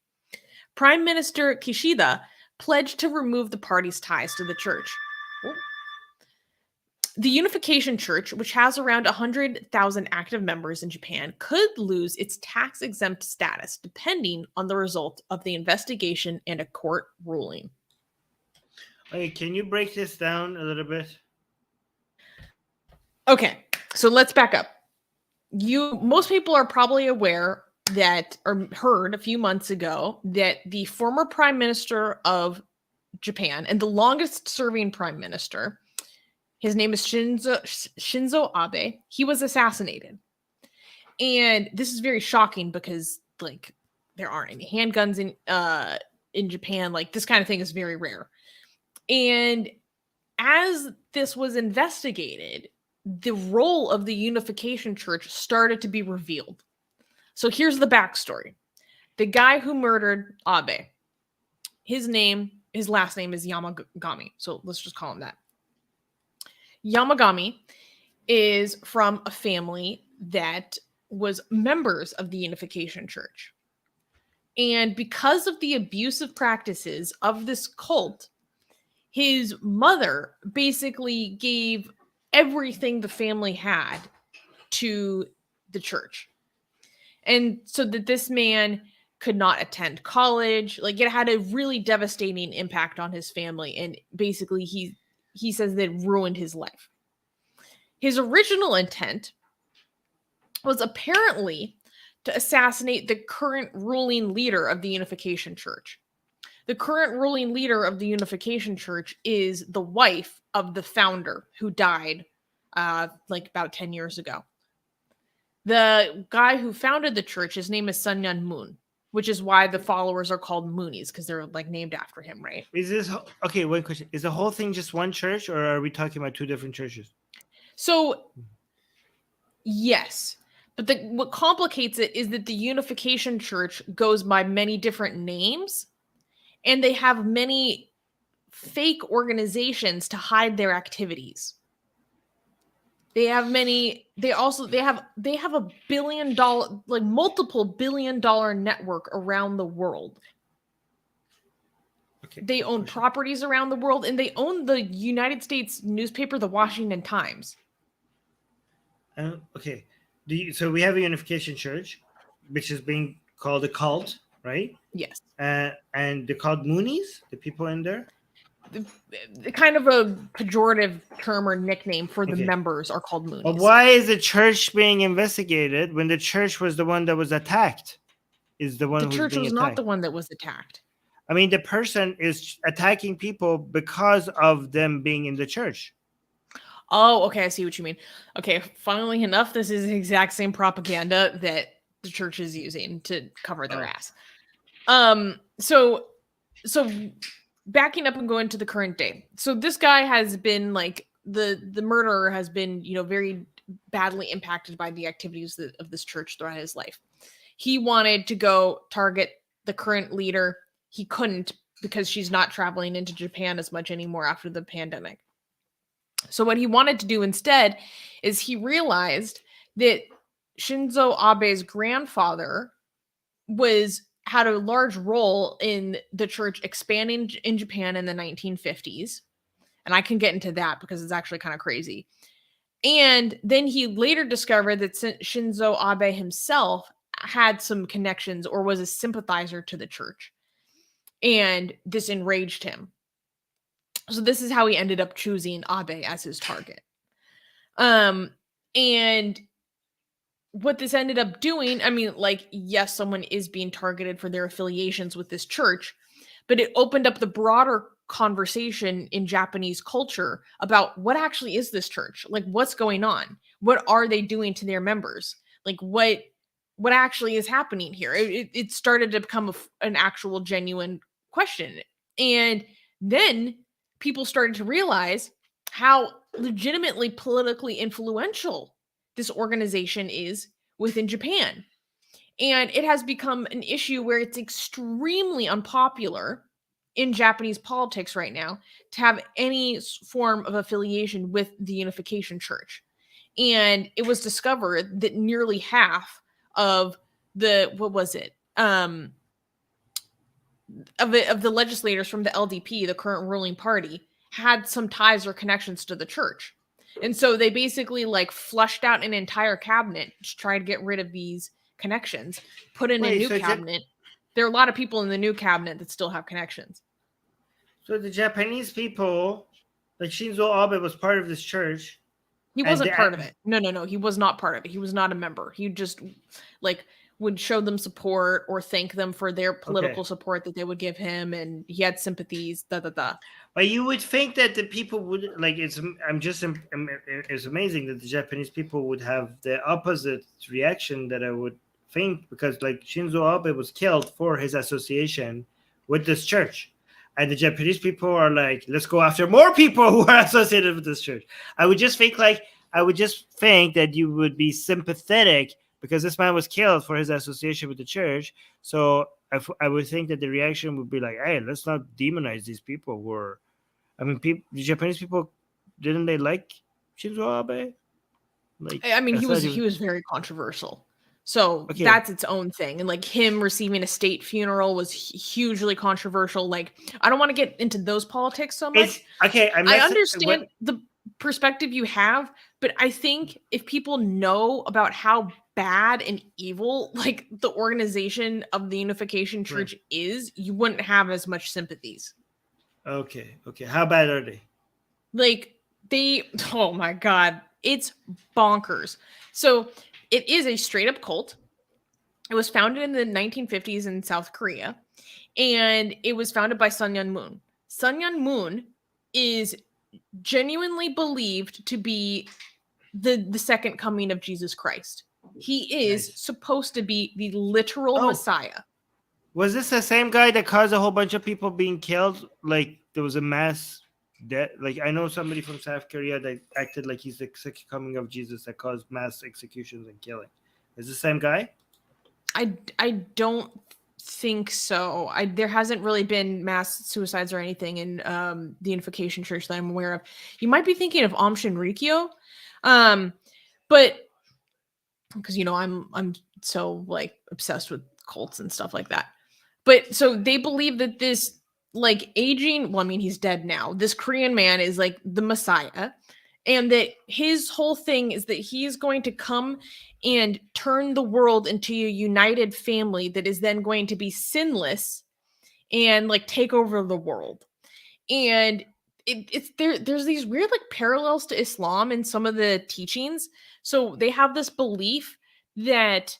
Prime Minister Kishida pledged to remove the party's ties to the church. The Unification Church, which has around 100,000 active members in Japan, could lose its tax-exempt status depending on the result of the investigation and a court ruling. Okay, can you break this down a little bit? Okay, so let's back up. Most people are probably aware that, or heard a few months ago, that the former Prime Minister of Japan and the longest-serving Prime Minister, his name is Shinzo Abe, he was assassinated. And this is very shocking because, like, there aren't any handguns in Japan. Like, this kind of thing is very rare. And as this was investigated, the role of the Unification Church started to be revealed. So here's the backstory. The guy who murdered Abe, his last name is Yamagami. So let's just call him that. Yamagami is from a family that was members of the Unification Church. And because of the abusive practices of this cult, his mother basically gave everything the family had to the church. And so that this man could not attend college. Like, it had a really devastating impact on his family. And basically he says that it ruined his life. His original intent was apparently to assassinate the current ruling leader of the Unification Church. The current ruling leader of the Unification Church is the wife of the founder who died like about 10 years ago. The guy who founded the church, his name is Sun Myung Moon, which is why the followers are called Moonies, because they're like named after him, right? Is this okay? One question: is the whole thing just one church, or are we talking about two different churches? So, yes, but what complicates it is that the Unification Church goes by many different names, and they have many fake organizations to hide their activities. They have many. They have $1 billion, like multiple $1 billion network around the world. Okay. They own properties around the world, and they own the United States newspaper, the Washington Times. Okay. So we have a Unification Church, which is being called a cult, right? Yes. And they're called Moonies, the people in there? The kind of a pejorative term or nickname for the members are called Moonies. But why is the church being investigated when the church was the one that was attacked? The church was not the one that was attacked. I mean, the person is attacking people because of them being in the church. Oh, okay. I see what you mean. Okay. Funnily enough, this is the exact same propaganda that the church is using to cover their ass. So backing up and going to the current day. So this guy has been like the murderer has been, very badly impacted by the activities of this church throughout his life. He wanted to go target the current leader. He couldn't because she's not traveling into Japan as much anymore after the pandemic. So what he wanted to do instead is he realized that Shinzo Abe's grandfather had a large role in the church expanding in Japan in the 1950s. And I can get into that because it's actually kind of crazy. And then he later discovered that Shinzo Abe himself had some connections or was a sympathizer to the church. And this enraged him. So this is how he ended up choosing Abe as his target. And what this ended up doing, I mean, like, yes, someone is being targeted for their affiliations with this church, but it opened up the broader conversation in Japanese culture about what actually is this church? Like, what's going on? What are they doing to their members? Like, what actually is happening here? It started to become an actual genuine question. And then people started to realize how legitimately politically influential this organization is within Japan. And it has become an issue where it's extremely unpopular in Japanese politics right now to have any form of affiliation with the Unification Church. And it was discovered that nearly half of the, of the legislators from the LDP, the current ruling party, had some ties or connections to the church. And so they basically like flushed out an entire cabinet to try to get rid of these connections, put in a new cabinet. There are a lot of people in the new cabinet that still have connections. So the Japanese people, like Shinzo Abe was part of this church. He wasn't part of it. No. He was not part of it. He was not a member. He just like would show them support or thank them for their political support that they would give him. And he had sympathies, But you would think that the people would like, it's amazing that the Japanese people would have the opposite reaction that I would think, because like Shinzo Abe was killed for his association with this church. And the Japanese people are like, let's go after more people who are associated with this church. I would just think that you would be sympathetic because this man was killed for his association with the church. So I would think that the reaction would be like, hey, let's not demonize these people who are, the Japanese people, didn't they like Shinzo Abe? Like, I mean, he was very controversial. So that's its own thing. And like him receiving a state funeral was hugely controversial. Like, I don't want to get into those politics so much. I understand the perspective you have, but I think if people know about how bad and evil like the organization of the Unification Church is, you wouldn't have as much sympathies. Okay. How bad are they? Like oh my God, it's bonkers. So it is a straight up cult. It was founded in the 1950s in South Korea. and it was founded by Sun Myung Moon. Sun Myung Moon is genuinely believed to be the second coming of Jesus Christ. He is Nice. supposed to be the literal Messiah. Was this the same guy that caused a whole bunch of people being killed? Like there was a mass death. Like I know somebody from South Korea that acted like he's the second coming of Jesus that caused mass executions and killing. Is this the same guy? I don't think so. There hasn't really been mass suicides or anything in the Unification Church that I'm aware of. You might be thinking of Aum Shinrikyo, but because I'm so like obsessed with cults and stuff like that. But so they believe that this like aging, well, I mean, he's dead now. This Korean man is like the Messiah, and that his whole thing is that he is going to come and turn the world into a united family that is then going to be sinless and like take over the world. And there's these weird like parallels to Islam in some of the teachings. So they have this belief that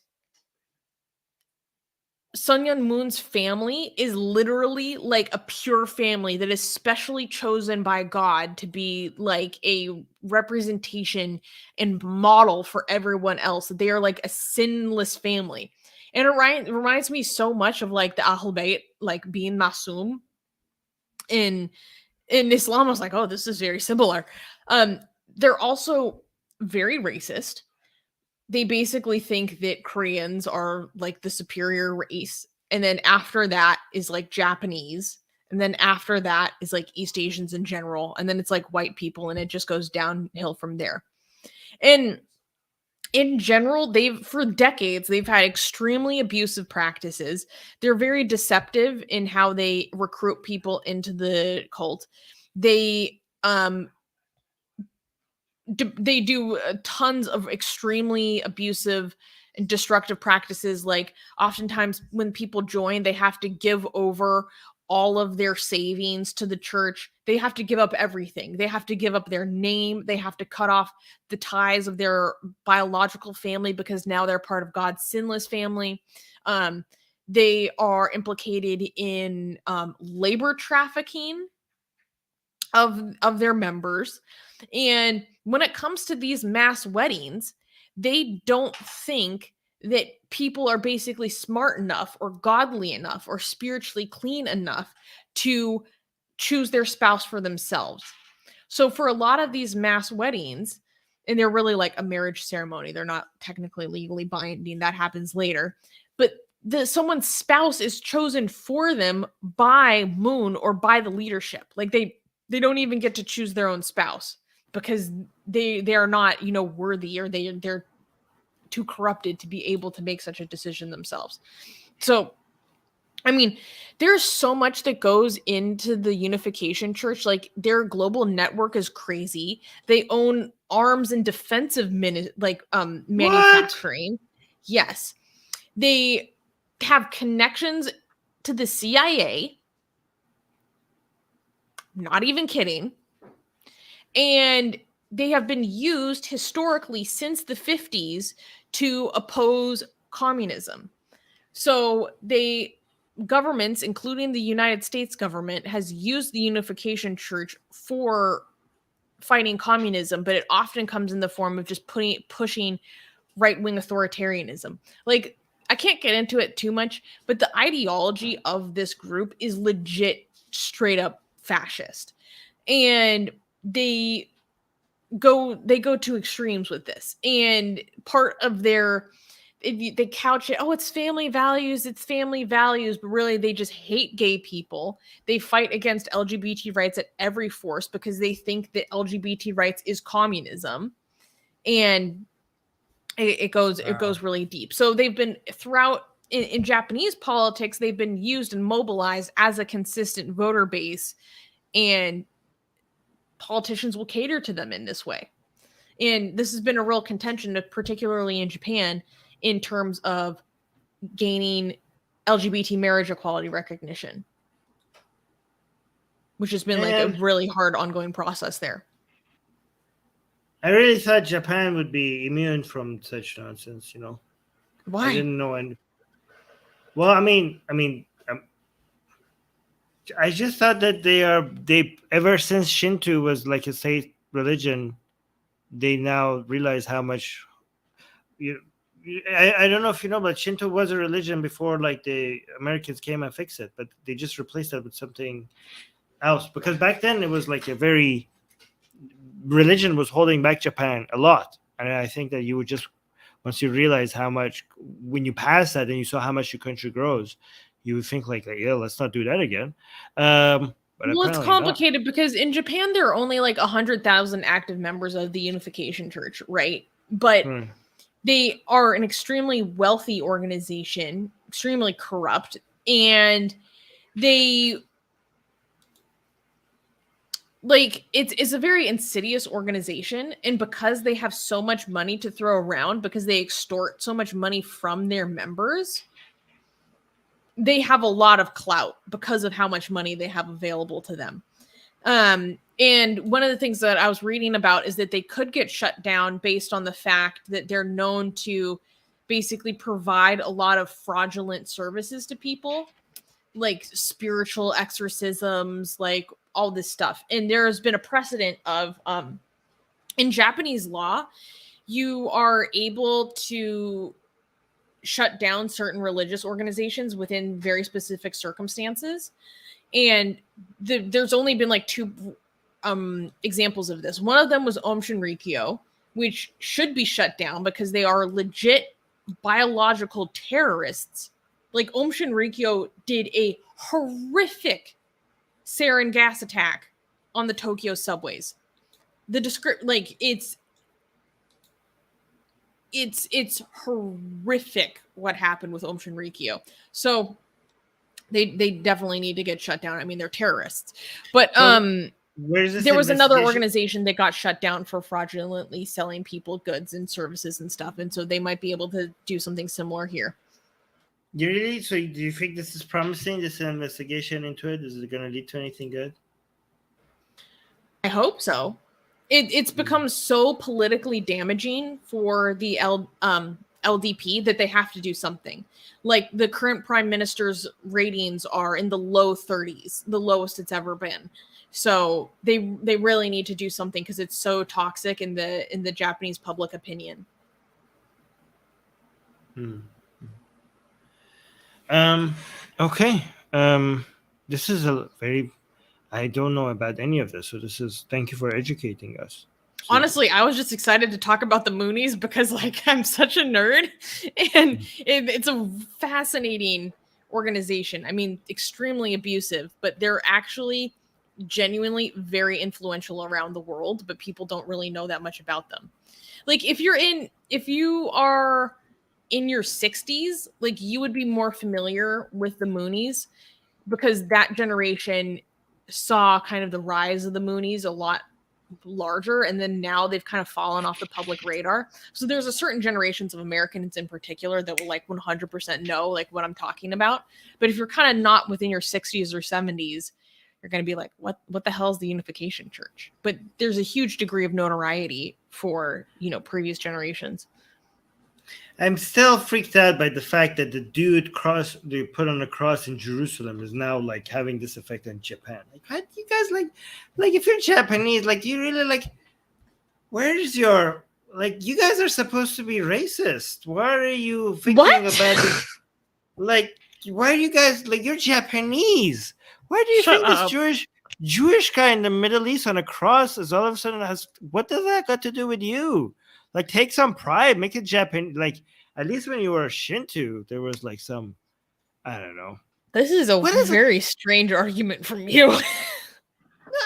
Sun Myung Moon's family is literally like a pure family that is specially chosen by God to be like a representation and model for everyone else. They are like a sinless family. And it reminds me so much of like the Ahl Bayt, like being Masum. In Islam, I was like, oh, this is very similar. They're also very racist. They basically think that Koreans are like the superior race. And then after that is like Japanese. And then after that is like East Asians in general. And then it's like white people. And it just goes downhill from there. And in general, for decades, they've had extremely abusive practices. They're very deceptive in how they recruit people into the cult. They do tons of extremely abusive and destructive practices. Like oftentimes when people join, they have to give over all of their savings to the church. They have to give up everything. They have to give up their name. They have to cut off the ties of their biological family because now they're part of God's sinless family. They are implicated in labor trafficking of their members. And when it comes to these mass weddings, they don't think that people are basically smart enough or godly enough or spiritually clean enough to choose their spouse for themselves. So for a lot of these mass weddings, and they're really like a marriage ceremony, they're not technically legally binding, that happens later, but someone's spouse is chosen for them by Moon or by the leadership. Like they don't even get to choose their own spouse because they are not, worthy, or they're too corrupted to be able to make such a decision themselves. So, I mean, there's so much that goes into the Unification Church. Like their global network is crazy. They own arms and defensive manufacturing. Yes. They have connections to the CIA. Not even kidding. And they have been used historically since the 50s to oppose communism. So governments, including the United States government, has used the Unification Church for fighting communism, but it often comes in the form of just pushing right-wing authoritarianism. Like, I can't get into it too much, but the ideology of this group is legit straight up fascist. And they go to extremes with this. And part of they couch it, it's family values, but really they just hate gay people. They fight against LGBT rights at every force because they think that LGBT rights is communism. And it goes really deep. So they've been throughout in Japanese politics, they've been used and mobilized as a consistent voter base, and politicians will cater to them in this way. And this has been a real contention, particularly in Japan, in terms of gaining LGBT marriage equality recognition, which has been like a really hard ongoing process there. I really thought Japan would be immune from such nonsense, Why? I didn't know. Well, I mean, I just thought that they ever since Shinto was like a state religion, they now realize how much you. I don't know if you know, but Shinto was a religion before like the Americans came and fixed it, but they just replaced it with something else because back then it was like a very religion was holding back Japan a lot, and I think that you would just once you realize how much when you pass that and you saw how much your country grows, you would think like yeah, let's not do that again. But Well, it's apparently not. complicated because in Japan there are only like 100,000 active members of the Unification Church, right? But Hmm. they are an extremely wealthy organization, extremely corrupt, and they like it's a very insidious organization, and because they have so much money to throw around because they extort so much money from their members, they have a lot of clout because of how much money they have available to them. And one of the things that I was reading about is that they could get shut down based on the fact that they're known to basically provide a lot of fraudulent services to people, like spiritual exorcisms, like all this stuff. And there's been a precedent of in Japanese law, you are able to shut down certain religious organizations within very specific circumstances. And there's only been like two examples of this. One of them was Aum Shinrikyo, which should be shut down because they are legit biological terrorists. Like Aum Shinrikyo did a horrific sarin gas attack on the Tokyo subways. The like it's horrific what happened with Aum Shinrikyo. So they definitely need to get shut down. I mean, they're terrorists. But Where is this there was another investigation? organization that got shut down for fraudulently selling people goods and services and stuff, and so they might be able to do something similar here. You really? So do you think this is promising? This investigation into it is it going to lead to anything good? I hope so. It's become so politically damaging for the LDP that they have to do something. Like the current prime minister's ratings are in the low 30s, the lowest it's ever been. So they really need to do something because it's so toxic in the Japanese public opinion. Okay. This is a very. I don't know about any of this, so this is. Thank you for educating us. So, Honestly, I was just excited to talk about the Moonies because, like, I'm such a nerd, and it's a fascinating organization. I mean, extremely abusive, but they're actually genuinely very influential around the world, but people don't really know that much about them. Like, if you are in your 60s, like, you would be more familiar with the Moonies because that generation saw kind of the rise of the Moonies a lot larger, and then now they've kind of fallen off the public radar. So there's a certain generations of Americans in particular that will like 100% know like what I'm talking about. But if you're kind of not within your 60s or 70s, you're going to be like, what the hell is the Unification Church? But there's a huge degree of notoriety for, previous generations. I'm still freaked out by the fact that the dude they put on a cross in Jerusalem is now like having this effect on Japan. Like, how do you guys like if you're Japanese, like, do you really like? Where's your like? You guys are supposed to be racist. Why are you thinking about this? Like, why are you guys like? You're Japanese. Why do you Shut think up. this Jewish guy in the Middle East on a cross is all of a sudden has what does that got to do with you? Like, take some pride, make it Japan. Like, at least when you were a Shinto, there was like some, I don't know. This is a very strange argument from you. No,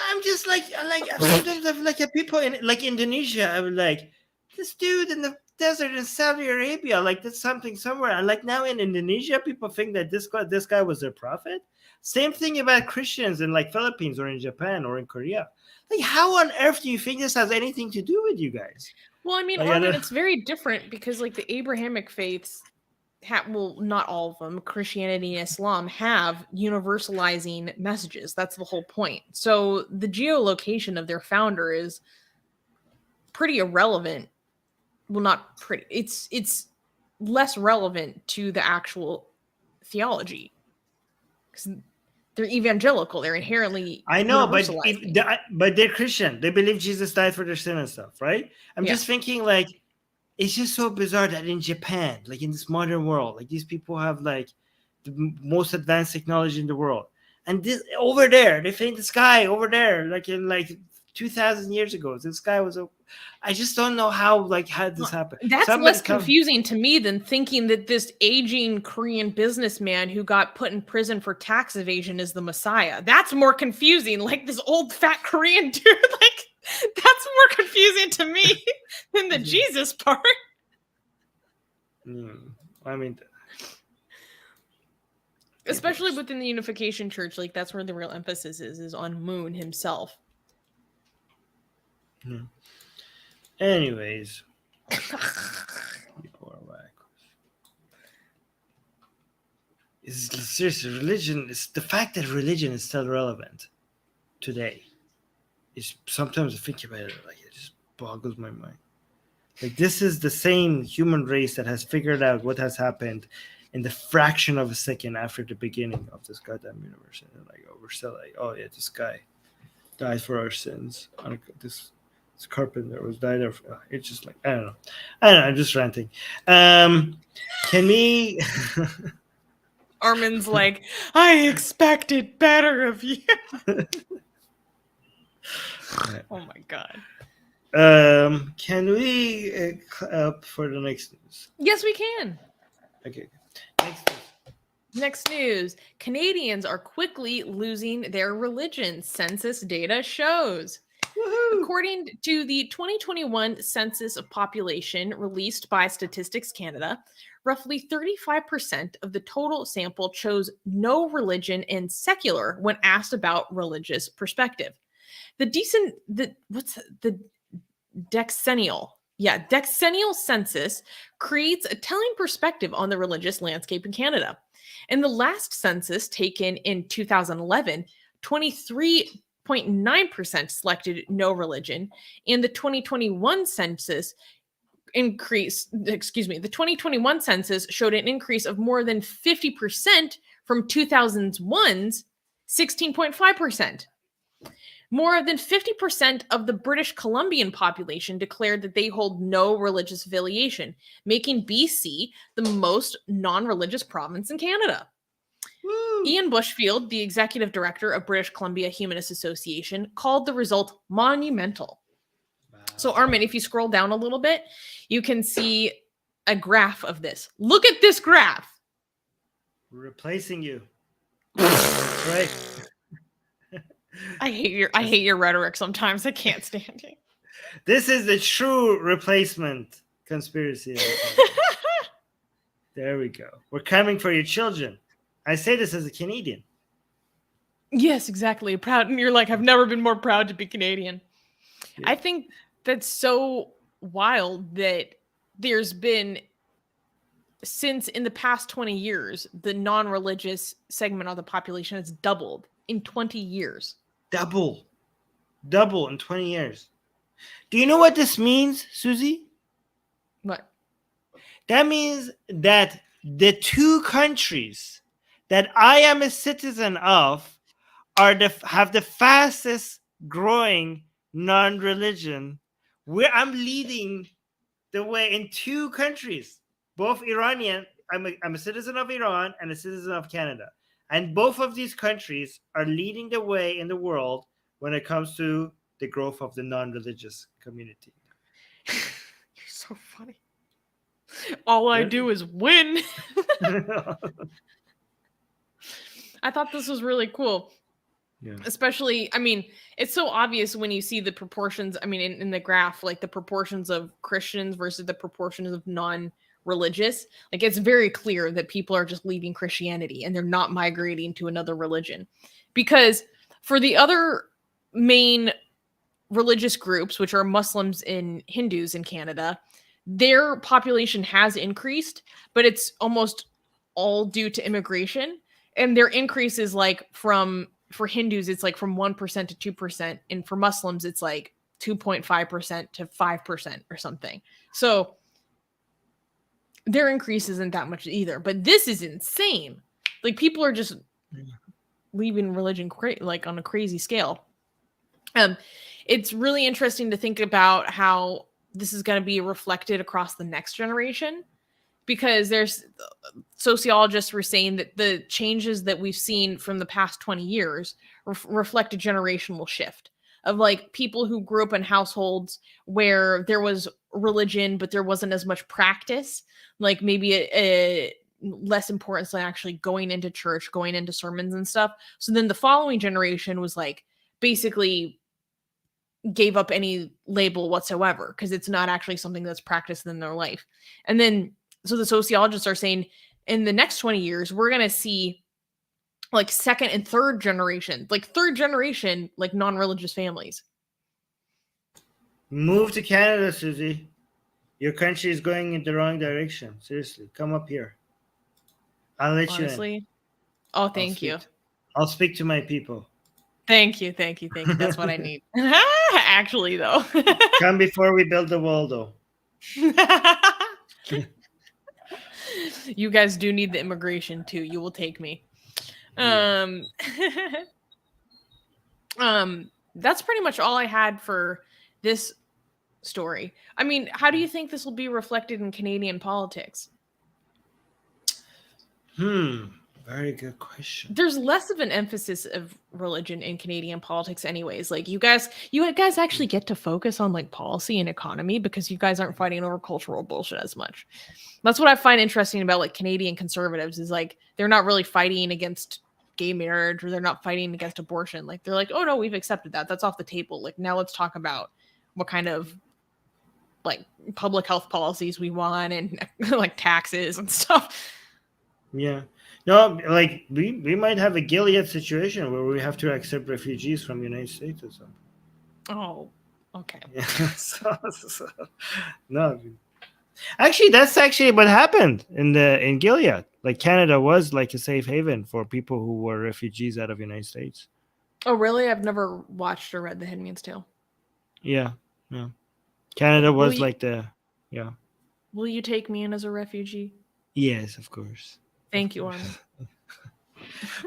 I'm just like sometimes I've like people in like Indonesia. I was like, this dude in the desert in Saudi Arabia, like that's something somewhere. And like now in Indonesia, people think that this guy was their prophet. Same thing about Christians in like Philippines or in Japan or in Korea. Like, how on earth do you think this has anything to do with you guys? Well, I mean, Armin, it's very different because like the Abrahamic faiths not all of them, Christianity and Islam have universalizing messages. That's the whole point. So the geolocation of their founder is pretty irrelevant. Well, not pretty. It's less relevant to the actual theology. They're evangelical. They're inherently I know, but universalizing. but they're Christian. They believe Jesus died for their sin and stuff, right? I'm Yeah. just thinking, like, it's just so bizarre that in Japan, like in this modern world, like these people have like the most advanced technology in the world, and this over there, they think the sky over there, like in like 2,000 years ago, the sky was. I just don't know how did this happen? That's Somebody less confusing to me than thinking that this aging Korean businessman who got put in prison for tax evasion is the Messiah. That's more confusing. Like this old fat Korean dude, like that's more confusing to me than the Jesus part. I mean, especially within the Unification Church, like that's where the real emphasis is on Moon himself. Anyways. Seriously, religion is the fact that religion is still relevant today. Is sometimes I think about it, like it just boggles my mind. Like this is the same human race that has figured out what has happened in the fraction of a second after the beginning of this goddamn universe. And like, oh, we're still like, oh yeah, this guy died for our sins. This carpenter was died of. It's just like I don't know. I'm just ranting. Can we? Armin's like, I expected better of you. Oh my god. Can we up for the next news? Yes, we can. Okay. Next news. Canadians are quickly losing their religion, census data shows. Woo-hoo! According to the 2021 Census of Population released by Statistics Canada, roughly 35% of the total sample chose no religion and secular when asked about religious perspective. The decennial census creates a telling perspective on the religious landscape in Canada. In the last census taken in 2011, 23.9% selected no religion, and the 2021 census the 2021 census showed an increase of more than 50% from 2001's 16.5%. More than 50% of the British Columbian population declared that they hold no religious affiliation, making BC the most non-religious province in Canada. Woo. Ian Bushfield, the executive director of British Columbia Humanist Association, called the result monumental. Wow. So, Armin, if you scroll down a little bit, you can see a graph of this. Look at this graph. We're replacing you. Right. I hate your rhetoric sometimes. I can't stand it. This is the true replacement conspiracy. There we go. We're coming for your children. I say this as a Canadian. Yes, exactly. Proud. And you're like, I've never been more proud to be Canadian. Yeah. I think that's so wild that there's been, since in the past 20 years, the non-religious segment of the population has doubled in 20 years. Double in 20 years. Do you know what this means, Susie? What? That means that the two countries that I am a citizen of have the fastest growing non-religion, where I'm leading the way in two countries, both Iranian. I'm a citizen of Iran and a citizen of Canada. And both of these countries are leading the way in the world when it comes to the growth of the non-religious community. You're so funny. All I do is win. I thought this was really cool. Yeah. Especially, I mean, it's so obvious when you see the proportions. I mean, in the graph, like the proportions of Christians versus the proportions of non-religious. Like it's very clear that people are just leaving Christianity and they're not migrating to another religion. Because for the other main religious groups, which are Muslims and Hindus in Canada, their population has increased, but it's almost all due to immigration. And their increase is like for Hindus, it's like from 1% to 2%. And for Muslims, it's like 2.5% to 5% or something. So their increase isn't that much either. But this is insane. Like people are just leaving religion like on a crazy scale. It's really interesting to think about how this is going to be reflected across the next generation, because there's sociologists were saying that the changes that we've seen from the past 20 years reflect a generational shift of like people who grew up in households where there was religion, but there wasn't as much practice, like maybe a less importance than actually going into church, going into sermons and stuff. So then the following generation was like basically gave up any label whatsoever because it's not actually something that's practiced in their life. And then so the sociologists are saying in the next 20 years, we're going to see like second and third generation, like non-religious families. Move to Canada, Susie. Your country is going in the wrong direction. Seriously, come up here. I'll let you in. Oh, thank you. I'll speak to my people. Thank you. That's what I need. Actually, though. Come before we build the wall, though. You guys do need the immigration too. You will take me. That's pretty much all I had for this story. I mean, how do you think this will be reflected in Canadian politics? Very good question. There's less of an emphasis of religion in Canadian politics anyways. Like you guys actually get to focus on like policy and economy because you guys aren't fighting over cultural bullshit as much. That's what I find interesting about like Canadian conservatives is like they're not really fighting against gay marriage or they're not fighting against abortion. Like they're like, oh no, we've accepted that. That's off the table. Like now let's talk about what kind of like public health policies we want and like taxes and stuff. Yeah. No, like we might have a Gilead situation where we have to accept refugees from the United States or something. Oh, okay. Yeah, no, actually, that's actually what happened in Gilead. Like Canada was like a safe haven for people who were refugees out of the United States. Oh, really? I've never watched or read The Handmaid's Tale. Yeah. Canada was Will you take me in as a refugee? Yes, of course. Thank you, Armin.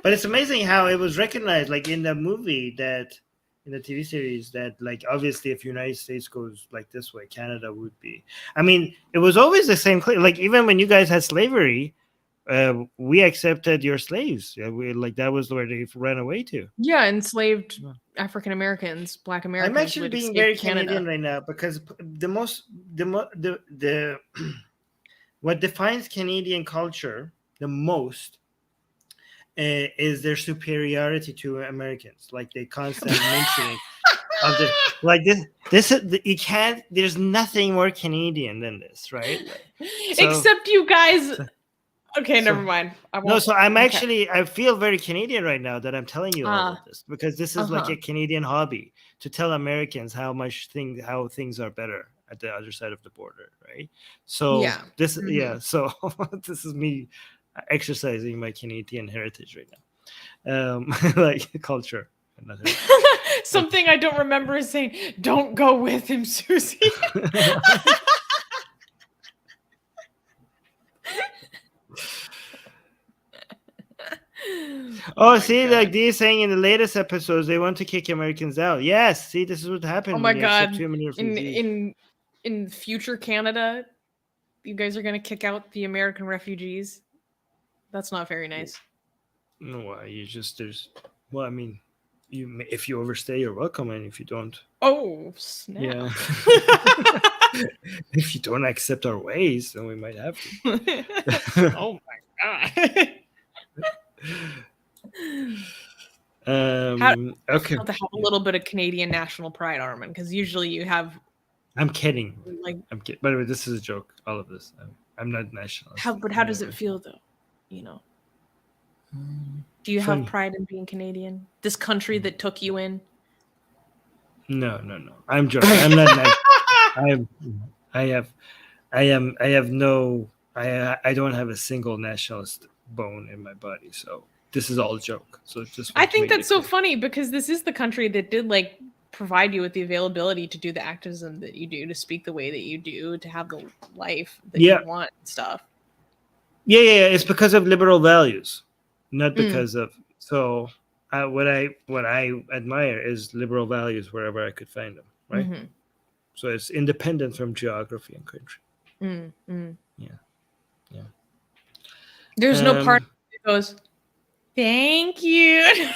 But it's amazing how it was recognized, like in the movie that, in the TV series, that like obviously if United States goes like this way, Canada would be. I mean, it was always the same. Like even when you guys had slavery, we accepted your slaves. Yeah, that was where they ran away to. Yeah, enslaved African Americans, Black Americans. I'm actually being very Canadian right now because what defines Canadian culture the most is their superiority to Americans. Like they constantly mentioning of the like this is you can't. There's nothing more Canadian than this, right? Except you guys. Okay, never mind. So I'm actually I feel very Canadian right now that I'm telling you all of this because this is like a Canadian hobby to tell Americans how things are better at the other side of the border, right? So this so this is me exercising my Canadian heritage right now, like culture. Something I don't remember is saying, "Don't go with him, Susie." Oh, see, God. Like they're saying in the latest episodes, they want to kick Americans out. Yes, see, this is what happened. Oh my God! In future Canada, you guys are going to kick out the American refugees. That's not very nice. No, I mean, if you overstay, you're welcome, and if you don't, oh snap! Yeah. If you don't accept our ways, then we might have to. Oh my God. Okay. To have a little bit of Canadian national pride, Armin, because usually you have. I'm kidding. I'm kidding. By the way, this is a joke. All of this. I'm not nationalist. How does it feel though? You know. Do you have pride in being Canadian? This country that took you in? No. I'm joking. I'm not. I don't have a single nationalist bone in my body, so this is all a joke. So just I think that's so funny because this is the country that did like provide you with the availability to do the activism that you do, to speak the way that you do, to have the life that you want and stuff. Yeah. It's because of liberal values, not because of what I admire is liberal values wherever I could find them, right? Mm-hmm. So it's independent from geography and country. Mm-hmm. Yeah. There's no part that goes, thank you.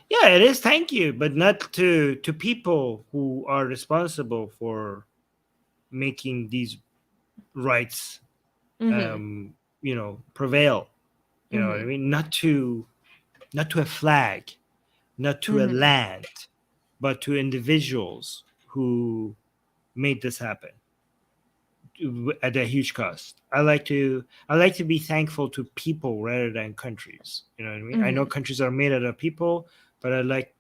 Yeah, it is. Thank you, but not to people who are responsible for making these rights, Mm-hmm. prevail. You know what I Mm-hmm. mean? Not to a flag, not to a Mm-hmm. land, but to individuals who made this happen at a huge cost. I like to be thankful to people rather than countries. You know what I mean? I know Mm-hmm. countries are made out of people, but I like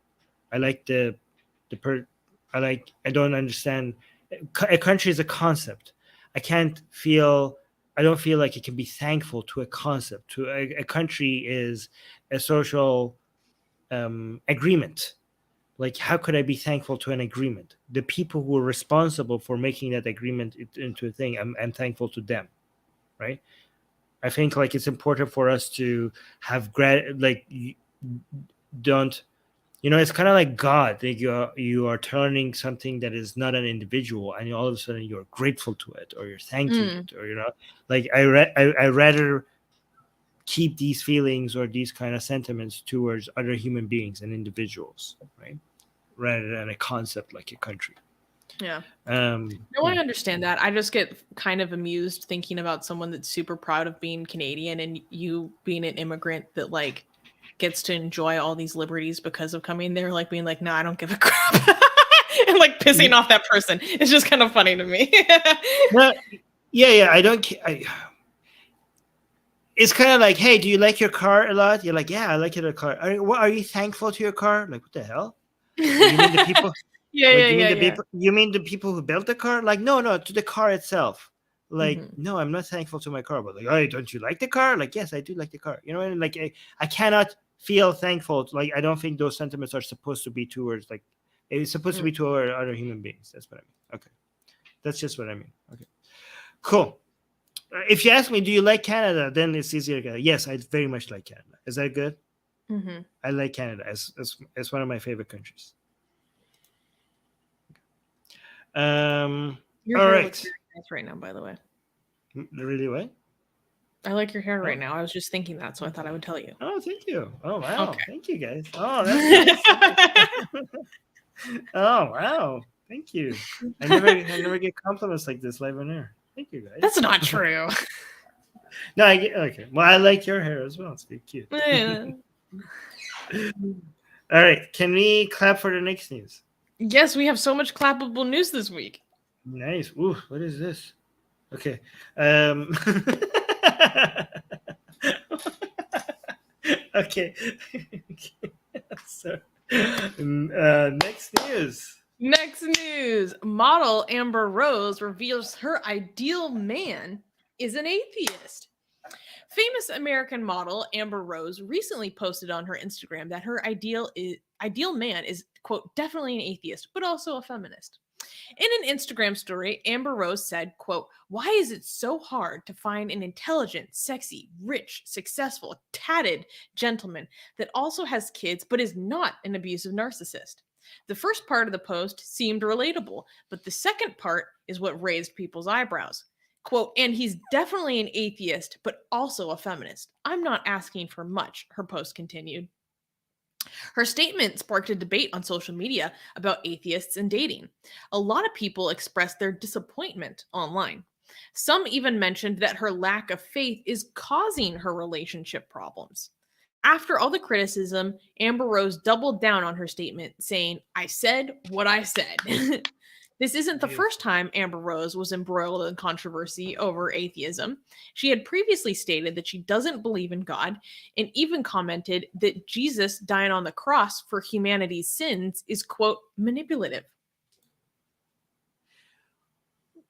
the I don't understand. A country is a concept. I don't feel like it can be thankful to a concept. To a country is a social agreement. Like, how could I be thankful to an agreement? The people who are responsible for making that agreement into a thing, I'm thankful to them, right? I think like it's important for us to have don't, it's kind of like God. Like you are turning something that is not an individual, and all of a sudden you're grateful to it, or you're thanking it, or like I rather keep these feelings or these kind of sentiments towards other human beings and individuals, right? Rather than a concept like a country. Yeah. No, I understand that. I just get kind of amused thinking about someone that's super proud of being Canadian and you being an immigrant that like gets to enjoy all these liberties because of coming there, like being like, no, I don't give a crap. And like pissing off that person. It's just kind of funny to me. Yeah. I don't. It's kind of like, hey, do you like your car a lot? You're like, yeah, I like your car. Are you thankful to your car? Like, what the hell? You mean the people? You mean the people who built the car? Like, no, to the car itself. Like, no, I'm not thankful to my car. But like, oh, don't you like the car? Like, yes, I do like the car. You know what I mean? Like, I cannot feel thankful. Like, I don't think those sentiments are supposed to be towards like, it's supposed to be toward other human beings. That's what I mean. Okay, that's just what I mean. Okay, cool. If you ask me, do you like Canada? Then it's easier. Yes, I very much like Canada. Is that good? I like Canada as one of my favorite countries. Your all hair right. looks very nice right now, by the way. Really, what? I like your hair right now. I was just thinking that, so I thought I would tell you. Oh, thank you. Oh, wow. Okay. Thank you, guys. Oh, that's nice. Oh, wow. Thank you. I never get compliments like this live on air. Thank you, guys. That's not true. No, I get okay. Well, I like your hair as well. It's very cute. Yeah. All right. Can we clap for the next news? Yes, we have so much clappable news this week. Nice. Ooh, what is this? Okay. Okay. So, next news. Next news. Model Amber Rose reveals her ideal man is an atheist. Famous American model Amber Rose recently posted on her Instagram that her ideal man is, quote, definitely an atheist, but also a feminist. In an Instagram story, Amber Rose said, quote, why is it so hard to find an intelligent, sexy, rich, successful, tatted gentleman that also has kids but is not an abusive narcissist? The first part of the post seemed relatable, but the second part is what raised people's eyebrows. Quote, and he's definitely an atheist, but also a feminist. I'm not asking for much, her post continued. Her statement sparked a debate on social media about atheists and dating. A lot of people expressed their disappointment online. Some even mentioned that her lack of faith is causing her relationship problems. After all the criticism, Amber Rose doubled down on her statement, saying, I said what I said. This isn't the first time Amber Rose was embroiled in controversy over atheism. She had previously stated that she doesn't believe in God and even commented that Jesus dying on the cross for humanity's sins is, quote, manipulative.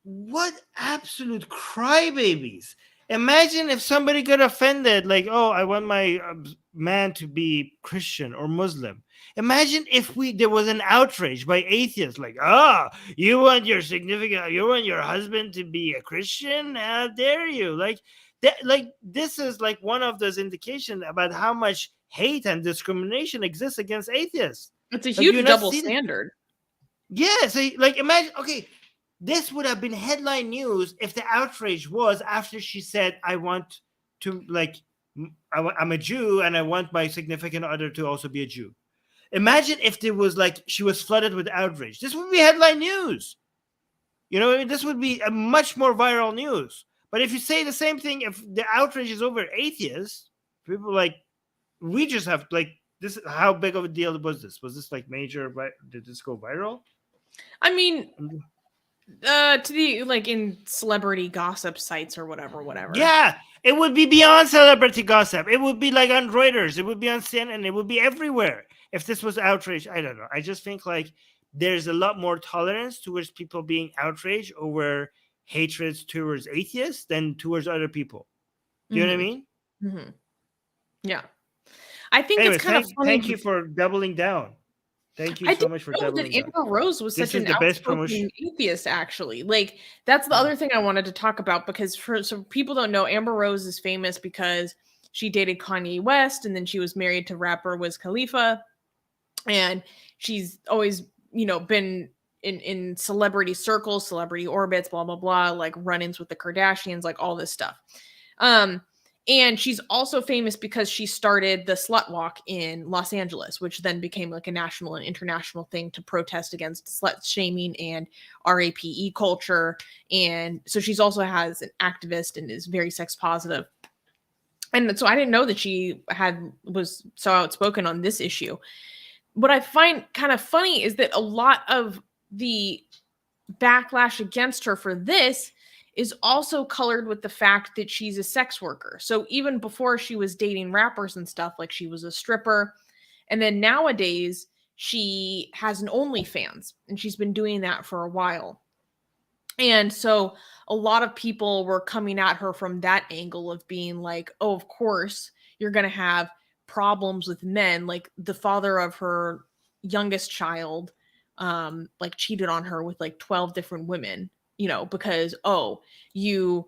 What absolute crybabies. Imagine if somebody got offended, like, oh, I want my man to be Christian or Muslim. Imagine if there was an outrage by atheists, like, you want your husband to be a Christian? How dare you? Like, like this is like one of those indications about how much hate and discrimination exists against atheists. It's a Like, you huge not double see that? standard. Yeah, so like imagine, okay, this would have been headline news if the outrage was after she said, I want to, like, I'm a Jew and I want my significant other to also be a Jew. Imagine if there was like she was flooded with outrage. This would be headline news. You know, this would be a much more viral news. But if you say the same thing, if the outrage is over atheists, people like, we just have like this. How big of a deal was this? Was this like major? Did this go viral? I mean, to the like in celebrity gossip sites or whatever. Yeah, it would be beyond celebrity gossip. It would be like on Reuters. It would be on CNN. It would be everywhere. If this was outrage, I don't know. I just think like there's a lot more tolerance towards people being outraged over hatred towards atheists than towards other people. Do you know what I mean? Mm-hmm. Yeah, I think Anyways, it's kind of funny. Thank you for doubling down. Thank you so much for doubling down. Amber Rose was This such is an the best outspoken promotion. atheist, actually. Like, that's the other thing I wanted to talk about, because so people don't know, Amber Rose is famous because she dated Kanye West, and then she was married to rapper Wiz Khalifa, and she's always, you know, been in celebrity circles, celebrity orbits, blah blah blah, like run-ins with the Kardashians, like all this stuff. And she's also famous because she started the slut walk in Los Angeles, which then became like a national and international thing to protest against slut shaming and RAPE culture. And so she's also has an activist and is very sex positive. And so I didn't know that she was so outspoken on this issue. What I find kind of funny is that a lot of the backlash against her for this is also colored with the fact that she's a sex worker. So even before she was dating rappers and stuff, like she was a stripper. And then nowadays she has an OnlyFans, and she's been doing that for a while. And so a lot of people were coming at her from that angle of being like, oh, of course you're going to have problems with men. Like the father of her youngest child, like cheated on her with like 12 different women. You know, because, oh, you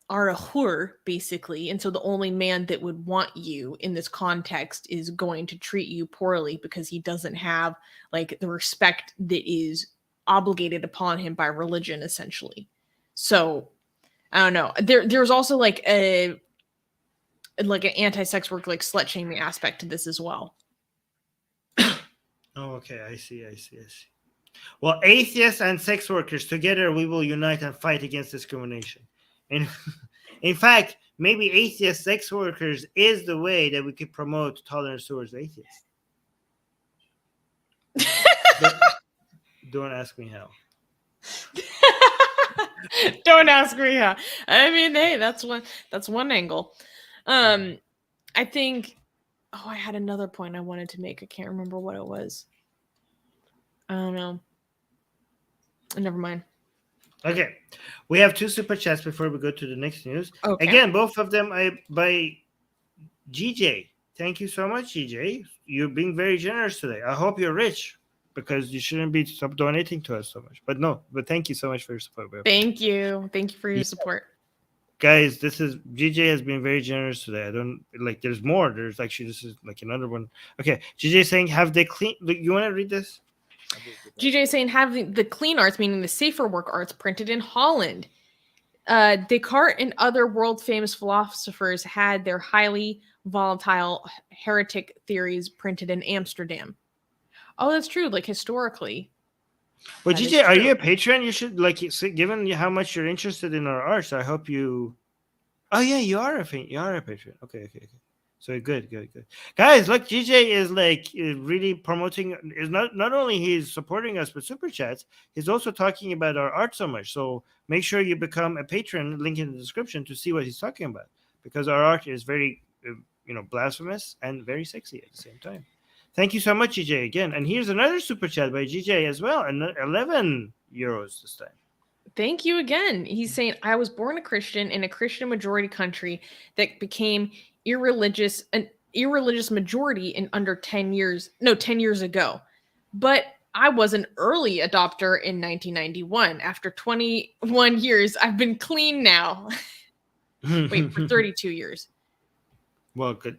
are a whore, basically. And so the only man that would want you in this context is going to treat you poorly because he doesn't have like the respect that is obligated upon him by religion, essentially. So I don't know. There's also like an anti-sex work, like slut shaming aspect to this as well. Oh, okay. I see. Well, atheists and sex workers, together we will unite and fight against discrimination. And in fact, maybe atheist sex workers is the way that we could promote tolerance towards atheists. Don't ask me how. Don't ask me how. I mean, hey, that's one angle. I think, I had another point I wanted to make. I can't remember what it was. I don't know. Never mind. Okay. We have 2 super chats before we go to the next news. Okay. Again, both of them by GJ. Thank you so much, GJ. You're being very generous today. I hope you're rich, because you shouldn't be donating to us so much. But thank you so much for your support. Thank you for your support. Guys, GJ has been very generous today. I don't like, there's more. There's actually, this is like another one. Okay. GJ saying, have they clean? You want to read this? GJ saying, have the clean arts, meaning the safer work arts, printed in Holland. Descartes and other world famous philosophers had their highly volatile heretic theories printed in Amsterdam. Oh, that's true. Like historically. Well, GJ, are you a patron? You should, like, given how much you're interested in our arts, I hope you. Oh yeah, you are a patron. Okay. So good. Guys, look, GJ is like really promoting. Is not only he's supporting us with super chats, he's also talking about our art so much. So make sure you become a patron. Link in the description to see what he's talking about, because our art is very, blasphemous and very sexy at the same time. Thank you so much, GJ, again. And here's another super chat by GJ as well, and 11 euros this time. Thank you again. He's saying, I was born a Christian in a Christian majority country that became an irreligious majority in under 10 years ago. But I was an early adopter in 1991. After 21 years, I've been clean now. Wait, for 32 years. Well, good.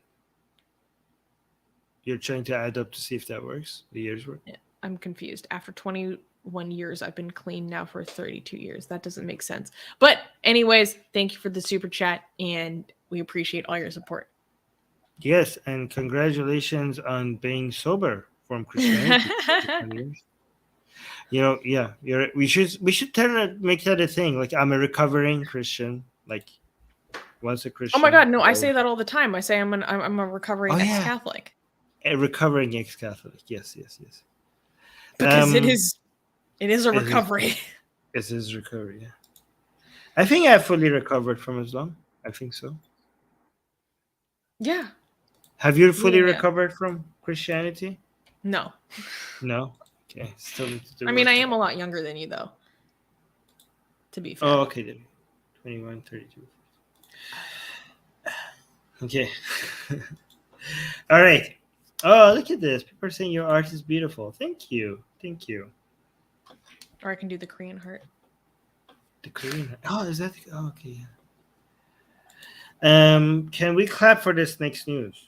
You're trying to add up to see if that works. The years work. Yeah, I'm confused. After 21 years, I've been clean now for 32 years. That doesn't make sense. But anyways, thank you for the super chat, and we appreciate all your support. Yes, and congratulations on being sober from Christianity. Yeah, we should make that a thing. Like, I'm a recovering Christian. Like, once a Christian. Oh my God, no! I say that all the time. I say I'm a recovering ex-Catholic. A recovering ex-Catholic. Yes. Because it is a recovery. It is recovery. Yeah. I think I fully recovered from Islam. I think so. Yeah. Have you fully recovered from Christianity? No. No? Okay. Still need to do I mean, I am a lot younger than you, though. To be fair. Oh, okay then. 21, 32. Okay. All right. Oh, look at this. People are saying your art is beautiful. Thank you. Or I can do the Korean heart. The Korean heart. Oh, is that? Oh, okay. Can we clap for this next news?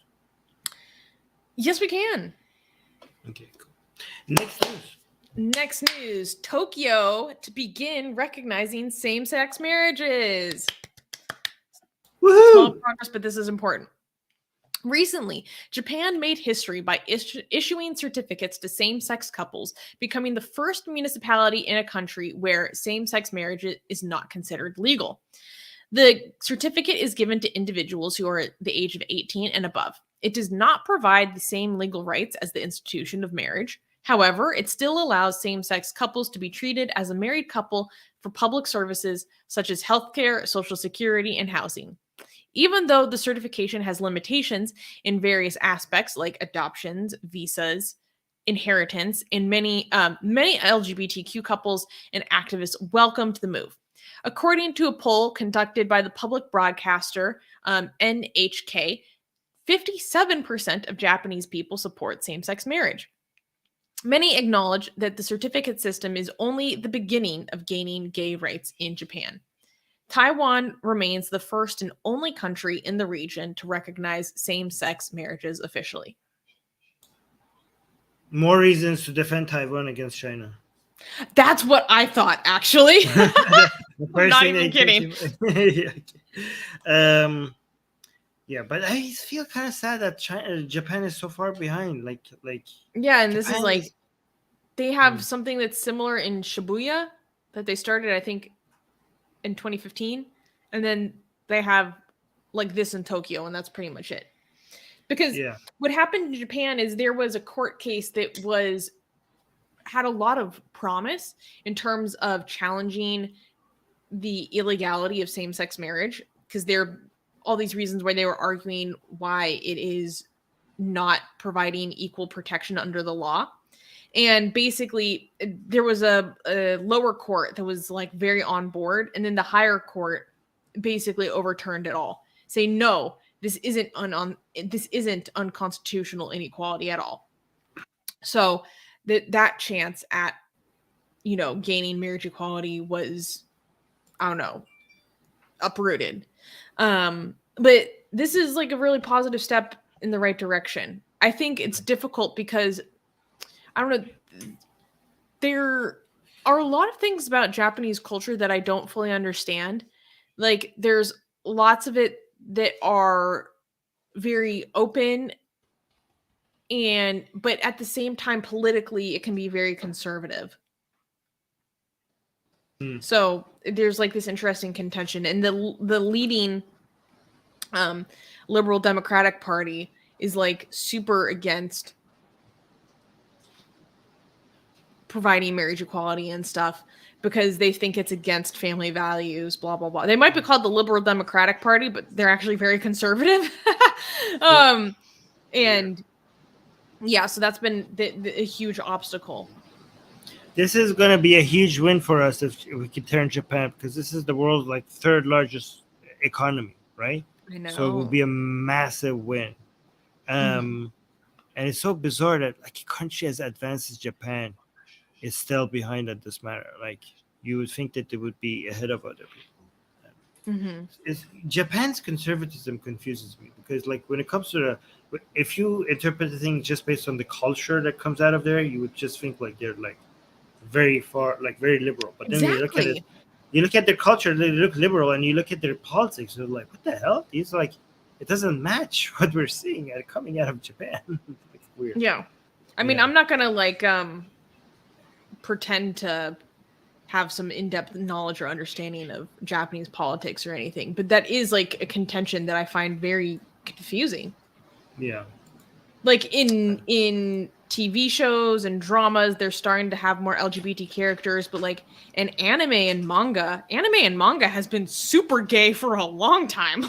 Yes, we can. Okay, cool. Next news. Tokyo to begin recognizing same-sex marriages. Woohoo! Small progress, but this is important. Recently, Japan made history by issuing certificates to same-sex couples, becoming the first municipality in a country where same-sex marriage is not considered legal. The certificate is given to individuals who are the age of 18 and above. It does not provide the same legal rights as the institution of marriage. However, it still allows same-sex couples to be treated as a married couple for public services such as healthcare, social security, and housing. Even though the certification has limitations in various aspects like adoptions, visas, inheritance, and many LGBTQ couples and activists welcomed the move. According to a poll conducted by the public broadcaster NHK, 57% of Japanese people support same-sex marriage. Many acknowledge that the certificate system is only the beginning of gaining gay rights in Japan. Taiwan remains the first and only country in the region to recognize same-sex marriages officially. More reasons to defend Taiwan against China. That's what I thought, actually. I'm not even kidding. Yeah, but I feel kind of sad that Japan is so far behind. Yeah, and this is like they have something that's similar in Shibuya that they started, I think, in 2015, and then they have like this in Tokyo, and that's pretty much it. Because what happened in Japan is there was a court case that had a lot of promise in terms of challenging the illegality of same-sex marriage, because there are all these reasons why they were arguing why it is not providing equal protection under the law. And basically there was a lower court that was like very on board, and then the higher court basically overturned it all, saying no, this isn't unconstitutional inequality at all. So that chance at gaining marriage equality was, I don't know, uprooted. But this is like a really positive step in the right direction. I think it's difficult because I don't know, there are a lot of things about Japanese culture that I don't fully understand. Like, there's lots of it that are very open, but at the same time, politically, it can be very conservative. So there's like this interesting contention, and the leading liberal Democratic Party is like super against providing marriage equality and stuff because they think it's against family values, blah, blah, blah. They might be called the Liberal Democratic Party, but they're actually very conservative. And yeah, so that's been a huge obstacle. This is going to be a huge win for us if we could turn Japan, because this is the world's like third largest economy, right? I know. So it will be a massive win. And it's so bizarre that like a country as advanced as Japan is still behind at this matter. Like, you would think that they would be ahead of other people. is Japan's conservatism confuses me, because like when it comes to if you interpret the thing just based on the culture that comes out of there, you would just think like they're like very far, like very liberal. But then Exactly. you look at their culture, they look liberal, and you look at their politics, they're like, what the hell? It's like it doesn't match what we're seeing coming out of Japan. It's weird. Yeah. I mean, Yeah. I'm not gonna like pretend to have some in-depth knowledge or understanding of Japanese politics or anything, but that is like a contention that I find very confusing. Yeah. Like in TV shows and dramas, they're starting to have more LGBT characters, but like in anime and manga has been super gay for a long time.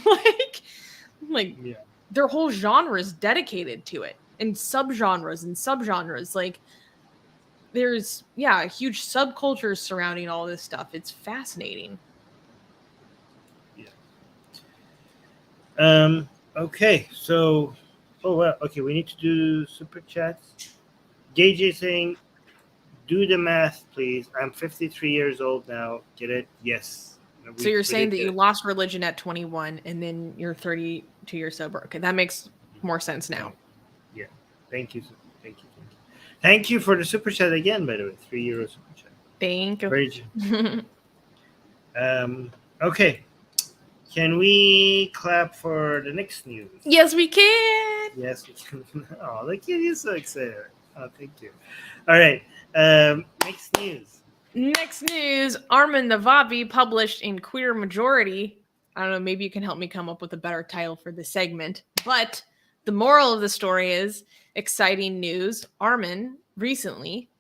like Yeah. their whole genre is dedicated to it, and subgenres. Like there's huge subcultures surrounding all this stuff. It's fascinating. Okay, so okay, we need to do super chats. JJ saying, do the math, please. I'm 53 years old now. Get it? Yes. So you're saying that you lost religion at 21 and then you're 32 years sober. Okay, that makes more sense now. Yeah. Thank you. Thank you for the super chat again, by the way. €3 super chat. Thank you. Very okay. Can we clap for the next news? Yes, we can. Yes, we can. Oh, look at you, so excited. Oh, thank you. All right. Next news. Armin Navabi published in Queer Majority. I don't know, maybe you can help me come up with a better title for this segment. But the moral of the story is exciting news. Armin recently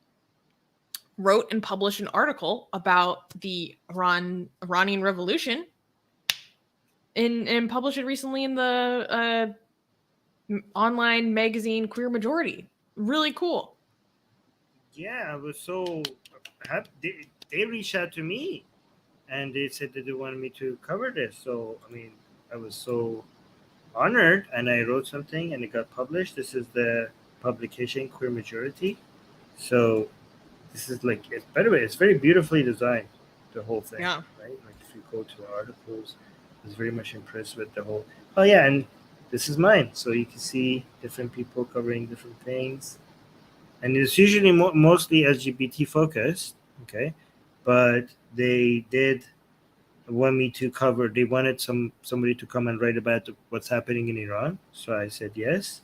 wrote and published an article about the Iranian Revolution and published it recently in the online magazine Queer Majority. Really cool. Yeah, I was so happy. They reached out to me and they said that they wanted me to cover this. So, I mean, I was so honored, and I wrote something and it got published. This is the publication Queer Majority. So, this is like, by the way, it's very beautifully designed, the whole thing. Yeah. Right? Like, if you go to the articles, I was very much impressed with the whole. Oh, yeah, and this is mine. So, you can see different people covering different things. And it's usually mostly LGBT focused, okay? But they did want me to cover. They wanted somebody to come and write about what's happening in Iran, so I said yes.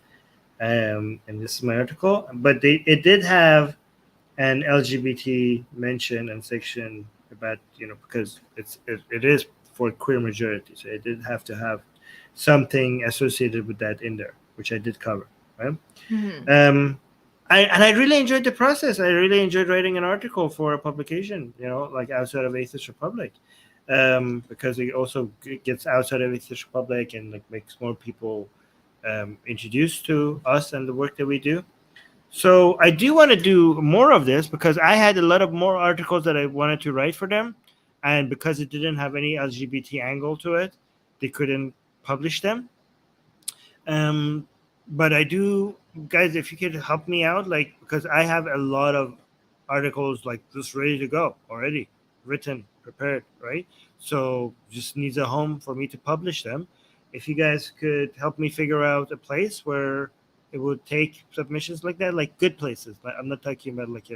And this is my article. But it did have an LGBT mention and section about, because it is for Queer Majority, so it did have to have something associated with that in there, which I did cover, right? Mm-hmm. I really enjoyed the process. I really enjoyed writing an article for a publication, like outside of Atheist Republic, because it also gets outside of Atheist Republic and like makes more people introduced to us and the work that we do. So I do want to do more of this because I had a lot of more articles that I wanted to write for them, and because it didn't have any LGBT angle to it, they couldn't publish them. But I do, guys, if you could help me out, like, because I have a lot of articles like this ready to go already, written, prepared, right? So just needs a home for me to publish them. If you guys could help me figure out a place where it would take submissions like that, like good places. Like, I'm not talking about like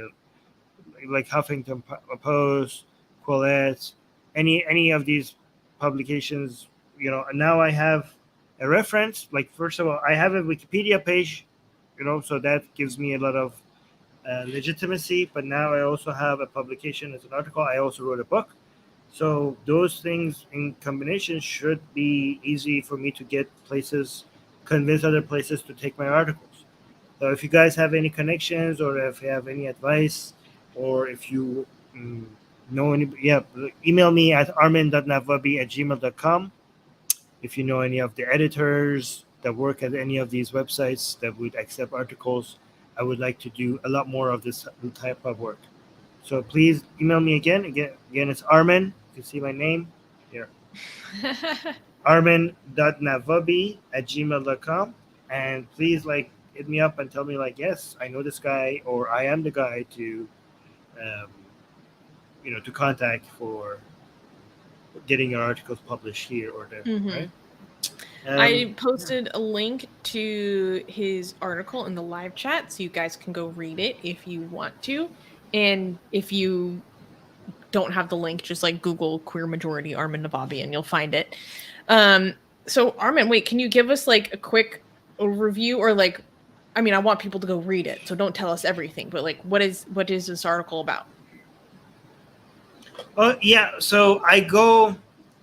Huffington Post, Quillette, any of these publications. Now I have a reference. Like, first of all, I have a Wikipedia page, so that gives me a lot of legitimacy. But now I also have a publication as an article. I also wrote a book. So those things in combination should be easy for me to get places, convince other places to take my articles. So if you guys have any connections, or if you have any advice, or if you know anybody, email me at armin.navabi@gmail.com. If you know any of the editors that work at any of these websites that would accept articles, I would like to do a lot more of this type of work. So please email me again. Again, it's Armin. You can see my name here. armin.navabi@gmail.com. And please, hit me up and tell me, yes, I know this guy, or I am the guy to, to contact for getting your articles published here or there, right? I posted a link to his article in the live chat, so you guys can go read it if you want to. And if you don't have the link, just like Google queer majority Armin Navabi and you'll find it. So Armin, wait, can you give us like a quick overview, or like, I mean, I want people to go read it, so don't tell us everything, but like, what is this article about? Oh yeah, so I go.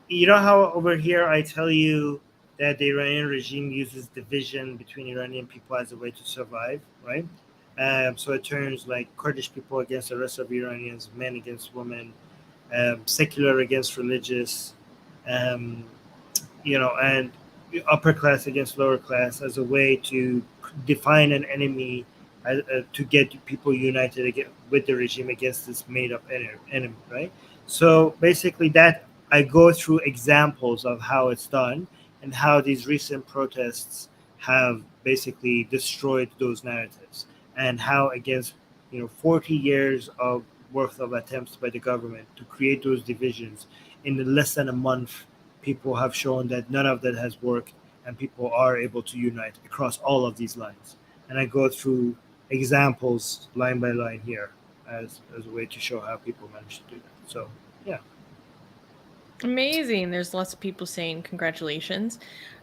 You know how over here I tell you that the Iranian regime uses division between Iranian people as a way to survive, right? So it turns like Kurdish people against the rest of Iranians, men against women, secular against religious, um, and upper class against lower class as a way to define an enemy, to get people united with the regime against this made-up enemy, right? So basically, that I go through examples of how it's done and how these recent protests have basically destroyed those narratives, and how against 40 years of worth of attempts by the government to create those divisions in less than a month, people have shown that none of that has worked, and people are able to unite across all of these lines. And I go through examples line by line here as a way to show how people manage to do that. So yeah. Amazing. There's lots of people saying congratulations.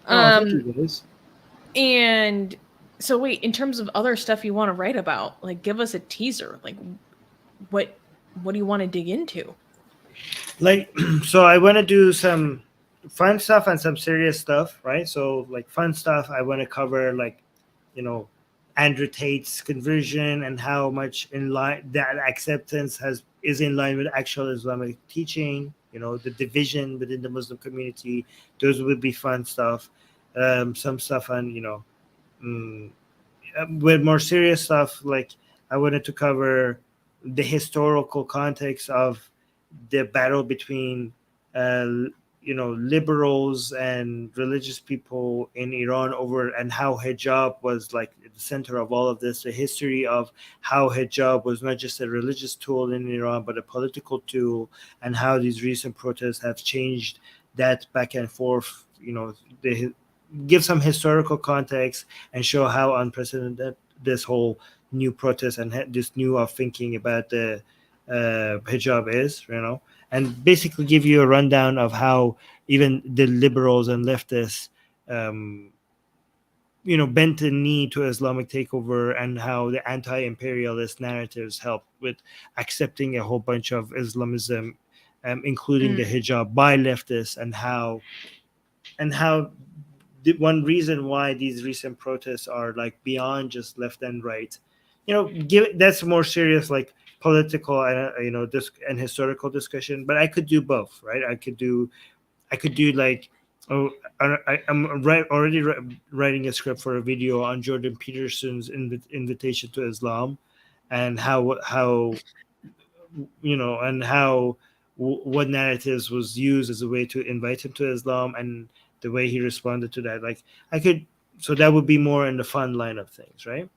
Thank you guys. And so wait, in terms of other stuff you want to write about, like give us a teaser. Like what do you want to dig into? Like, so I want to do some fun stuff and some serious stuff, right? So like fun stuff, I want to cover like, Andrew Tate's conversion and how much in line that acceptance is in line with actual Islamic teaching. The division within the Muslim community. Those would be fun stuff. Some stuff on with more serious stuff, like I wanted to cover the historical context of the battle between liberals and religious people in Iran over, and how hijab was like the center of all of this, the history of how hijab was not just a religious tool in Iran but a political tool, and how these recent protests have changed that back and forth. They give some historical context and show how unprecedented this whole new protest and this new thinking about the hijab is, and basically give you a rundown of how even the liberals and leftists, bent the knee to Islamic takeover, and how the anti-imperialist narratives help with accepting a whole bunch of Islamism, including the hijab by leftists, and how the one reason why these recent protests are like beyond just left and right, that's more serious, like political and and historical discussion. But I could do both, right? I could do like, I'm already writing a script for a video on Jordan Peterson's invitation to Islam, and how and how what narratives was used as a way to invite him to Islam, and the way he responded to that. Like so that would be more in the fun line of things, right?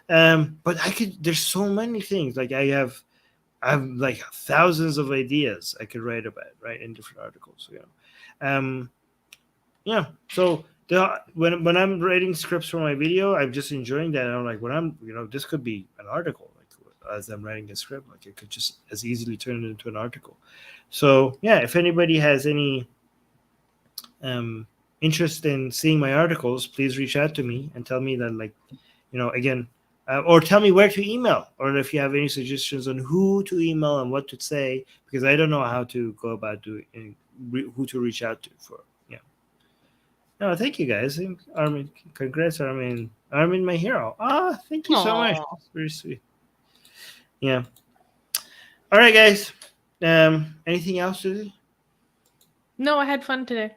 But there's so many things. Like I have like thousands of ideas I could write about, right, in different articles. So when I'm writing scripts for my video, I'm just enjoying that. And I'm like, when I'm, this could be an article. Like as I'm writing a script, like it could just as easily turn it into an article. So yeah, if anybody has any interest in seeing my articles, please reach out to me and tell me that, like, again, or tell me where to email, or if you have any suggestions on who to email and what to say, because I don't know how to go about doing who to reach out to for. No, thank you guys. Armin, congrats, Armin. Armin, my hero. Thank you so much. It's very sweet. Yeah. All right, guys. Anything else to do? No, I had fun today.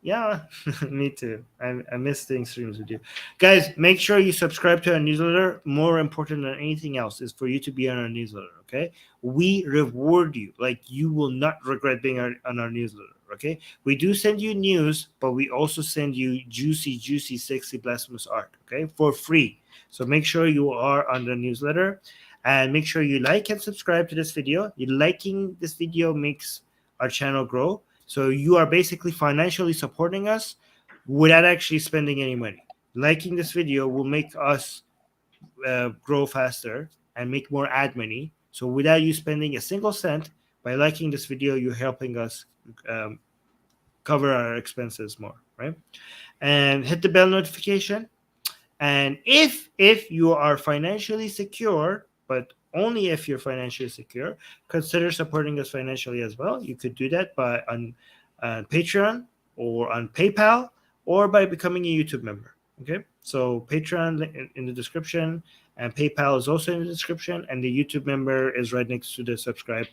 Yeah, me too. I miss doing streams with you guys. Make sure you subscribe to our newsletter. More important than anything else is for you to be on our newsletter. Okay, we reward you. Like, you will not regret being on our newsletter. Okay, we do send you news, but we also send you juicy, sexy, blasphemous art. Okay, for free. So make sure you are on the newsletter, and make sure you like and subscribe to this video. You liking this video makes our channel grow. So you are basically financially supporting us without actually spending any money. Liking this video will make us grow faster and make more ad money. So without you spending a single cent, by liking this video, you're helping us cover our expenses more, right? And hit the bell notification. And if you are financially secure, but only if you're financially secure, consider supporting us financially as well. You could do that by on Patreon or on PayPal or by becoming a YouTube member. Okay, so Patreon in the description, and PayPal is also in the description, and the YouTube member is right next to the subscribe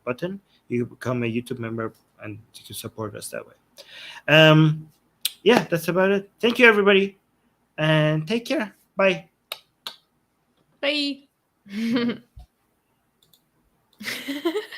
button. You become a YouTube member and you can support us that way. Yeah, that's about it. Thank you, everybody, and take care. Bye. Bye.